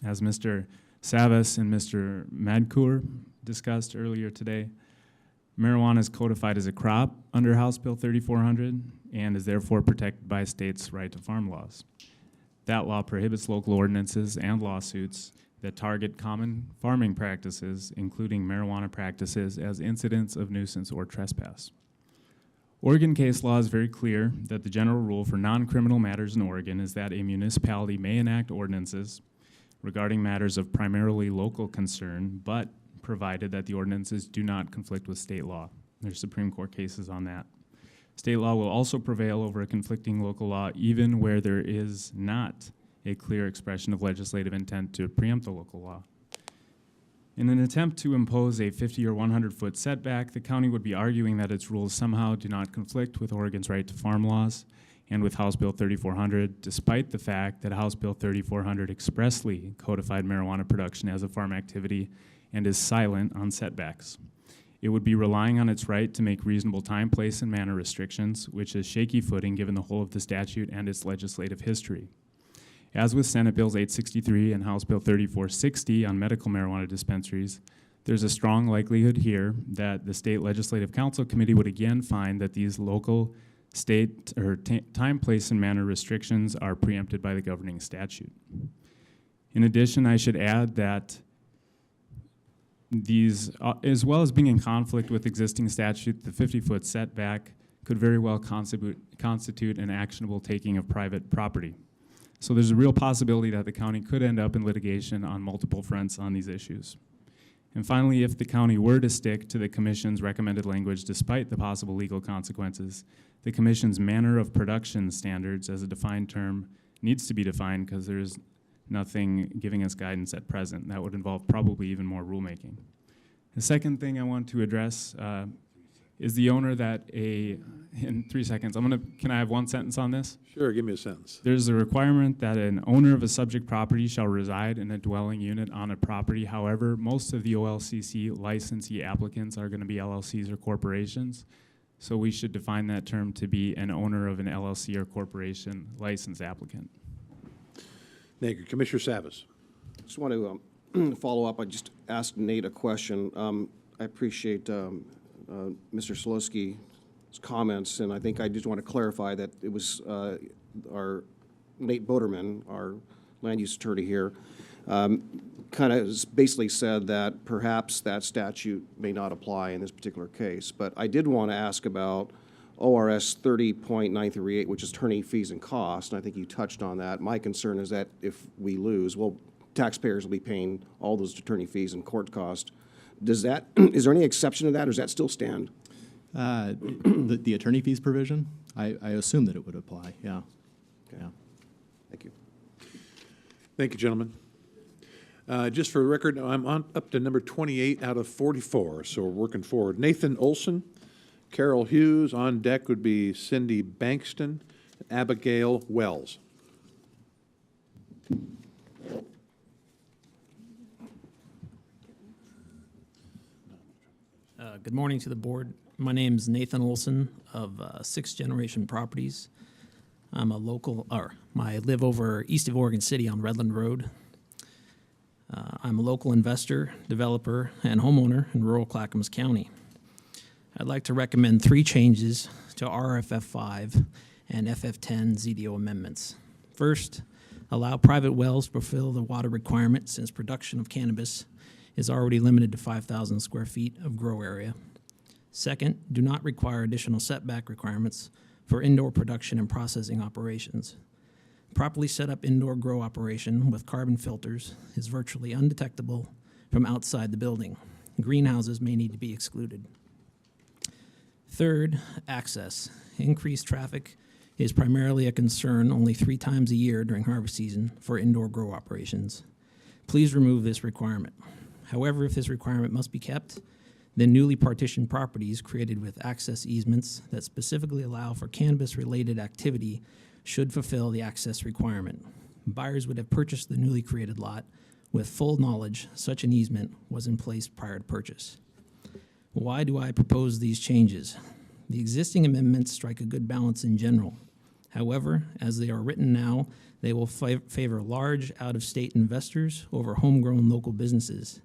As Mr. Savas and Mr. Madcour discussed earlier today, marijuana is codified as a crop under House Bill 3400 and is therefore protected by states' right to farm laws. That law prohibits local ordinances and lawsuits that target common farming practices, including marijuana practices, as incidents of nuisance or trespass. Oregon case law is very clear that the general rule for non-criminal matters in Oregon is that a municipality may enact ordinances regarding matters of primarily local concern, but provided that the ordinances do not conflict with state law. There's Supreme Court cases on that. State law will also prevail over a conflicting local law even where there is not a clear expression of legislative intent to preempt the local law. In an attempt to impose a 50 or 100-foot setback, the county would be arguing that its rules somehow do not conflict with Oregon's right to farm laws and with House Bill 3400, despite the fact that House Bill 3400 expressly codified marijuana production as a farm activity and is silent on setbacks. It would be relying on its right to make reasonable time, place, and manner restrictions, which is shaky footing given the whole of the statute and its legislative history. As with Senate Bills 863 and House Bill 3460 on medical marijuana dispensaries, there's a strong likelihood here that the State Legislative Council Committee would again find that these local, state, or time, place, and manner restrictions are preempted by the governing statute. In addition, I should add that these, as well as being in conflict with existing statute, the 50-foot setback could very well constitute an actionable taking of private property. So there's a real possibility that the county could end up in litigation on multiple fronts on these issues. And finally, if the county were to stick to the commission's recommended language despite the possible legal consequences, the commission's manner of production standards as a defined term needs to be defined because there's nothing giving us guidance at present. That would involve probably even more rulemaking. The second thing I want to address is the owner that in 3 seconds, can I have one sentence on this? Sure, give me a sentence. There's a requirement that an owner of a subject property shall reside in a dwelling unit on a property. However, most of the OLCC licensee applicants are going to be LLCs or corporations. So we should define that term to be an owner of an LLC or corporation licensed applicant. Thank you. Commissioner Savas. Just want to follow up. I just asked Nate a question. I appreciate Mr. Slosky's comments, and I think I just want to clarify that it was our Nate Boderman, our land use attorney here, kind of basically said that perhaps that statute may not apply in this particular case. But I did want to ask about ORS 30.938, which is attorney fees and costs, and I think you touched on that. My concern is that if we lose, well, taxpayers will be paying all those attorney fees and court costs. Is there any exception to that, or does that still stand? The attorney fees provision, I assume that it would apply, yeah. Okay. Yeah. Thank you. Thank you, gentlemen. Just for the record, I'm up to number 28 out of 44, so we're working forward. Nathan Olson, Carol Hughes. On deck would be Cindy Bankston, Abigail Wells. Good morning to the board. My name is Nathan Olson of Sixth Generation Properties. I'm a local, I live over east of Oregon City on Redland Road. I'm a local investor, developer, and homeowner in rural Clackamas County. I'd like to recommend 3 changes to RFF5 and FF10 ZDO amendments. First, allow private wells to fulfill the water requirement since production of cannabis is already limited to 5,000 square feet of grow area. Second, do not require additional setback requirements for indoor production and processing operations. Properly set up indoor grow operation with carbon filters is virtually undetectable from outside the building. Greenhouses may need to be excluded. Third, access. Increased traffic is primarily a concern only 3 times a year during harvest season for indoor grow operations. Please remove this requirement. However, if this requirement must be kept, then newly partitioned properties created with access easements that specifically allow for cannabis-related activity should fulfill the access requirement. Buyers would have purchased the newly created lot with full knowledge such an easement was in place prior to purchase. Why do I propose these changes? The existing amendments strike a good balance in general. However, as they are written now, they will favor large out-of-state investors over homegrown local businesses.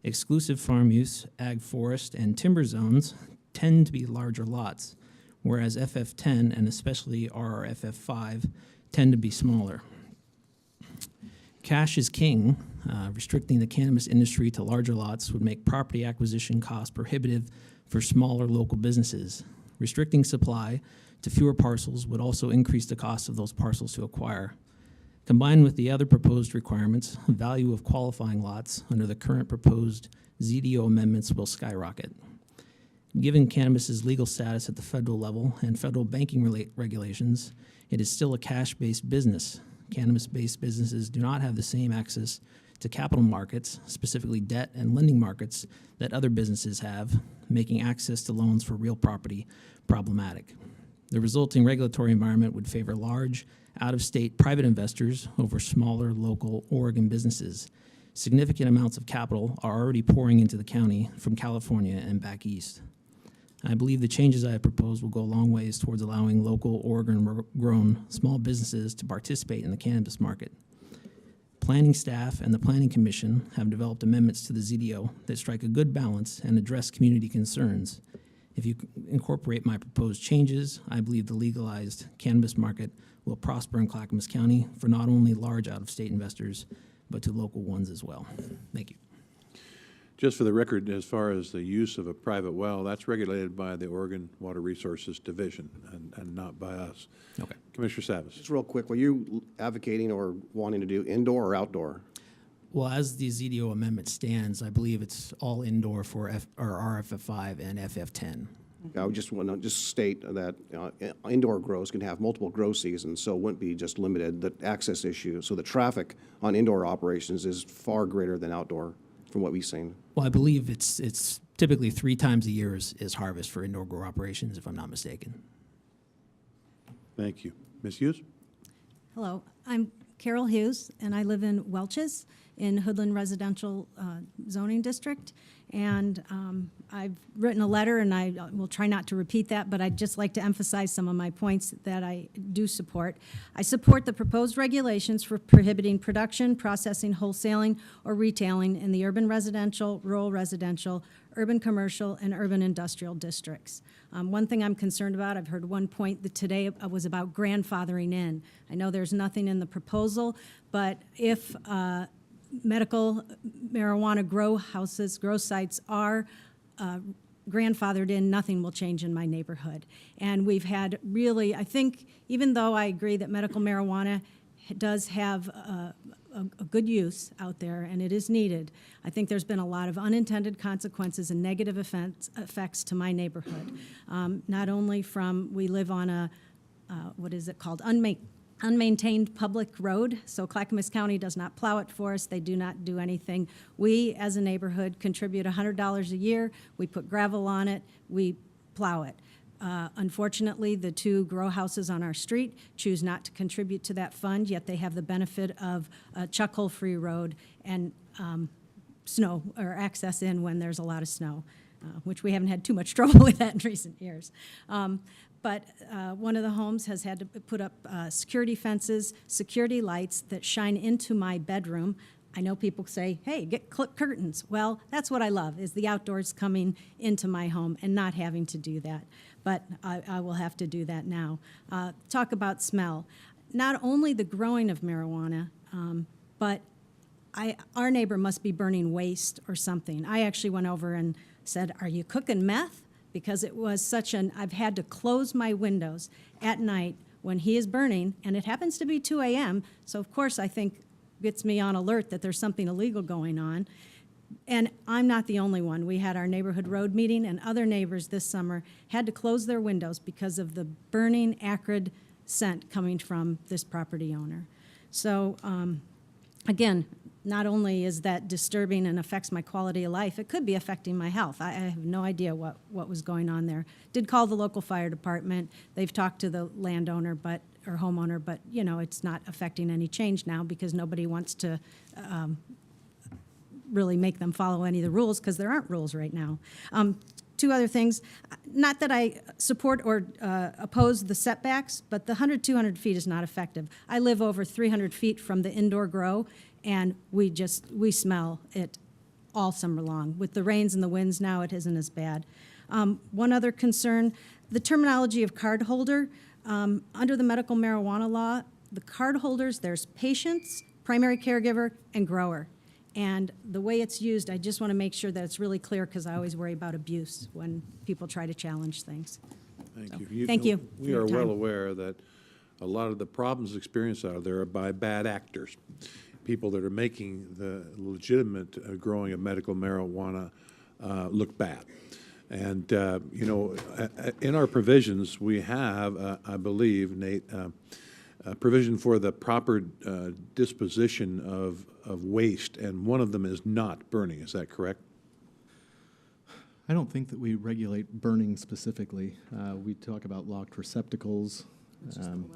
Exclusive farm use, ag forest, and timber zones tend to be larger lots, whereas FF10 and especially RRFF5 tend to be smaller. Cash is king. Restricting the cannabis industry to larger lots would make property acquisition costs prohibitive for smaller local businesses. Restricting supply to fewer parcels would also increase the cost of those parcels to acquire. Combined with the other proposed requirements, the value of qualifying lots under the current proposed ZDO amendments will skyrocket. Given cannabis's legal status at the federal level and federal banking regulations, it is still a cash-based business. Cannabis-based businesses do not have the same access to capital markets, specifically debt and lending markets, that other businesses have, making access to loans for real property problematic. The resulting regulatory environment would favor large, out-of-state private investors over smaller, local Oregon businesses. Significant amounts of capital are already pouring into the county from California and back east. I believe the changes I have proposed will go a long ways towards allowing local Oregon-grown small businesses to participate in the cannabis market. Planning staff and the Planning Commission have developed amendments to the ZDO that strike a good balance and address community concerns. If you incorporate my proposed changes, I believe the legalized cannabis market will prosper in Clackamas County for not only large out-of-state investors, but to local ones as well. Thank you. Just for the record, as far as the use of a private well, that's regulated by the Oregon Water Resources Division and not by us. Okay. Commissioner Savas. Just real quick, were you advocating or wanting to do indoor or outdoor? Well, as the ZDO amendment stands, I believe it's all indoor for RFF5 and FF10. I would just want to just state that indoor grows can have multiple grow seasons, so it wouldn't be just limited, the access issue. So the traffic on indoor operations is far greater than outdoor from what we've seen. Well, I believe it's typically 3 times a year is harvest for indoor grow operations, if I'm not mistaken. Thank you. Ms. Hughes? Hello, I'm Carol Hughes, and I live in Welches in Hoodland Residential Zoning District. And I've written a letter, and I will try not to repeat that, but I'd just like to emphasize some of my points that I do support. I support the proposed regulations for prohibiting production, processing, wholesaling, or retailing in the urban residential, rural residential, urban commercial, and urban industrial districts. One thing I'm concerned about, I've heard one point that today was about grandfathering in. I know there's nothing in the proposal, but if medical marijuana grow houses, grow sites are grandfathered in, nothing will change in my neighborhood. And we've had really, I think, even though I agree that medical marijuana does have a good use out there and it is needed, I think there's been a lot of unintended consequences and negative effects to my neighborhood. Not only from, we live on a, what is it called, unmaintained public road, so Clackamas County does not plow it for us. They do not do anything. We, as a neighborhood, contribute $100 a year. We put gravel on it. We plow it. Unfortunately, the 2 grow houses on our street choose not to contribute to that fund, yet they have the benefit of a chuck-hole-free road and snow, or access in when there's a lot of snow, which we haven't had too much trouble with that in recent years. But one of the homes has had to put up security fences, security lights that shine into my bedroom. I know people say, hey, get curtains. Well, that's what I love, is the outdoors coming into my home and not having to do that. But I will have to do that now. Talk about smell. Not only the growing of marijuana, but our neighbor must be burning waste or something. I actually went over and said, are you cooking meth? Because it was such an, I've had to close my windows at night when he is burning, and it happens to be 2 a.m., so of course I think gets me on alert that there's something illegal going on. And I'm not the only one. We had our neighborhood road meeting, and other neighbors this summer had to close their windows because of the burning, acrid scent coming from this property owner. So again, not only is that disturbing and affects my quality of life, it could be affecting my health. I have no idea what was going on there. Did call the local fire department. They've talked to the landowner, or homeowner, but you know, it's not affecting any change now because nobody wants to really make them follow any of the rules because there aren't rules right now. Two other things, not that I support or oppose the setbacks, but the 100, 200 feet is not effective. I live over 300 feet from the indoor grow, and we smell it all summer long. With the rains and the winds now, it isn't as bad. One other concern, the terminology of card holder. Under the medical marijuana law, the card holders, there's patients, primary caregiver, and grower. And the way it's used, I just want to make sure that it's really clear because I always worry about abuse when people try to challenge things. Thank you. Thank you. We are well aware that a lot of the problems experienced out there are by bad actors, people that are making the legitimate growing of medical marijuana look bad. And, you know, in our provisions, we have, I believe, Nate, a provision for the proper disposition of waste, and one of them is not burning. Is that correct? I don't think that we regulate burning specifically. We talk about locked receptacles,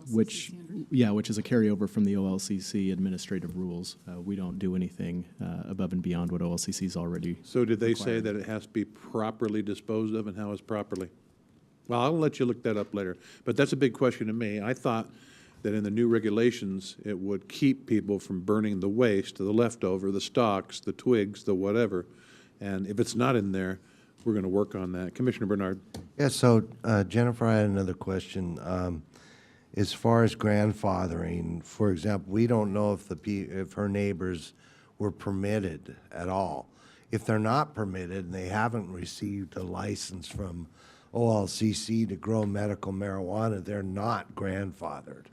which is a carryover from the OLCC administrative rules. We don't do anything above and beyond what OLCC's already. So did they say that it has to be properly disposed of, and how is properly? Well, I'll let you look that up later, but that's a big question to me. I thought that in the new regulations, it would keep people from burning the waste, the leftover, the stalks, the twigs, the whatever. And if it's not in there, we're going to work on that. Commissioner Bernard. Yeah, so Jennifer, I had another question. As far as grandfathering, for example, we don't know if her neighbors were permitted at all. If they're not permitted and they haven't received a license from OLCC to grow medical marijuana, they're not grandfathered.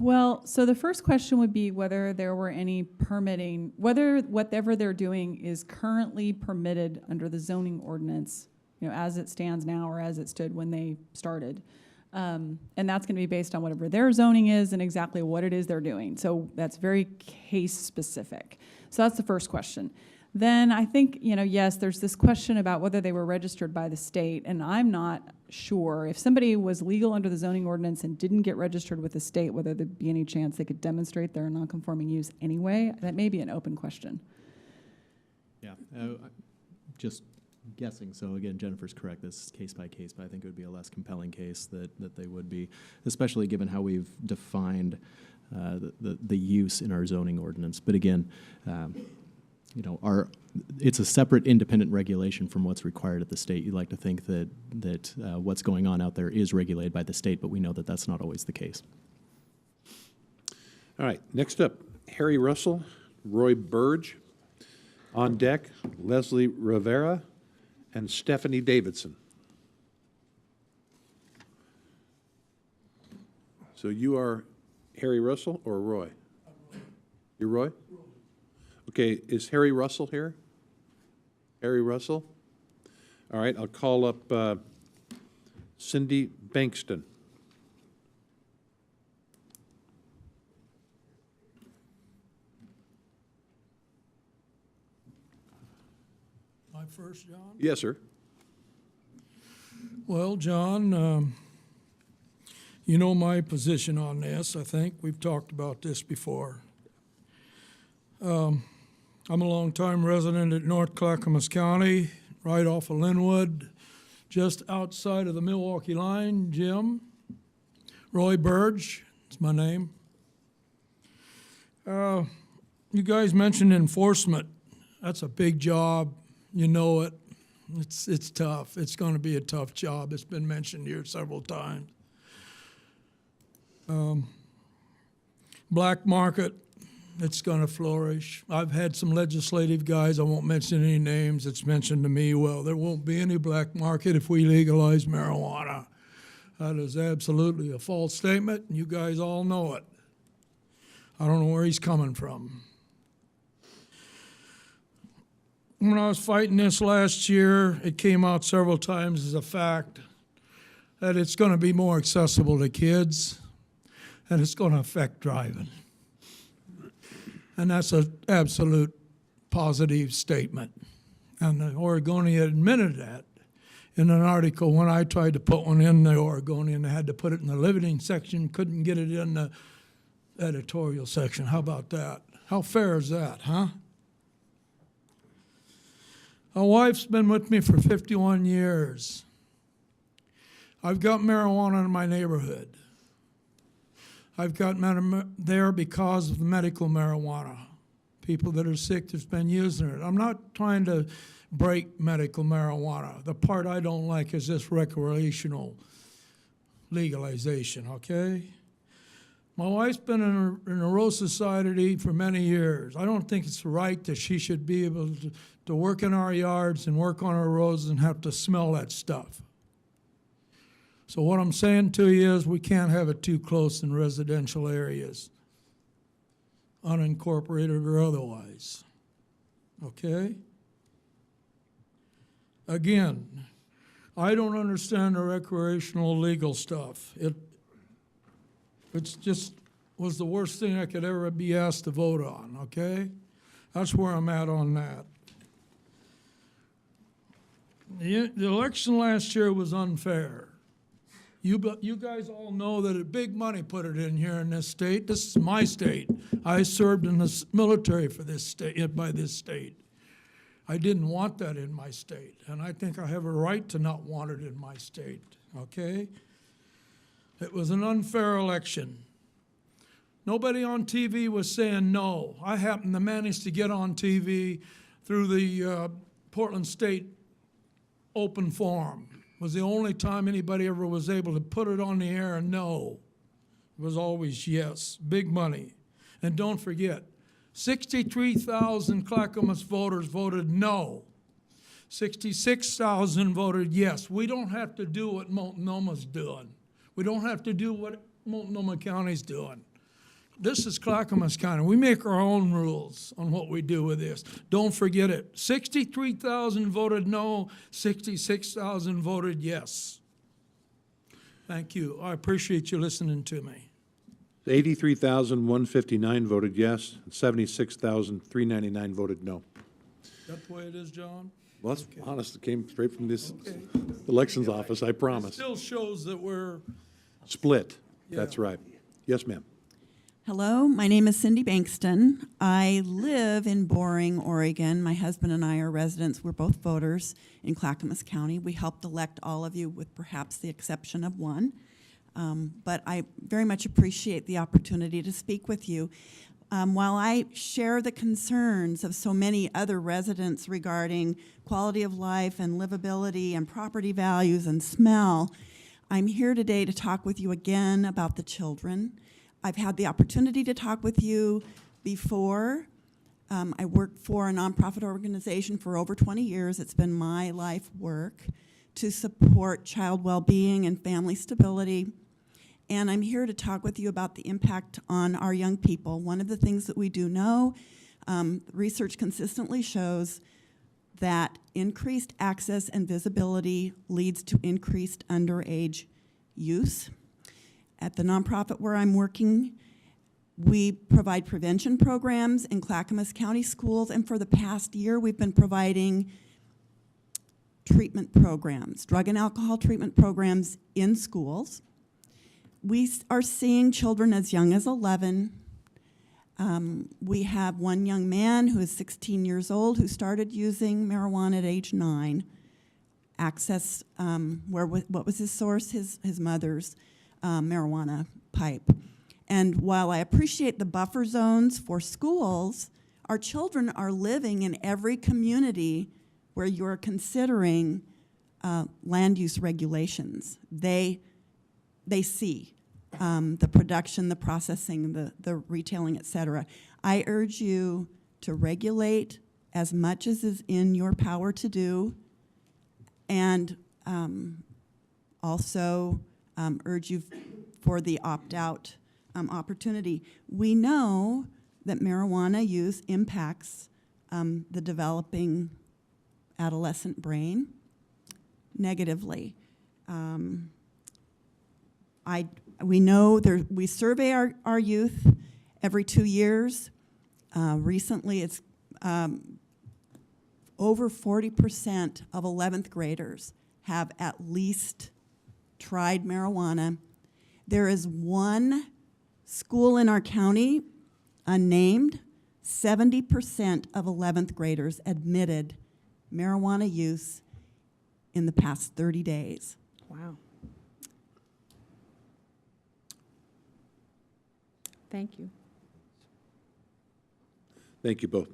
Well, so the first question would be whether there were any permitting, whether whatever they're doing is currently permitted under the zoning ordinance, you know, as it stands now or as it stood when they started. And that's going to be based on whatever their zoning is and exactly what it is they're doing. So that's very case specific. So that's the first question. Then I think, you know, yes, there's this question about whether they were registered by the state, and I'm not sure. If somebody was legal under the zoning ordinance and didn't get registered with the state, whether there'd be any chance they could demonstrate their nonconforming use anyway, that may be an open question. Yeah, just guessing. So again, Jennifer's correct. This is case by case, but I think it would be a less compelling case that they would be, especially given how we've defined the use in our zoning ordinance. But again, you know, it's a separate independent regulation from what's required at the state. You'd like to think that what's going on out there is regulated by the state, but we know that that's not always the case. All right, next up, Harry Russell, Roy Burge. On deck, Leslie Rivera and Stephanie Davidson. So you are Harry Russell or Roy? You're Roy? Okay, is Harry Russell here? Harry Russell? All right, I'll call up Cindy Bankston. My first, John? Yes, sir. Well, John, you know my position on this. I think we've talked about this before. I'm a longtime resident at North Clackamas County, right off of Linwood, just outside of the Milwaukee line. Jim, Roy Burge is my name. You guys mentioned enforcement. That's a big job. You know it. It's tough. It's going to be a tough job. It's been mentioned here several times. Black market, it's going to flourish. I've had some legislative guys, I won't mention any names, it's mentioned to me, well, there won't be any black market if we legalize marijuana. That is absolutely a false statement, and you guys all know it. I don't know where he's coming from. When I was fighting this last year, it came out several times as a fact that it's going to be more accessible to kids and it's going to affect driving. And that's an absolute positive statement. And the Oregonian admitted that in an article when I tried to put one in the Oregonian. I had to put it in the living section, couldn't get it in the editorial section. How about that? How fair is that, huh? My wife's been with me for 51 years. I've got marijuana in my neighborhood. I've got there because of the medical marijuana. People that are sick that's been using it. I'm not trying to break medical marijuana. The part I don't like is this recreational legalization, okay? My wife's been in a Rose Society for many years. I don't think it's right that she should be able to work in our yards and work on our roads and have to smell that stuff. So what I'm saying to you is we can't have it too close in residential areas, unincorporated or otherwise, okay? Again, I don't understand the recreational legal stuff. It's just was the worst thing I could ever be asked to vote on, okay? That's where I'm at on that. The election last year was unfair. You guys all know that big money put it in here in this state. This is my state. I served in the military for this state, by this state. I didn't want that in my state, and I think I have a right to not want it in my state, okay? It was an unfair election. Nobody on TV was saying no. I happened to manage to get on TV through the Portland State Open Forum. It was the only time anybody ever was able to put it on the air and no. It was always yes, big money. And don't forget, 63,000 Clackamas voters voted no. 66,000 voted yes. We don't have to do what Multnoma's doing. We don't have to do what Multnomah County's doing. This is Clackamas County. We make our own rules on what we do with this. Don't forget it. 63,000 voted no, 66,000 voted yes. Thank you. I appreciate you listening to me. 83,159 voted yes, and 76,399 voted no. That's the way it is, John? Well, that's honest. It came straight from this elections office, I It promise. still shows that we're Split. That's right. Yes, ma'am. Hello, my name is Cindy Bankston. I live in Boring, Oregon. My husband and I are residents. We're both voters in Clackamas County. We helped elect all of you with perhaps the exception of one. But I very much appreciate the opportunity to speak with you. While I share the concerns of so many other residents regarding quality of life and livability and property values and smell, I'm here today to talk with you again about the children. I've had the opportunity to talk with you before. I worked for a nonprofit organization for over 20 years. It's been my life work to support child well-being and family stability. And I'm here to talk with you about the impact on our young people. One of the things that we do know, research consistently shows that increased access and visibility leads to increased underage use. At the nonprofit where I'm working, we provide prevention programs in Clackamas County schools, and for the past year, we've been providing treatment programs, drug and alcohol treatment programs in schools. We are seeing children as young as 11. We have one young man who is 16 years old who started using marijuana at age 9. Access, what was his source? His mother's marijuana pipe. And while I appreciate the buffer zones for schools, our children are living in every community where you're considering land use regulations. They see the production, the processing, the retailing, et cetera. I urge you to regulate as much as is in your power to do, and also urge you for the opt-out opportunity. We know that marijuana use impacts the developing adolescent brain negatively. We know we survey our youth every 2 years. Recently, it's over 40% of 11th graders have at least tried marijuana. There is one school in our county, unnamed, 70% of 11th graders admitted marijuana use in the past 30 days. Wow. Thank you. Thank you both.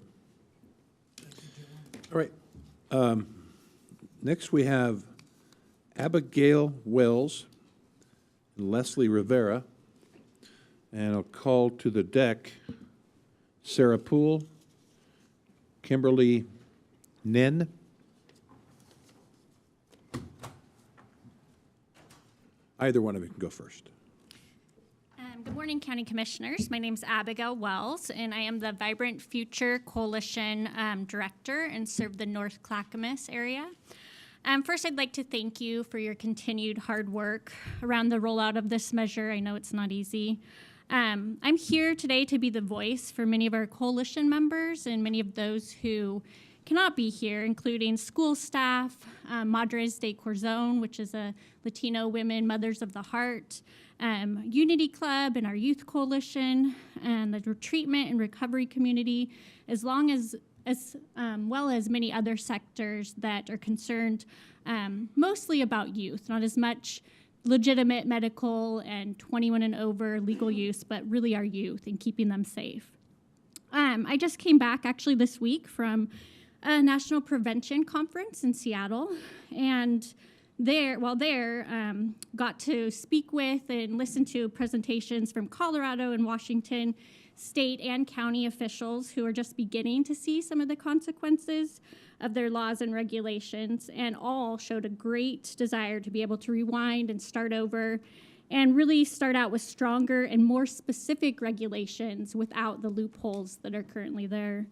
All right. Next, we have Abigail Wells and Leslie Rivera. And I'll call to the deck Sarah Poole, Kimberly Nen. Either one of you can go first. Good morning, County Commissioners. My name is Abigail Wells, and I am the Vibrant Future Coalition Director and serve the North Clackamas area. First, I'd like to thank you for your continued hard work around the rollout of this measure. I know it's not easy. I'm here today to be the voice for many of our coalition members and many of those who cannot be here, including school staff, Madres de Corazon, which is a Latino Women Mothers of the Heart, Unity Club and our youth coalition, and the treatment and recovery community, as well as many other sectors that are concerned mostly about youth, not as much legitimate medical and 21 and over legal use, but really our youth and keeping them safe. I just came back actually this week from a national prevention conference in Seattle, and got to speak with and listen to presentations from Colorado and Washington state and county officials who are just beginning to see some of the consequences of their laws and regulations, and all showed a great desire to be able to rewind and start over and really start out with stronger and more specific regulations without the loopholes that are currently there.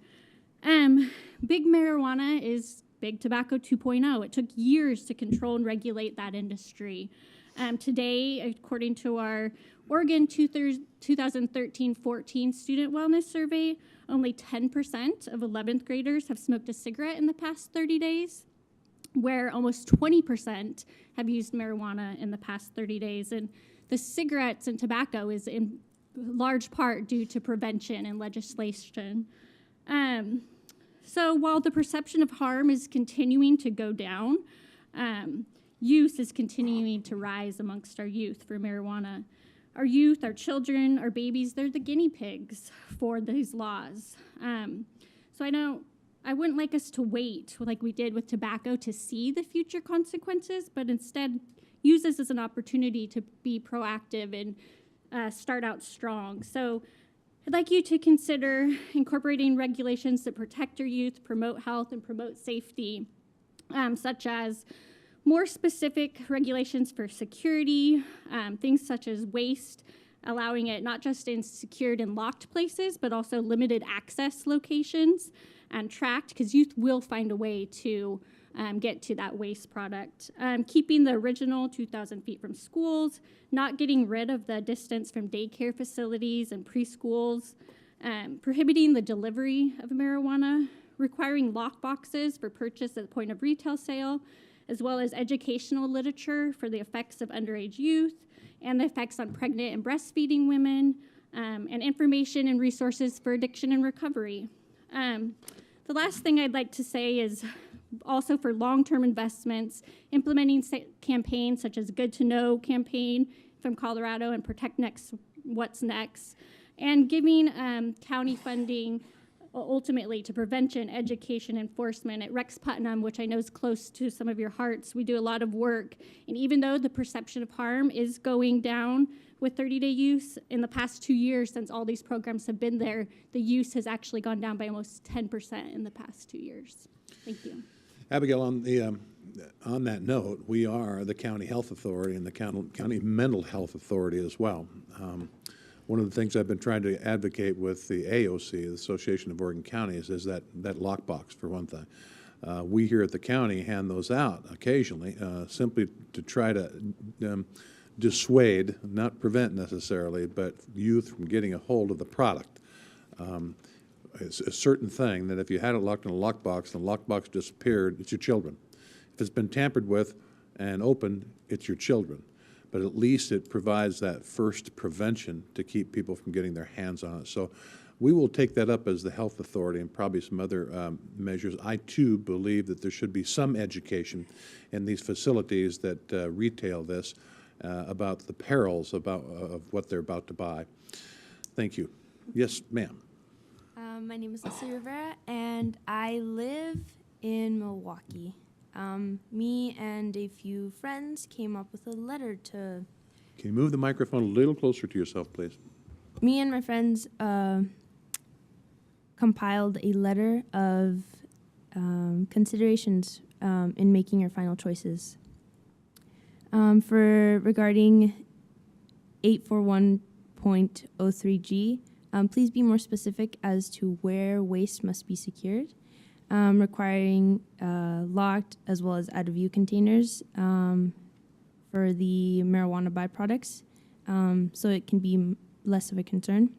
Big marijuana is Big Tobacco 2.0. It took years to control and regulate that industry. Today, according to our Oregon 2013-14 Student Wellness Survey, only 10% of 11th graders have smoked a cigarette in the past 30 days, where almost 20% have used marijuana in the past 30 days. And the cigarettes and tobacco is in large part due to prevention and legislation. So while the perception of harm is continuing to go down, use is continuing to rise amongst our youth for marijuana. Our youth, our children, our babies, they're the guinea pigs for these laws. So I wouldn't like us to wait like we did with tobacco to see the future consequences, but instead use this as an opportunity to be proactive and start out strong. So I'd like you to consider incorporating regulations that protect your youth, promote health, and promote safety, such as more specific regulations for security, things such as waste, allowing it not just in secured and locked places, but also limited access locations and tracked, because youth will find a way to get to that waste product. Keeping the original 2,000 feet from schools, not getting rid of the distance from daycare facilities and preschools, prohibiting the delivery of marijuana, requiring lock boxes for purchase at the point of retail sale, as well as educational literature for the effects of underage youth and the effects on pregnant and breastfeeding women, and information and resources for addiction and recovery. The last thing I'd like to say is also for long-term investments, implementing campaigns such as Good to Know campaign from Colorado and Protect Next, What's Next, and giving county funding ultimately to prevention, education, enforcement. At Rex Putnam, which I know is close to some of your hearts, we do a lot of work. And even though the perception of harm is going down with 30-day use, in the past 2 years since all these programs have been there, the use has actually gone down by almost 10% in the past 2 years. Thank you. Abigail, on that note, we are the county health authority and the county mental health authority as well. One of the things I've been trying to advocate with the AOC, the Association of Oregon Counties, is that lockbox, for one thing. We here at the county hand those out occasionally, simply to try to dissuade, not prevent necessarily, but youth from getting a hold of the product. It's a certain thing that if you had it locked in a lockbox and the lockbox disappeared, it's your children. If it's been tampered with and opened, it's your children. But at least it provides that first prevention to keep people from getting their hands on it. So We will take that up as the health authority and probably some other measures. I too believe that there should be some education in these facilities that retail this about the perils of what they're about to buy. Thank you. Yes, ma'am. My name is Leslie Rivera, and I live in Milwaukee. Me and a few friends came up with a letter to... Can you move the microphone a little closer to yourself, please? Me and my friends compiled a letter of considerations in making our final choices. Regarding 841.03G, please be more specific as to where waste must be secured, requiring locked as well as out-of-view containers for the marijuana byproducts, so it can be less of a concern.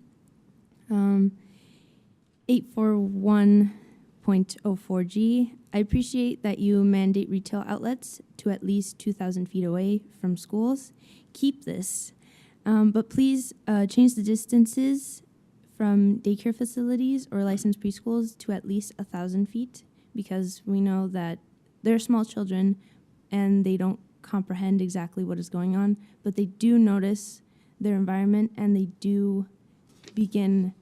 841.04G, I appreciate that you mandate retail outlets to at least 2,000 feet away from schools. Keep this, but please change the distances from daycare facilities or licensed preschools to at least 1,000 feet, because we know that they're small children and they don't comprehend exactly what is going on, but they do notice their environment and they do begin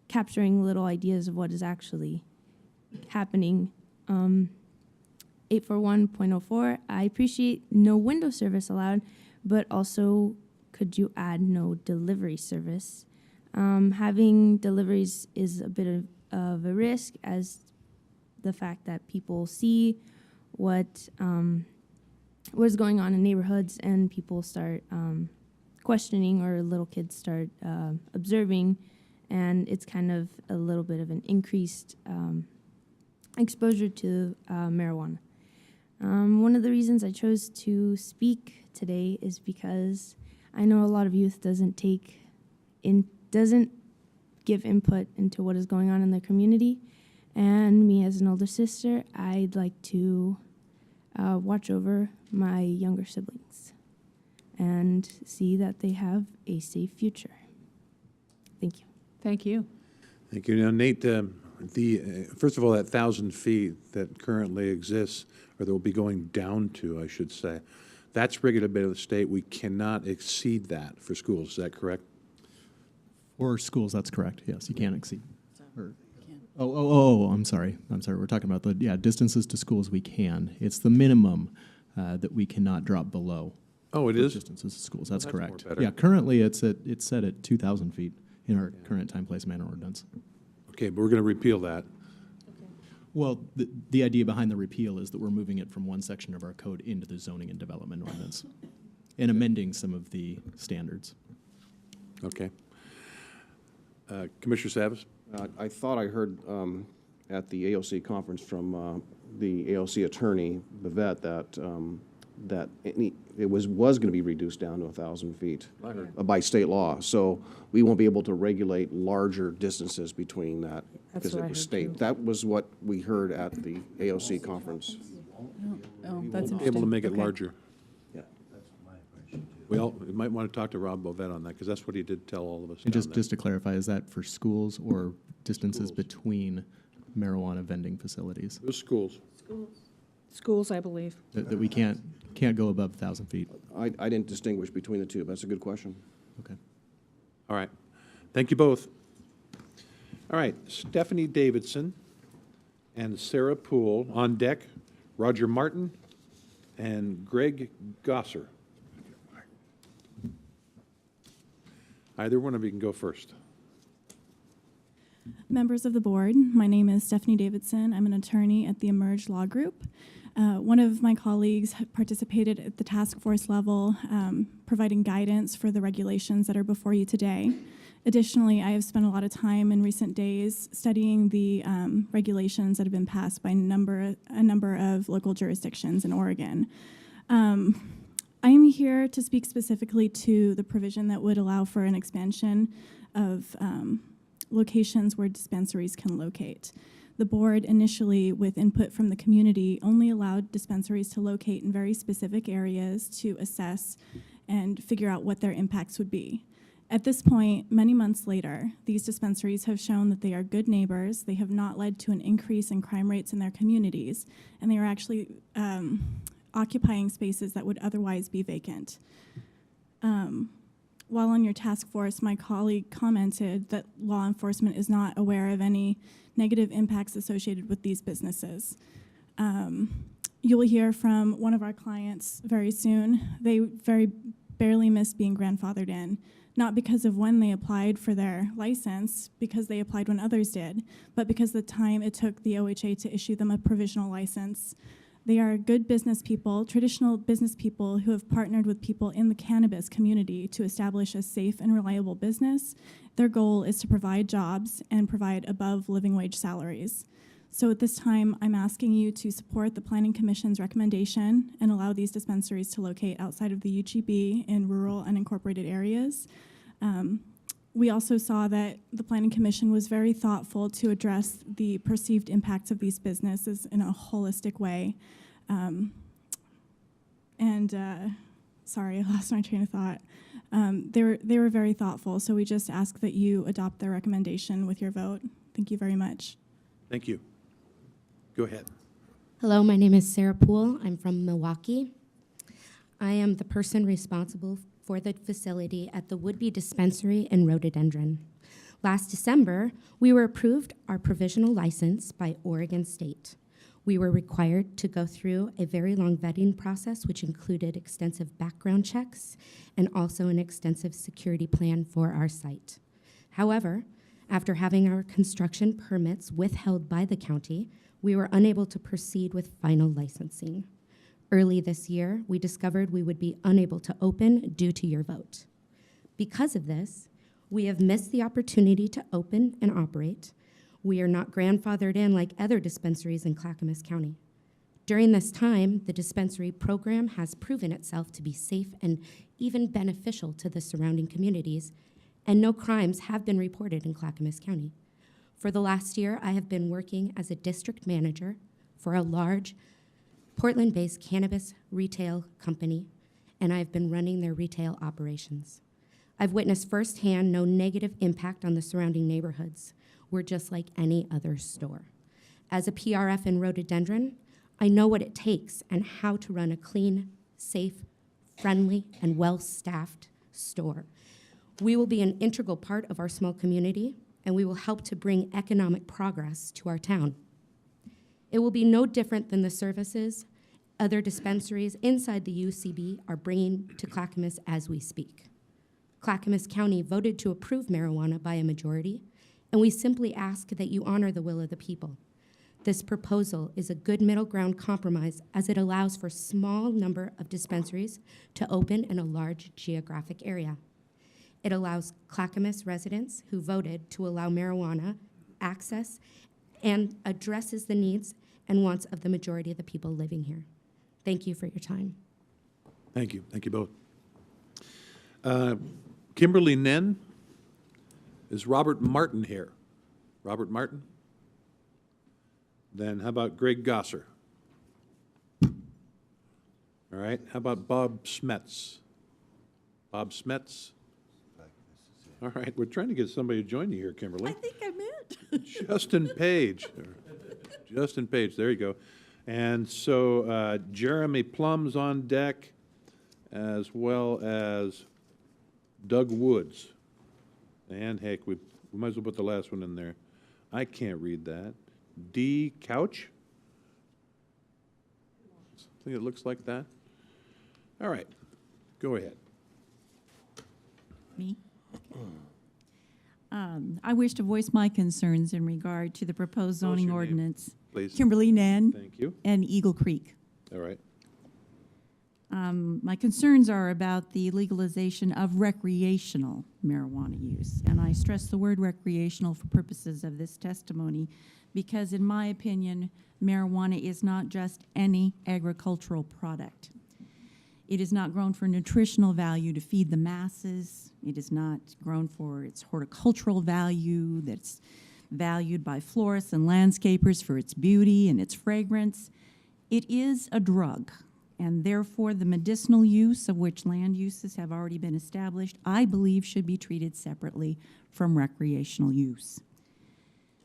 capturing little ideas of what is actually happening. 841.04, I appreciate no window service allowed, but also could you add no delivery service? Having deliveries is a bit of a risk, as the fact that people see what is going on in neighborhoods and people start questioning, or little kids start observing, and it's kind of a little bit of an increased exposure to marijuana. One of the reasons I chose to speak today is because I know a lot of youth doesn't give input into what is going on in their community, and me as an older sister, I'd like to watch over my younger siblings and see that they have a safe future. Thank you. Thank you. Thank you. Now, Nate, first of all, that 1,000 feet that currently exists, or that will be going down to, I should say, that's regulated by the state. We cannot exceed that for schools. Is that correct? For schools, that's correct. Yes, you can't exceed. I'm sorry. We're talking about the distances to schools we can. It's the minimum that we cannot drop below. Oh, it is? Distances to schools. That's That's correct. more better. Yeah, currently it's set at 2,000 feet in our current time, place, manner ordinance. Okay, but we're going to repeal that. Well, the idea behind the repeal is that we're moving it from one section of our code into the zoning and development ordinance and amending some of the standards. Okay. Commissioner Savas? I thought I heard at the AOC conference from the AOC attorney, the vet, that it was going to be reduced down to 1,000 feet by state law. So we won't be able to regulate larger distances between that because it was state. That was what we heard at the AOC conference. Oh, that's interesting. Able to make it Okay. Yeah, larger. that's my impression too. Well, we might want to talk to Rob Bovet on that, because that's what he did tell all of us. And down there. just to clarify, is that for schools or distances between marijuana vending facilities? It was schools. Schools, I believe. That we can't go above 1,000 feet? I didn't distinguish between the two, but that's a good question. Okay. All right. Thank you both. All right, Stephanie Davidson and Sarah Poole on deck, Roger Martin and Greg Gosser. Either one of you can go first. Members of the board, my name is Stephanie Davidson. I'm an attorney at the Emerge Law Group. One of my colleagues participated at the task force level, providing guidance for the regulations that are before you today. Additionally, I have spent a lot of time in recent days studying the regulations that have been passed by a number of local jurisdictions in Oregon. I am here to speak specifically to the provision that would allow for an expansion of locations where dispensaries can locate. The board initially, with input from the community, only allowed dispensaries to locate in very specific areas to assess and figure out what their impacts would be. At this point, many months later, these dispensaries have shown that they are good neighbors. They have not led to an increase in crime rates in their communities, and they are actually occupying spaces that would otherwise be vacant. While on your task force, my colleague commented that law enforcement is not aware of any negative impacts associated with these businesses. You will hear from one of our clients very soon. They very barely missed being grandfathered in, not because of when they applied for their license, because they applied when others did, but because the time it took the OHA to issue them a provisional license. They are good business people, traditional business people who have partnered with people in the cannabis community to establish a safe and reliable business. Their goal is to provide jobs and provide above living wage salaries. So at this time, I'm asking you to support the Planning Commission's recommendation and allow these dispensaries to locate outside of the UGB in rural unincorporated areas. We also saw that the Planning Commission was very thoughtful to address the perceived impacts of these businesses in a holistic way. Sorry, I lost my train of thought. They were very thoughtful, so we just ask that you adopt their recommendation with your vote. Thank you very much. Thank you. Go ahead. Hello, my name is Sarah Poole. I'm from Milwaukee. I am the person responsible for the facility at the Woodby Dispensary in Rhododendron. Last December, we were approved our provisional license by Oregon State. We were required to go through a very long vetting process, which included extensive background checks and also an extensive security plan for our site. However, after having our construction permits withheld by the county, we were unable to proceed with final licensing. Early this year, we discovered we would be unable to open due to your vote. Because of this, we have missed the opportunity to open and operate. We are not grandfathered in like other dispensaries in Clackamas County. During this time, the dispensary program has proven itself to be safe and even beneficial to the surrounding communities, and no crimes have been reported in Clackamas County. For the last year, I have been working as a district manager for a large Portland-based cannabis retail company, and I've been running their retail operations. I've witnessed firsthand no negative impact on the surrounding neighborhoods. We're just like any other store. As a PRF in Rhododendron, I know what it takes and how to run a clean, safe, friendly, and well-staffed store. We will be an integral part of our small community, and we will help to bring economic progress to our town. It will be no different than the services other dispensaries inside the UCB are bringing to Clackamas as we speak. Clackamas County voted to approve marijuana by a majority, and we simply ask that you honor the will of the people. This proposal is a good middle ground compromise as it allows for a small number of dispensaries to open in a large geographic area. It allows Clackamas residents who voted to allow marijuana access and addresses the needs and wants of the majority of the people living here. Thank you for your time. Thank you. Thank you both. Kimberly Nen, is Robert Martin here? Robert Martin? Then how about Greg Gosser? All right. How about Bob Smets? Bob Smets? All right. We're trying to get somebody to join you here, Kimberly. I think I'm it. Justin Page. Justin Page, there you go. And so Jeremy Plum's on deck, as well as Doug Woods. And heck, we might as well put the last one in there. I can't read that. D. Couch? I think it looks like that. All right, go ahead. Me? I wish to voice my concerns in regard to the proposed zoning ordinance. Please. Kimberly Nan. Thank you. And Eagle Creek. All right. My concerns are about the legalization of recreational marijuana use. And I stress the word recreational for purposes of this testimony because, in my opinion, marijuana is not just any agricultural product. It is not grown for nutritional value to feed the masses. It is not grown for its horticultural value that's valued by florists and landscapers for its beauty and its fragrance. It is a drug, and therefore the medicinal use of which land uses have already been established, I believe should be treated separately from recreational use.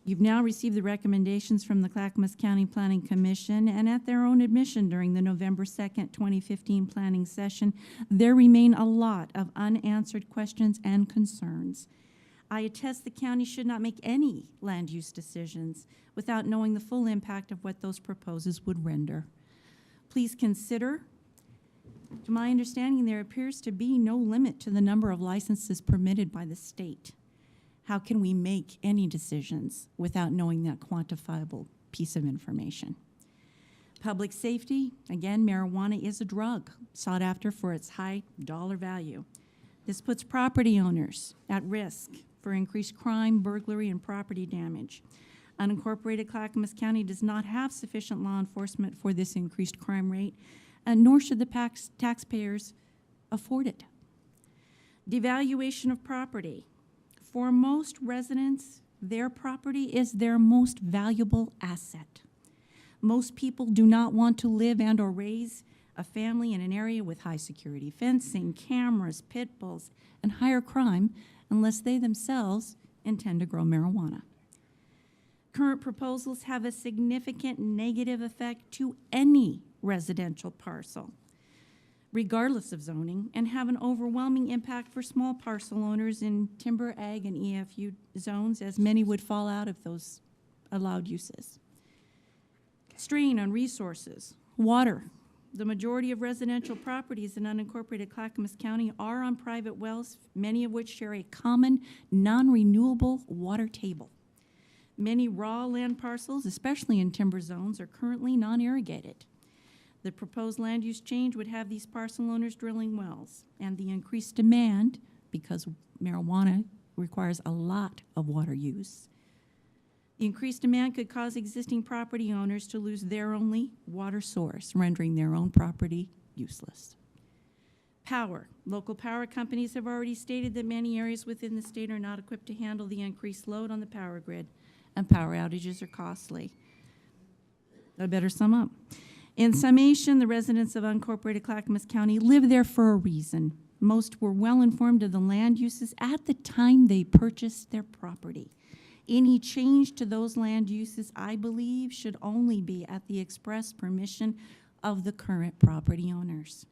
You've now received the recommendations from the Clackamas County Planning Commission, and at their own admission during the November 2nd, 2015 planning session, there remain a lot of unanswered questions and concerns. I attest the county should not make any land use decisions without knowing the full impact of what those proposals would render. Please consider, to my understanding, there appears to be no limit to the number of licenses permitted by the state. How can we make any decisions without knowing that quantifiable piece of information? Public safety, again, marijuana is a drug sought after for its high dollar value. This puts property owners at risk for increased crime, burglary, and property damage. Unincorporated Clackamas County does not have sufficient law enforcement for this increased crime rate, and nor should the taxpayers afford it. Devaluation of property. For most residents, their property is their most valuable asset. Most people do not want to live and or raise a family in an area with high security fencing, cameras, pit bulls, and higher crime unless they themselves intend to grow marijuana. Current proposals have a significant negative effect to any residential parcel, regardless of zoning, and have an overwhelming impact for small parcel owners in timber, ag, and EFU zones, as many would fall out of those allowed uses. Strain on resources, water. The majority of residential properties in unincorporated Clackamas County are on private wells, many of which share a common non-renewable water table. Many raw land parcels, especially in timber zones, are currently non-irrigated. The proposed land use change would have these parcel owners drilling wells, and the increased demand, because marijuana requires a lot of water use. The increased demand could cause existing property owners to lose their only water source, rendering their own property useless. Power. Local power companies have already stated that many areas within the state are not equipped to handle the increased load on the power grid, and power outages are costly. I better sum up. In summation, the residents of unincorporated Clackamas County live there for a reason. Most were well informed of the land uses at the time they purchased their property. Any change to those land uses, I believe, should only be at the express permission of the current property owners.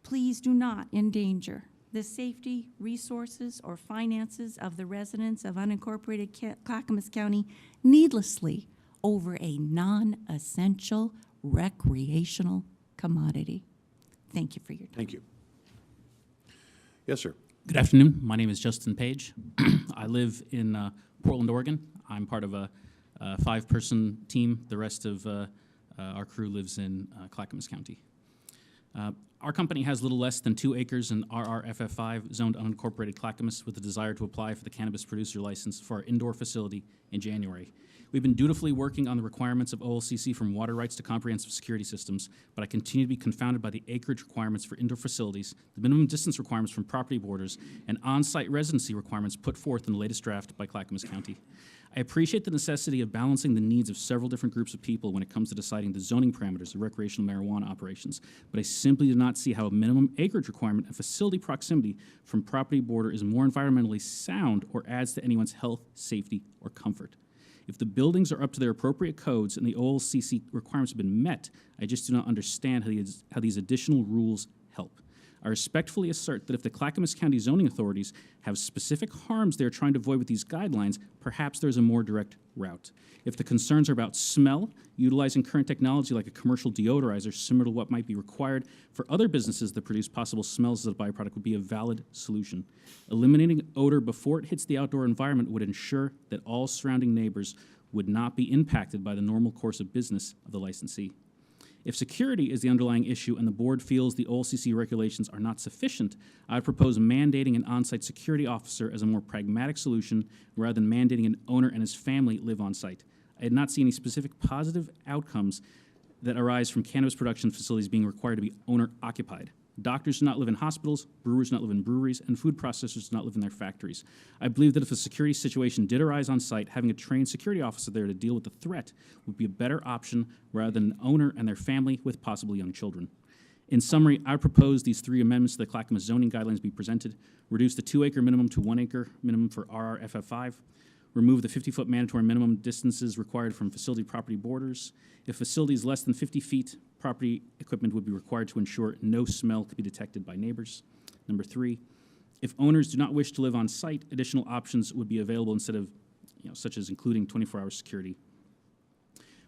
Please do not endanger the safety, resources, or finances of the residents of unincorporated Clackamas County needlessly over a non-essential recreational commodity. Thank you for your time. Thank you. Yes, sir. Good afternoon. My name is Justin Page. I live in Portland, Oregon. I'm part of a 5-person team. The rest of our crew lives in Clackamas County. Our company has little less than 2 acres in RRFF5 zoned unincorporated Clackamas with a desire to apply for the cannabis producer license for our indoor facility in January. We've been dutifully working on the requirements of OLCC from water rights to comprehensive security systems, but I continue to be confounded by the acreage requirements for indoor facilities, the minimum distance requirements from property borders, and on-site residency requirements put forth in the latest draft by Clackamas County. I appreciate the necessity of balancing the needs of several different groups of people when it comes to deciding the zoning parameters of recreational marijuana operations, but I simply do not see how a minimum acreage requirement and facility proximity from property border is more environmentally sound or adds to anyone's health, safety, or comfort. If the buildings are up to their appropriate codes and the OLCC requirements have been met, I just do not understand how these additional rules help. I respectfully assert that if the Clackamas County zoning authorities have specific harms they're trying to avoid with these guidelines, perhaps there's a more direct route. If the concerns are about smell, utilizing current technology like a commercial deodorizer similar to what might be required for other businesses that produce possible smells as a byproduct would be a valid solution. Eliminating odor before it hits the outdoor environment would ensure that all surrounding neighbors would not be impacted by the normal course of business of the licensee. If security is the underlying issue and the board feels the OLCC regulations are not sufficient, I would propose mandating an on-site security officer as a more pragmatic solution rather than mandating an owner and his family live on-site. I did not see any specific positive outcomes that arise from cannabis production facilities being required to be owner-occupied. Doctors do not live in hospitals, brewers do not live in breweries, and food processors do not live in their factories. I believe that if a security situation did arise on site, having a trained security officer there to deal with the threat would be a better option rather than an owner and their family with possibly young children. In summary, I propose these 3 amendments to the Clackamas zoning guidelines be presented. Reduce the 2-acre minimum to 1-acre minimum for RRFF5. Remove the 50-foot mandatory minimum distances required from facility property borders. If facility is less than 50 feet, property equipment would be required to ensure no smell could be detected by neighbors. Number 3, if owners do not wish to live on site, additional options would be available instead of, such as including 24-hour security.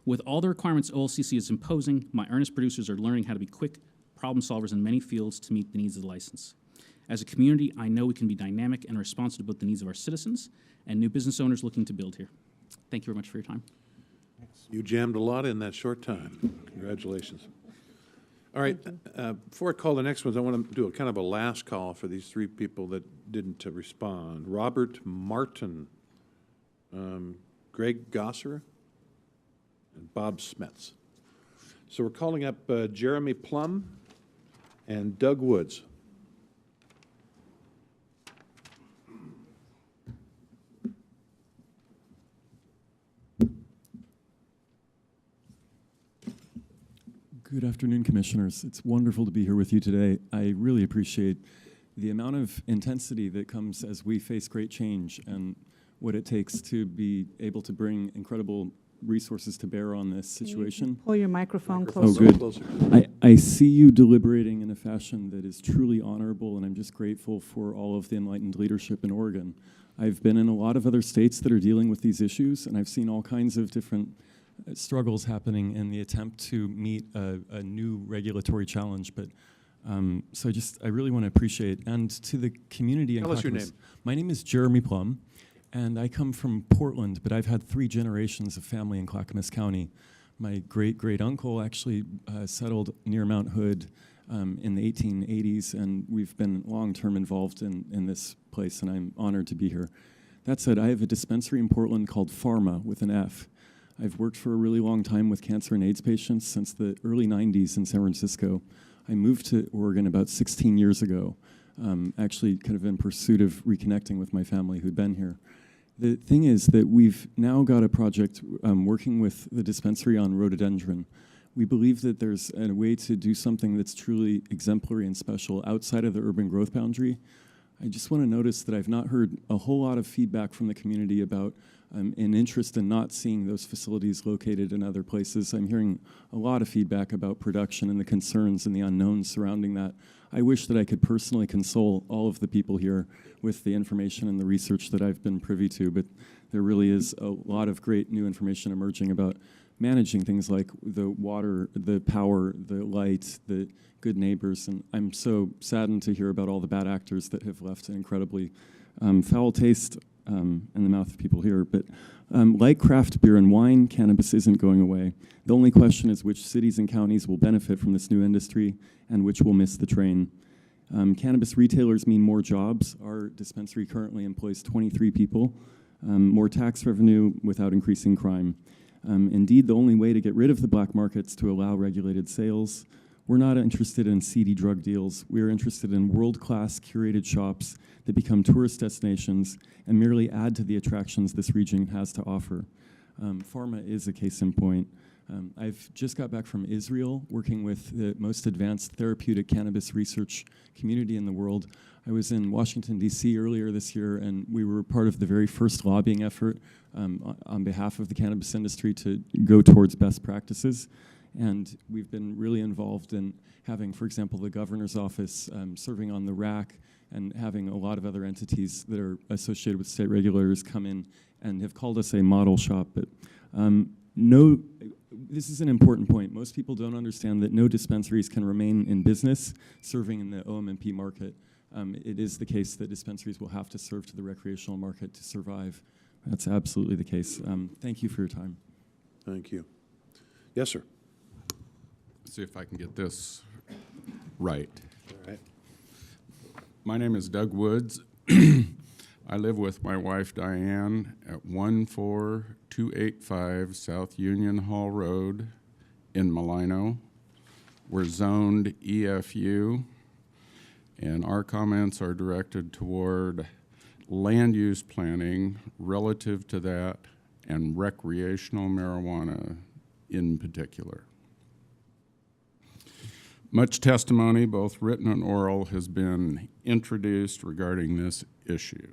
With all the requirements OLCC is imposing, my earnest producers are learning how to be quick problem solvers in many fields to meet the needs of the license. As a community, I know we can be dynamic and responsive to both the needs of our citizens and new business owners looking to build here. Thank you very much for your time. You jammed a lot in that short time. Congratulations. All right, before I call the next ones, I want to do a kind of a last call for these 3 people that didn't respond. Robert Martin, Greg Gosser, and Bob Smets. So we're calling up Jeremy Plum and Doug Woods. Good afternoon, Commissioners. It's wonderful to be here with you today. I really appreciate the amount of intensity that comes as we face great change and what it takes to be able to bring incredible resources to bear on this situation. Pull your microphone Oh, closer. good. I see you deliberating in a fashion that is truly honorable, and I'm just grateful for all of the enlightened leadership in Oregon. I've been in a lot of other states that are dealing with these issues, and I've seen all kinds of different struggles happening in the attempt to meet a new regulatory challenge. But so I really want to appreciate, and to the community. Tell us your name. My name is Jeremy Plum, and I come from Portland, but I've had 3 generations of family in Clackamas County. My great-great-uncle actually settled near Mount Hood in the 1880s, and we've been long-term involved in this place, and I'm honored to be here. That said, I have a dispensary in Portland called Pharma with an F. I've worked for a really long time with cancer and AIDS patients since the early 90s in San Francisco. I moved to Oregon about 16 years ago, actually kind of in pursuit of reconnecting with my family who'd been here. The thing is that we've now got a project working with the dispensary on rhododendron. We believe that there's a way to do something that's truly exemplary and special outside of the urban growth boundary. I just want to notice that I've not heard a whole lot of feedback from the community about an interest in not seeing those facilities located in other places. I'm hearing a lot of feedback about production and the concerns and the unknowns surrounding that. I wish that I could personally console all of the people here with the information and the research that I've been privy to, but there really is a lot of great new information emerging about managing things like the water, the power, the light, the good neighbors, and I'm so saddened to hear about all the bad actors that have left an incredibly foul taste in the mouth of people here. But like craft beer and wine, cannabis isn't going away. The only question is which cities and counties will benefit from this new industry and which will miss the train. Cannabis retailers mean more jobs. Our dispensary currently employs 23 people, more tax revenue without increasing crime. Indeed, the only way to get rid of the black market is to allow regulated sales. We're not interested in seedy drug deals. We're interested in world-class curated shops that become tourist destinations and merely add to the attractions this region has to offer. Pharma is a case in point. I've just got back from Israel, working with the most advanced therapeutic cannabis research community in the world. I was in Washington, D.C. earlier this year, and we were part of the very first lobbying effort on behalf of the cannabis industry to go towards best practices. And we've been really involved in having, for example, the governor's office serving on the RAC and having a lot of other entities that are associated with state regulators come in and have called us a model shop. But this is an important point. Most people don't understand that no dispensaries can remain in business serving in the OMMP market. It is the case that dispensaries will have to serve to the recreational market to survive. That's absolutely the case. Thank you for your time. Thank you. Yes, sir. See if I can get this right. All right. My name is Doug Woods. I live with my wife Diane at 14285 South Union Hall Road in Malino. We're zoned EFU, and our comments are directed toward land use planning relative to that and recreational marijuana in particular. Much testimony, both written and oral, has been introduced regarding this issue.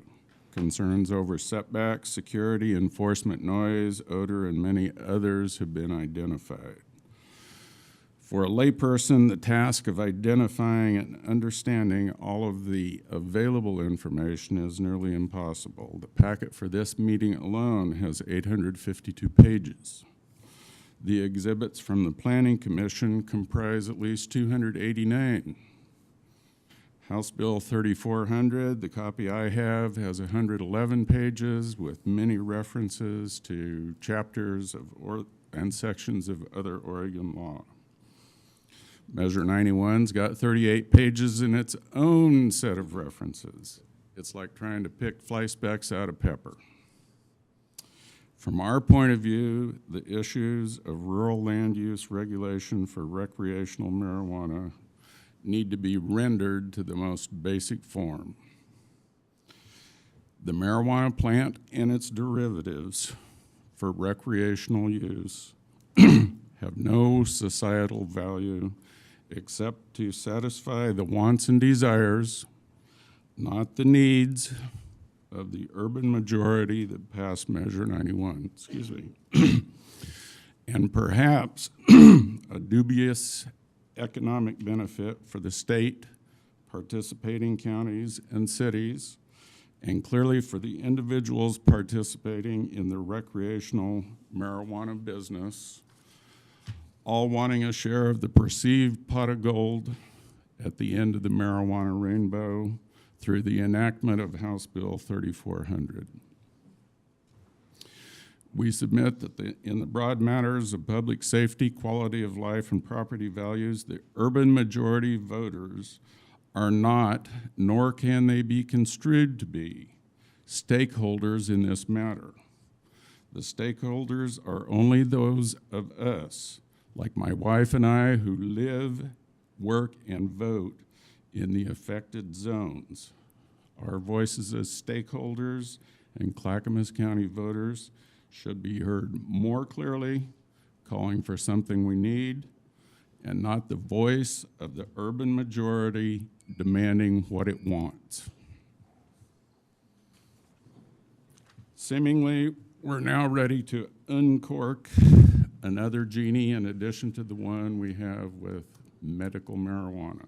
Concerns over setbacks, security, enforcement, noise, odor, and many others have been identified. For a layperson, the task of identifying and understanding all of the available information is nearly impossible. The packet for this meeting alone has 852 pages. The exhibits from the Planning Commission comprise at least 289. House Bill 3400, the copy I have, has 111 pages with many references to chapters and sections of other Oregon law. Measure 91's got 38 pages in its own set of references. It's like trying to pick fly specks out of pepper. From our point of view, the issues of rural land use regulation for recreational marijuana need to be rendered to the most basic form. The marijuana plant and its derivatives for recreational use have no societal value except to satisfy the wants and desires, not the needs, of the urban majority that passed Measure 91, and perhaps a dubious economic benefit for the state, participating counties and cities, and clearly for the individuals participating in the recreational marijuana business, all wanting a share of the perceived pot of gold at the end of the marijuana rainbow through the enactment of House Bill 3400. We submit that in the broad matters of public safety, quality of life, and property values, the urban majority voters are not, nor can they be construed to be, stakeholders in this matter. The stakeholders are only those of us, like my wife and I, who live, work, and vote in the affected zones. Our voices as stakeholders and Clackamas County voters should be heard more clearly, calling for something we need, and not the voice of the urban majority demanding what it wants. Seemingly, we're now ready to uncork another genie in addition to the one we have with medical marijuana.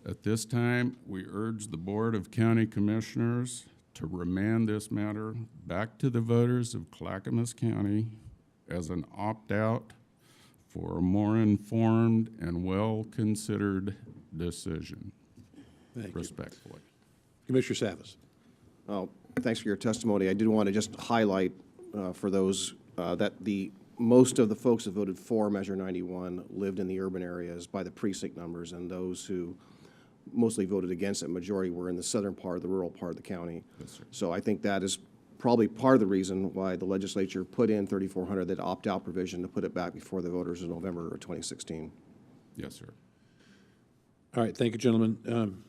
At this time, we urge the Board of County Commissioners to remand this matter back to the voters of Clackamas County as an opt-out for a more informed and well-considered decision. Thank you. Respectfully. Commissioner Savas. Oh, thanks for your testimony. I did want to just highlight for those that most of the folks that voted for Measure 91 lived in the urban areas by the precinct numbers, and those who mostly voted against it, majority were in the southern part, the rural part of the county. Yes, sir. So I think that is probably part of the reason why the legislature put in 3400, that opt-out provision, to put it back before the voters in November of 2016. Yes, sir. All right, thank you, gentlemen.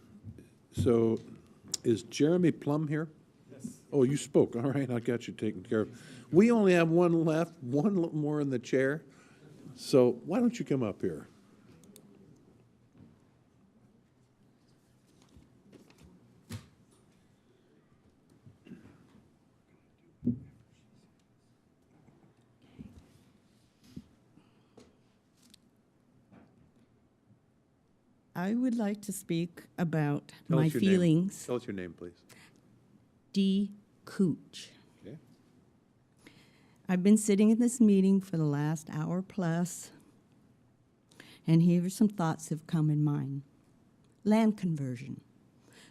So is Jeremy Plum here? Yes. Oh, you spoke. All right, I got you taken care of. We only have one left, one more in the chair. So why don't you come up here? I would like to speak about Tell my us your name. feelings. Tell us your name, please. D. Cooch. Okay. I've been sitting in this meeting for the last hour plus, and here are some thoughts that have come in mind. Land conversion.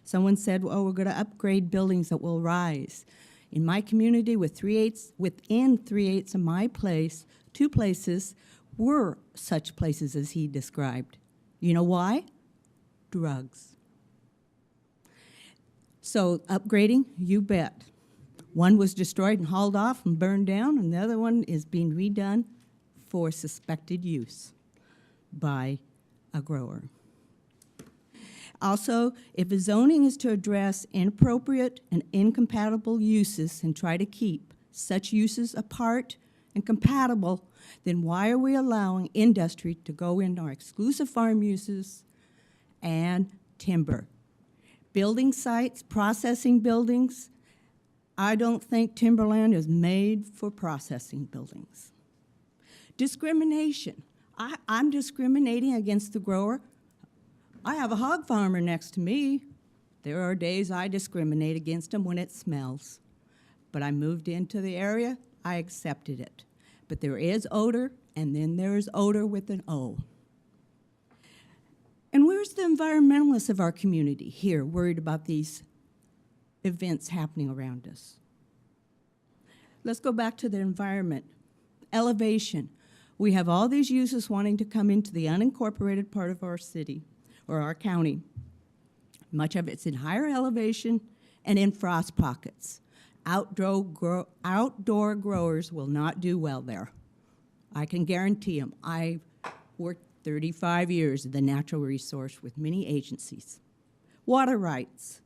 Someone said, oh, we're going to upgrade buildings that will rise. In my community, within 3/8 of my place, 2 places were such places as he described. You know why? Drugs. So upgrading, you bet. One was destroyed and hauled off and burned down, and the other one is being redone for suspected use by a grower. Also, if a zoning is to address inappropriate and incompatible uses and try to keep such uses apart, and compatible, then why are we allowing industry to go into our exclusive farm uses and timber? Building sites, processing buildings, I don't think timberland is made for processing buildings. Discrimination. I'm discriminating against the grower. I have a hog farmer next to me. There are days I discriminate against him when it smells. But I moved into the area, I accepted it. But there is odor, and then there is odor with an O. And where's the environmentalists of our community here worried about these events happening around us? Let's go back to the environment. Elevation. We have all these uses wanting to come into the unincorporated part of our city or our county. Much of it's in higher elevation and in frost pockets. Outdoor growers will not do well there. I can guarantee them. I've worked 35 years in the natural resource with many agencies. Water rights.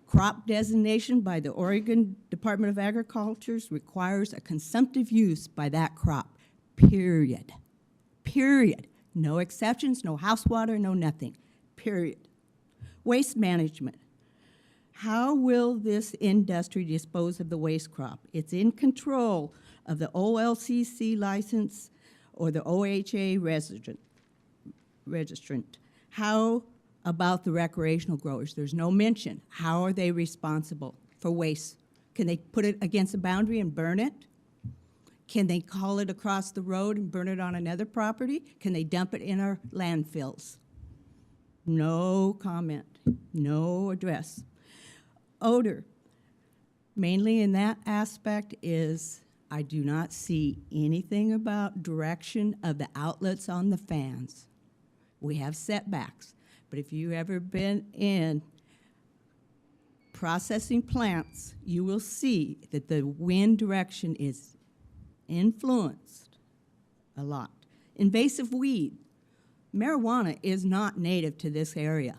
Crop designation by the Oregon Department of Agriculture requires a consumptive use by that crop, period. Period. No exceptions, no house water, no nothing, period. Waste management. How will this industry dispose of the waste crop? It's in control of the OLCC license or the OHA registrant. How about the recreational growers? There's no mention. How are they responsible for waste? Can they put it against a boundary and burn it? Can they haul it across the road and burn it on another property? Can they dump it in our landfills? No comment, no address. Odor, mainly in that aspect is I do not see anything about direction of the outlets on the fans. We have setbacks, but if you've ever been in processing plants, you will see that the wind direction is influenced a lot. Invasive weed. Marijuana is not native to this area.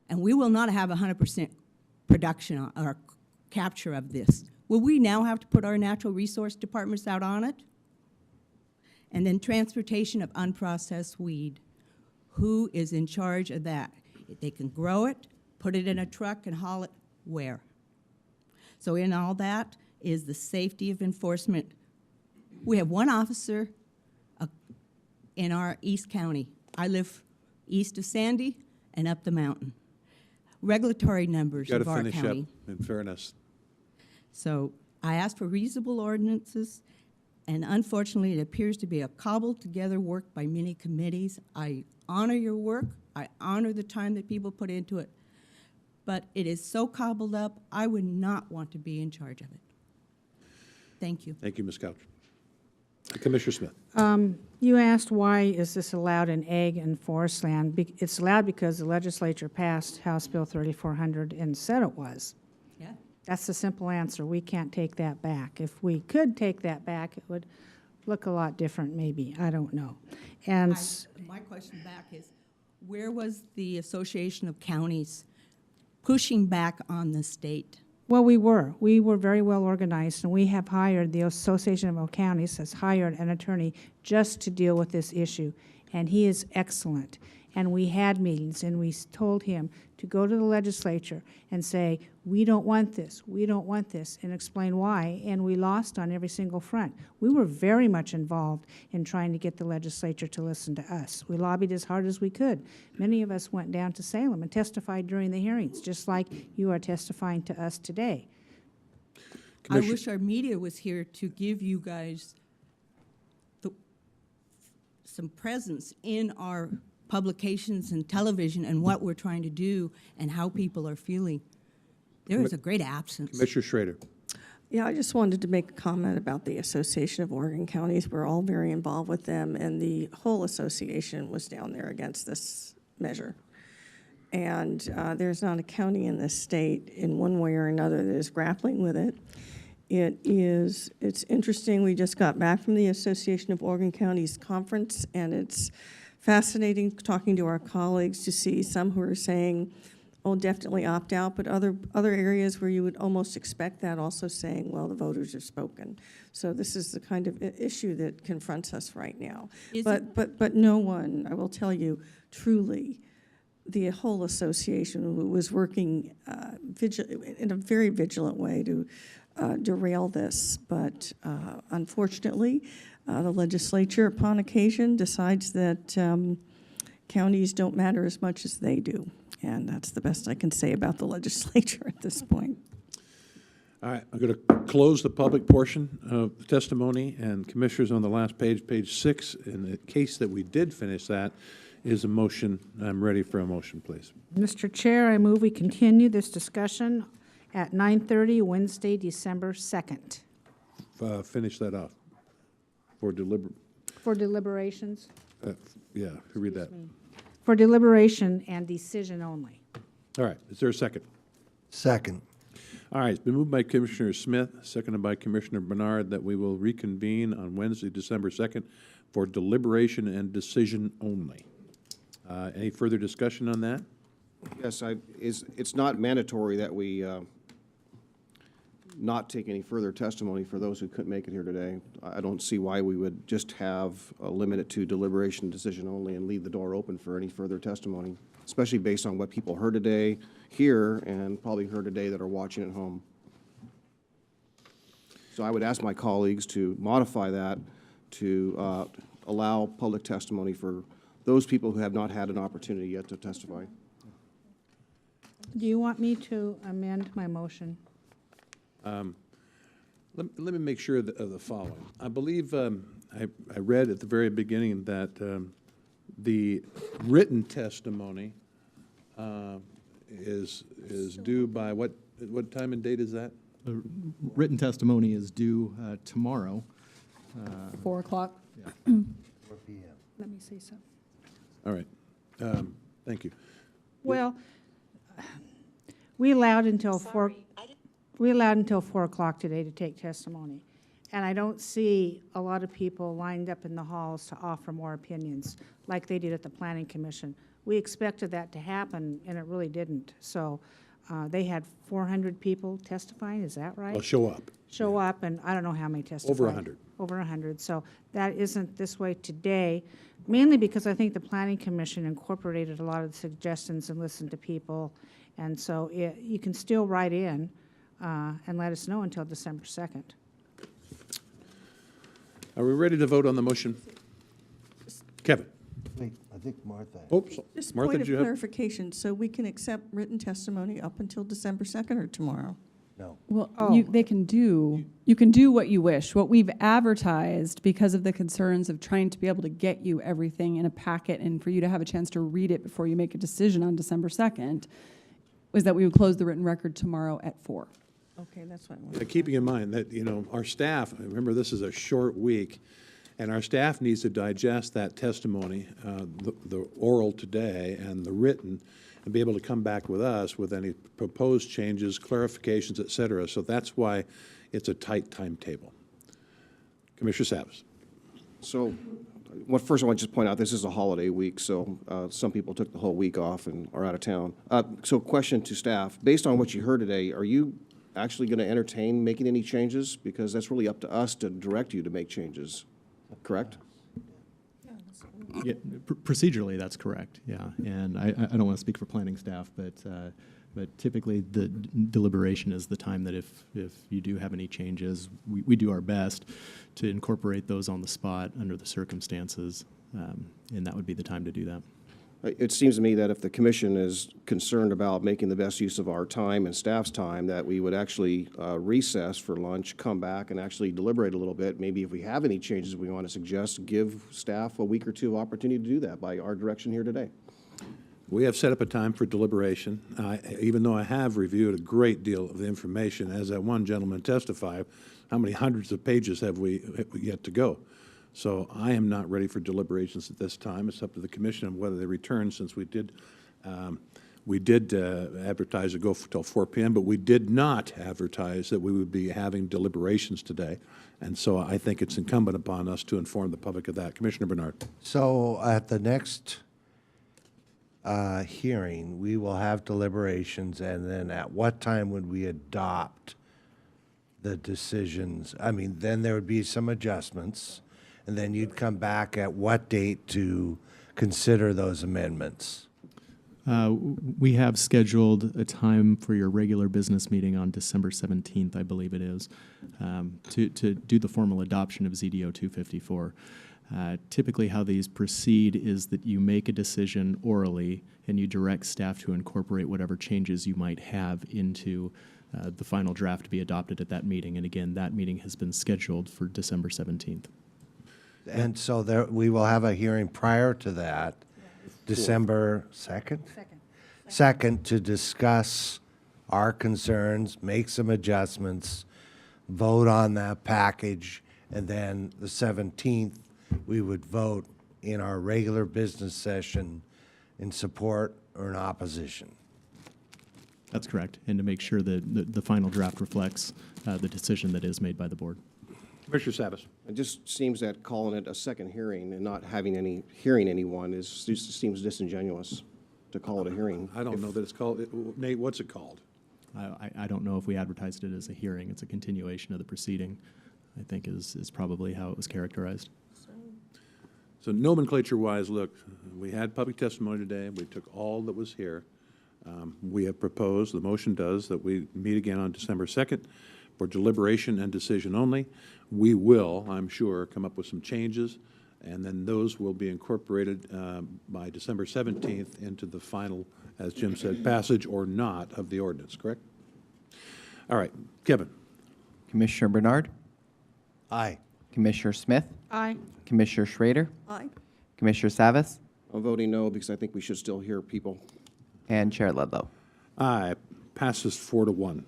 And we will not have 100% production or capture of this. Will we now have to put our natural resource departments out on it? And then transportation of unprocessed weed. Who is in charge of that? If they can grow it, put it in a truck and haul it, where? So in all that is the safety of enforcement. We have one officer in our East County. I live east of Sandy and up the mountain. Regulatory numbers of our county. Got to finish up, in fairness. So I asked for reasonable ordinances, and unfortunately it appears to be a cobbled together work by many committees. I honor your work. I honor the time that people put into it. But it is so cobbled up, I would not want to be in charge of it. Thank you. Thank you, Ms. Couch. Commissioner Smith. You asked why is this allowed in ag and forest land? It's allowed because the legislature passed House Bill 3400 and said it was. Yeah. That's the simple answer. We can't take that back. If we could take that back, it would look a lot different maybe. I don't know. And my question back is, where was the Association of Counties pushing back on the state? well, we were very well organized, and we have hired, the Association of Counties has hired an attorney just to deal with this issue, and he is excellent. And we had meetings, and we told him to go to the legislature and say, we don't want this, and explain why, and we lost on every single front. We were very much involved in trying to get the legislature to listen to us. We lobbied as hard as we could. Many of us went down to Salem and testified during the hearings, just like you are testifying to us today. I wish our media was here to give you guys some presence in our publications and television and what we're trying to do and how people are feeling. There is a great absence. Commissioner Schrader. Yeah, I just wanted to make a comment about the Association of Oregon Counties. We're all very involved with them, and the whole association was down there against this measure. And there's not a county in this state in one way or another that is grappling with it. It's interesting, we just got back from the Association of Oregon Counties conference, and it's fascinating talking to our colleagues to see some who are saying, definitely opt out, but other areas where you would almost expect that also saying, well, the voters have spoken. So this is the kind of issue that confronts us right now. But no one, I will tell you, truly, the whole association was working in a very vigilant way to derail this. But unfortunately, the legislature, upon occasion, decides that counties don't matter as much as they do. And that's the best I can say about the legislature at this point. All right, I'm going to close the public portion of the testimony, and commissioners, on the last page, page 6, in the case that we did finish that, is a motion. I'm ready for a motion, please. Mr. Chair, I move we continue this discussion at 9:30 Wednesday, December 2nd. Finish that off for For deliberations? yeah, read that. For deliberation and decision only. All right, is there a second? Second. All right, it's been moved by Commissioner Smith, seconded by Commissioner Bernard, that we will reconvene on Wednesday, December 2nd for deliberation and decision only. Any further discussion on that? Yes, it's not mandatory that we not take any further testimony for those who couldn't make it here today. I don't see why we would just have limit it to deliberation and decision only and leave the door open for any further testimony, especially based on what people heard today here and probably heard today that are watching at home. So I would ask my colleagues to modify that to allow public testimony for those people who have not had an opportunity yet to testify. Do you want me to amend my motion? Let me make sure of the following. I believe I read at the very beginning that the written testimony is due by what time and date is that? The written testimony is due tomorrow. 4 o'clock? Yeah. 4 p.m. Let me see some. All right. Thank you. Well, we allowed until 4. We allowed until 4 o'clock today to take testimony, and I don't see a lot of people lined up in the halls to offer more opinions like they did at the Planning Commission. We expected that to happen, and it really didn't. So they had 400 people testifying. Is that right? Well, show up. Show up, and I don't know how many testified. Over 100. Over 100. So that isn't this way today, mainly because I think the Planning Commission incorporated a lot of the suggestions and listened to people, and so you can still write in and let us know until December 2nd. Are we ready to vote on the motion? Kevin? Wait, I think Martha. Oops. Just Martha, point did of you have? clarification, so we can accept written testimony up until December 2nd or tomorrow? No. Well, Oh. you can do what you wish. What we've advertised, because of the concerns of trying to be able to get you everything in a packet and for you to have a chance to read it before you make a decision on December 2nd, was that we would close the written record tomorrow at 4. Okay, that's what I wanted. Keeping in mind that, our staff, remember this is a short week, and our staff needs to digest that testimony, the oral today and the written, and be able to come back with us with any proposed changes, clarifications, et cetera. So that's why it's a tight timetable. Commissioner Savas. So, first I want to just point out, this is a holiday week, so some people took the whole week off and are out of town. So question to staff, based on what you heard today, are you actually going to entertain making any changes? Because that's really up to us to direct you to make changes, correct? Yeah, procedurally, that's correct, yeah. And I don't want to speak for planning staff, but typically the deliberation is the time that if you do have any changes, we do our best to incorporate those on the spot under the circumstances, and that would be the time to do that. It seems to me that if the commission is concerned about making the best use of our time and staff's time, that we would actually recess for lunch, come back and actually deliberate a little bit. Maybe if we have any changes we want to suggest, give staff a week or two of opportunity to do that by our direction here today. We have set up a time for deliberation. Even though I have reviewed a great deal of the information, as that one gentleman testified, how many hundreds of pages have we yet to go? So I am not ready for deliberations at this time. It's up to the commission on whether they return, since we did advertise to go till 4 p.m., but we did not advertise that we would be having deliberations today. And so I think it's incumbent upon us to inform the public of that. Commissioner Bernard. So at the next hearing, we will have deliberations, and then at what time would we adopt the decisions? I mean, then there would be some adjustments, and then you'd come back at what date to consider those amendments? We have scheduled a time for your regular business meeting on December 17th, I believe it is, to do the formal adoption of ZDO 254. Typically, how these proceed is that you make a decision orally and you direct staff to incorporate whatever changes you might have into the final draft to be adopted at that meeting. And again, that meeting has been scheduled for December 17th. And so there, we will have a hearing prior to that, December 2nd? Second, to discuss our concerns, make some adjustments, vote on that package, and then the 17th, we would vote in our regular business session in support or in opposition. That's correct. And to make sure that the final draft reflects the decision that is made by the board. Commissioner Savas. It just seems that calling it a second hearing and not having hearing anyone just seems disingenuous to call it a hearing. I don't know that it's called, Nate, what's it called? I don't know if we advertised it as a hearing. It's a continuation of the proceeding, I think is probably how it was characterized. So nomenclature-wise, look, we had public testimony today. We took all that was here. We have proposed, the motion does, that we meet again on December 2nd for deliberation and decision only. We will, I'm sure, come up with some changes, and then those will be incorporated by December 17th into the final, as Jim said, passage or not of the ordinance, correct? All right, Kevin. Commissioner Bernard? Aye. Commissioner Smith? Aye. Commissioner Schrader? Aye. Commissioner Savas? I'm voting no because I think we should still hear people. And Chair Ludlow. Aye, passes 4-1.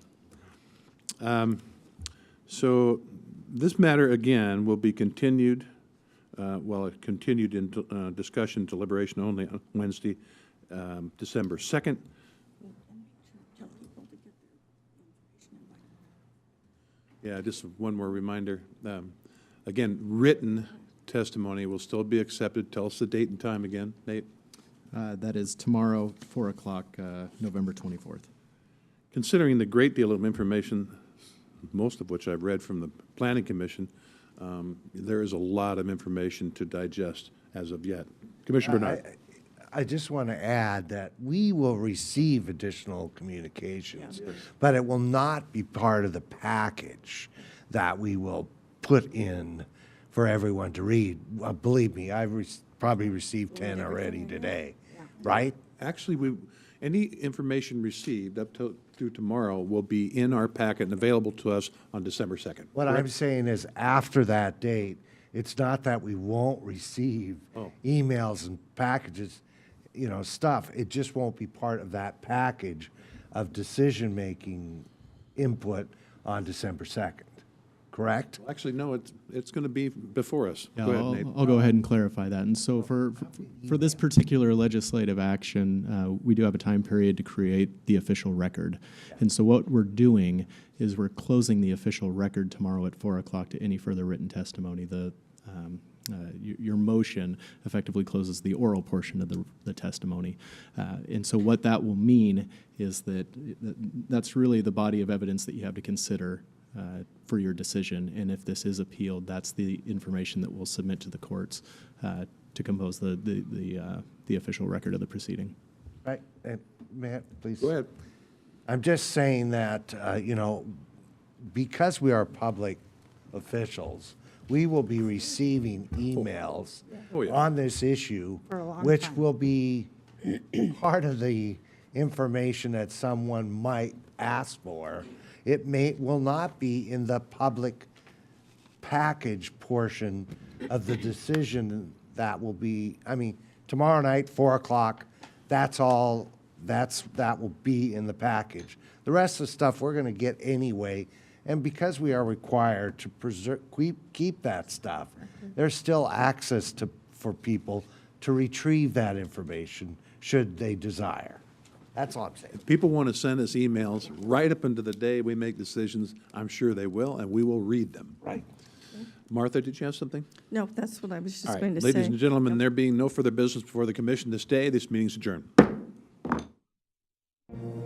So this matter, again, will be continued, continued in discussion, deliberation only on Wednesday, December 2nd. Yeah, just one more reminder. Again, written testimony will still be accepted. Tell us the date and time again, Nate. That is tomorrow, 4 o'clock, November 24th. Considering the great deal of information, most of which I've read from the Planning Commission, there is a lot of information to digest as of yet. Commissioner Bernard. I just want to add that we will receive additional communications, but it will not be part of the package that we will put in for everyone to read. Believe me, I've probably received 10 already today, right? Actually, any information received up through tomorrow will be in our packet and available to us on December 2nd. What I'm saying is after that date, it's not that we won't receive emails and packages, stuff. It just won't be part of that package of decision-making input on December 2nd, correct? Actually, no, it's going to be before us. Yeah, Go ahead, Nate. I'll go ahead and clarify that. And so for this particular legislative action, we do have a time period to create the official record. And so what we're doing is we're closing the official record tomorrow at 4 o'clock to any further written testimony. Your motion effectively closes the oral portion of the testimony. And so what that will mean is that's really the body of evidence that you have to consider for your decision, and if this is appealed, that's the information that we'll submit to the courts to compose the official record of the proceeding. Right, Matt, please. Go ahead. I'm just saying that, because we are public officials, we will be receiving emails on this issue, which will be part of the information that someone might ask for. It will not be in the public package portion of the decision that will be, tomorrow night, 4 o'clock, that will be in the package. The rest of the stuff we're going to get anyway, and because we are required to keep that stuff, there's still access for people to retrieve that information should they desire. That's all I'm saying. If people want to send us emails right up into the day we make decisions, I'm sure they will, and we will read them. Right. Martha, did you have something? No, that's what I was All just right, going to say. ladies and gentlemen, there being no further business before the commission this day, this meeting is adjourned. you.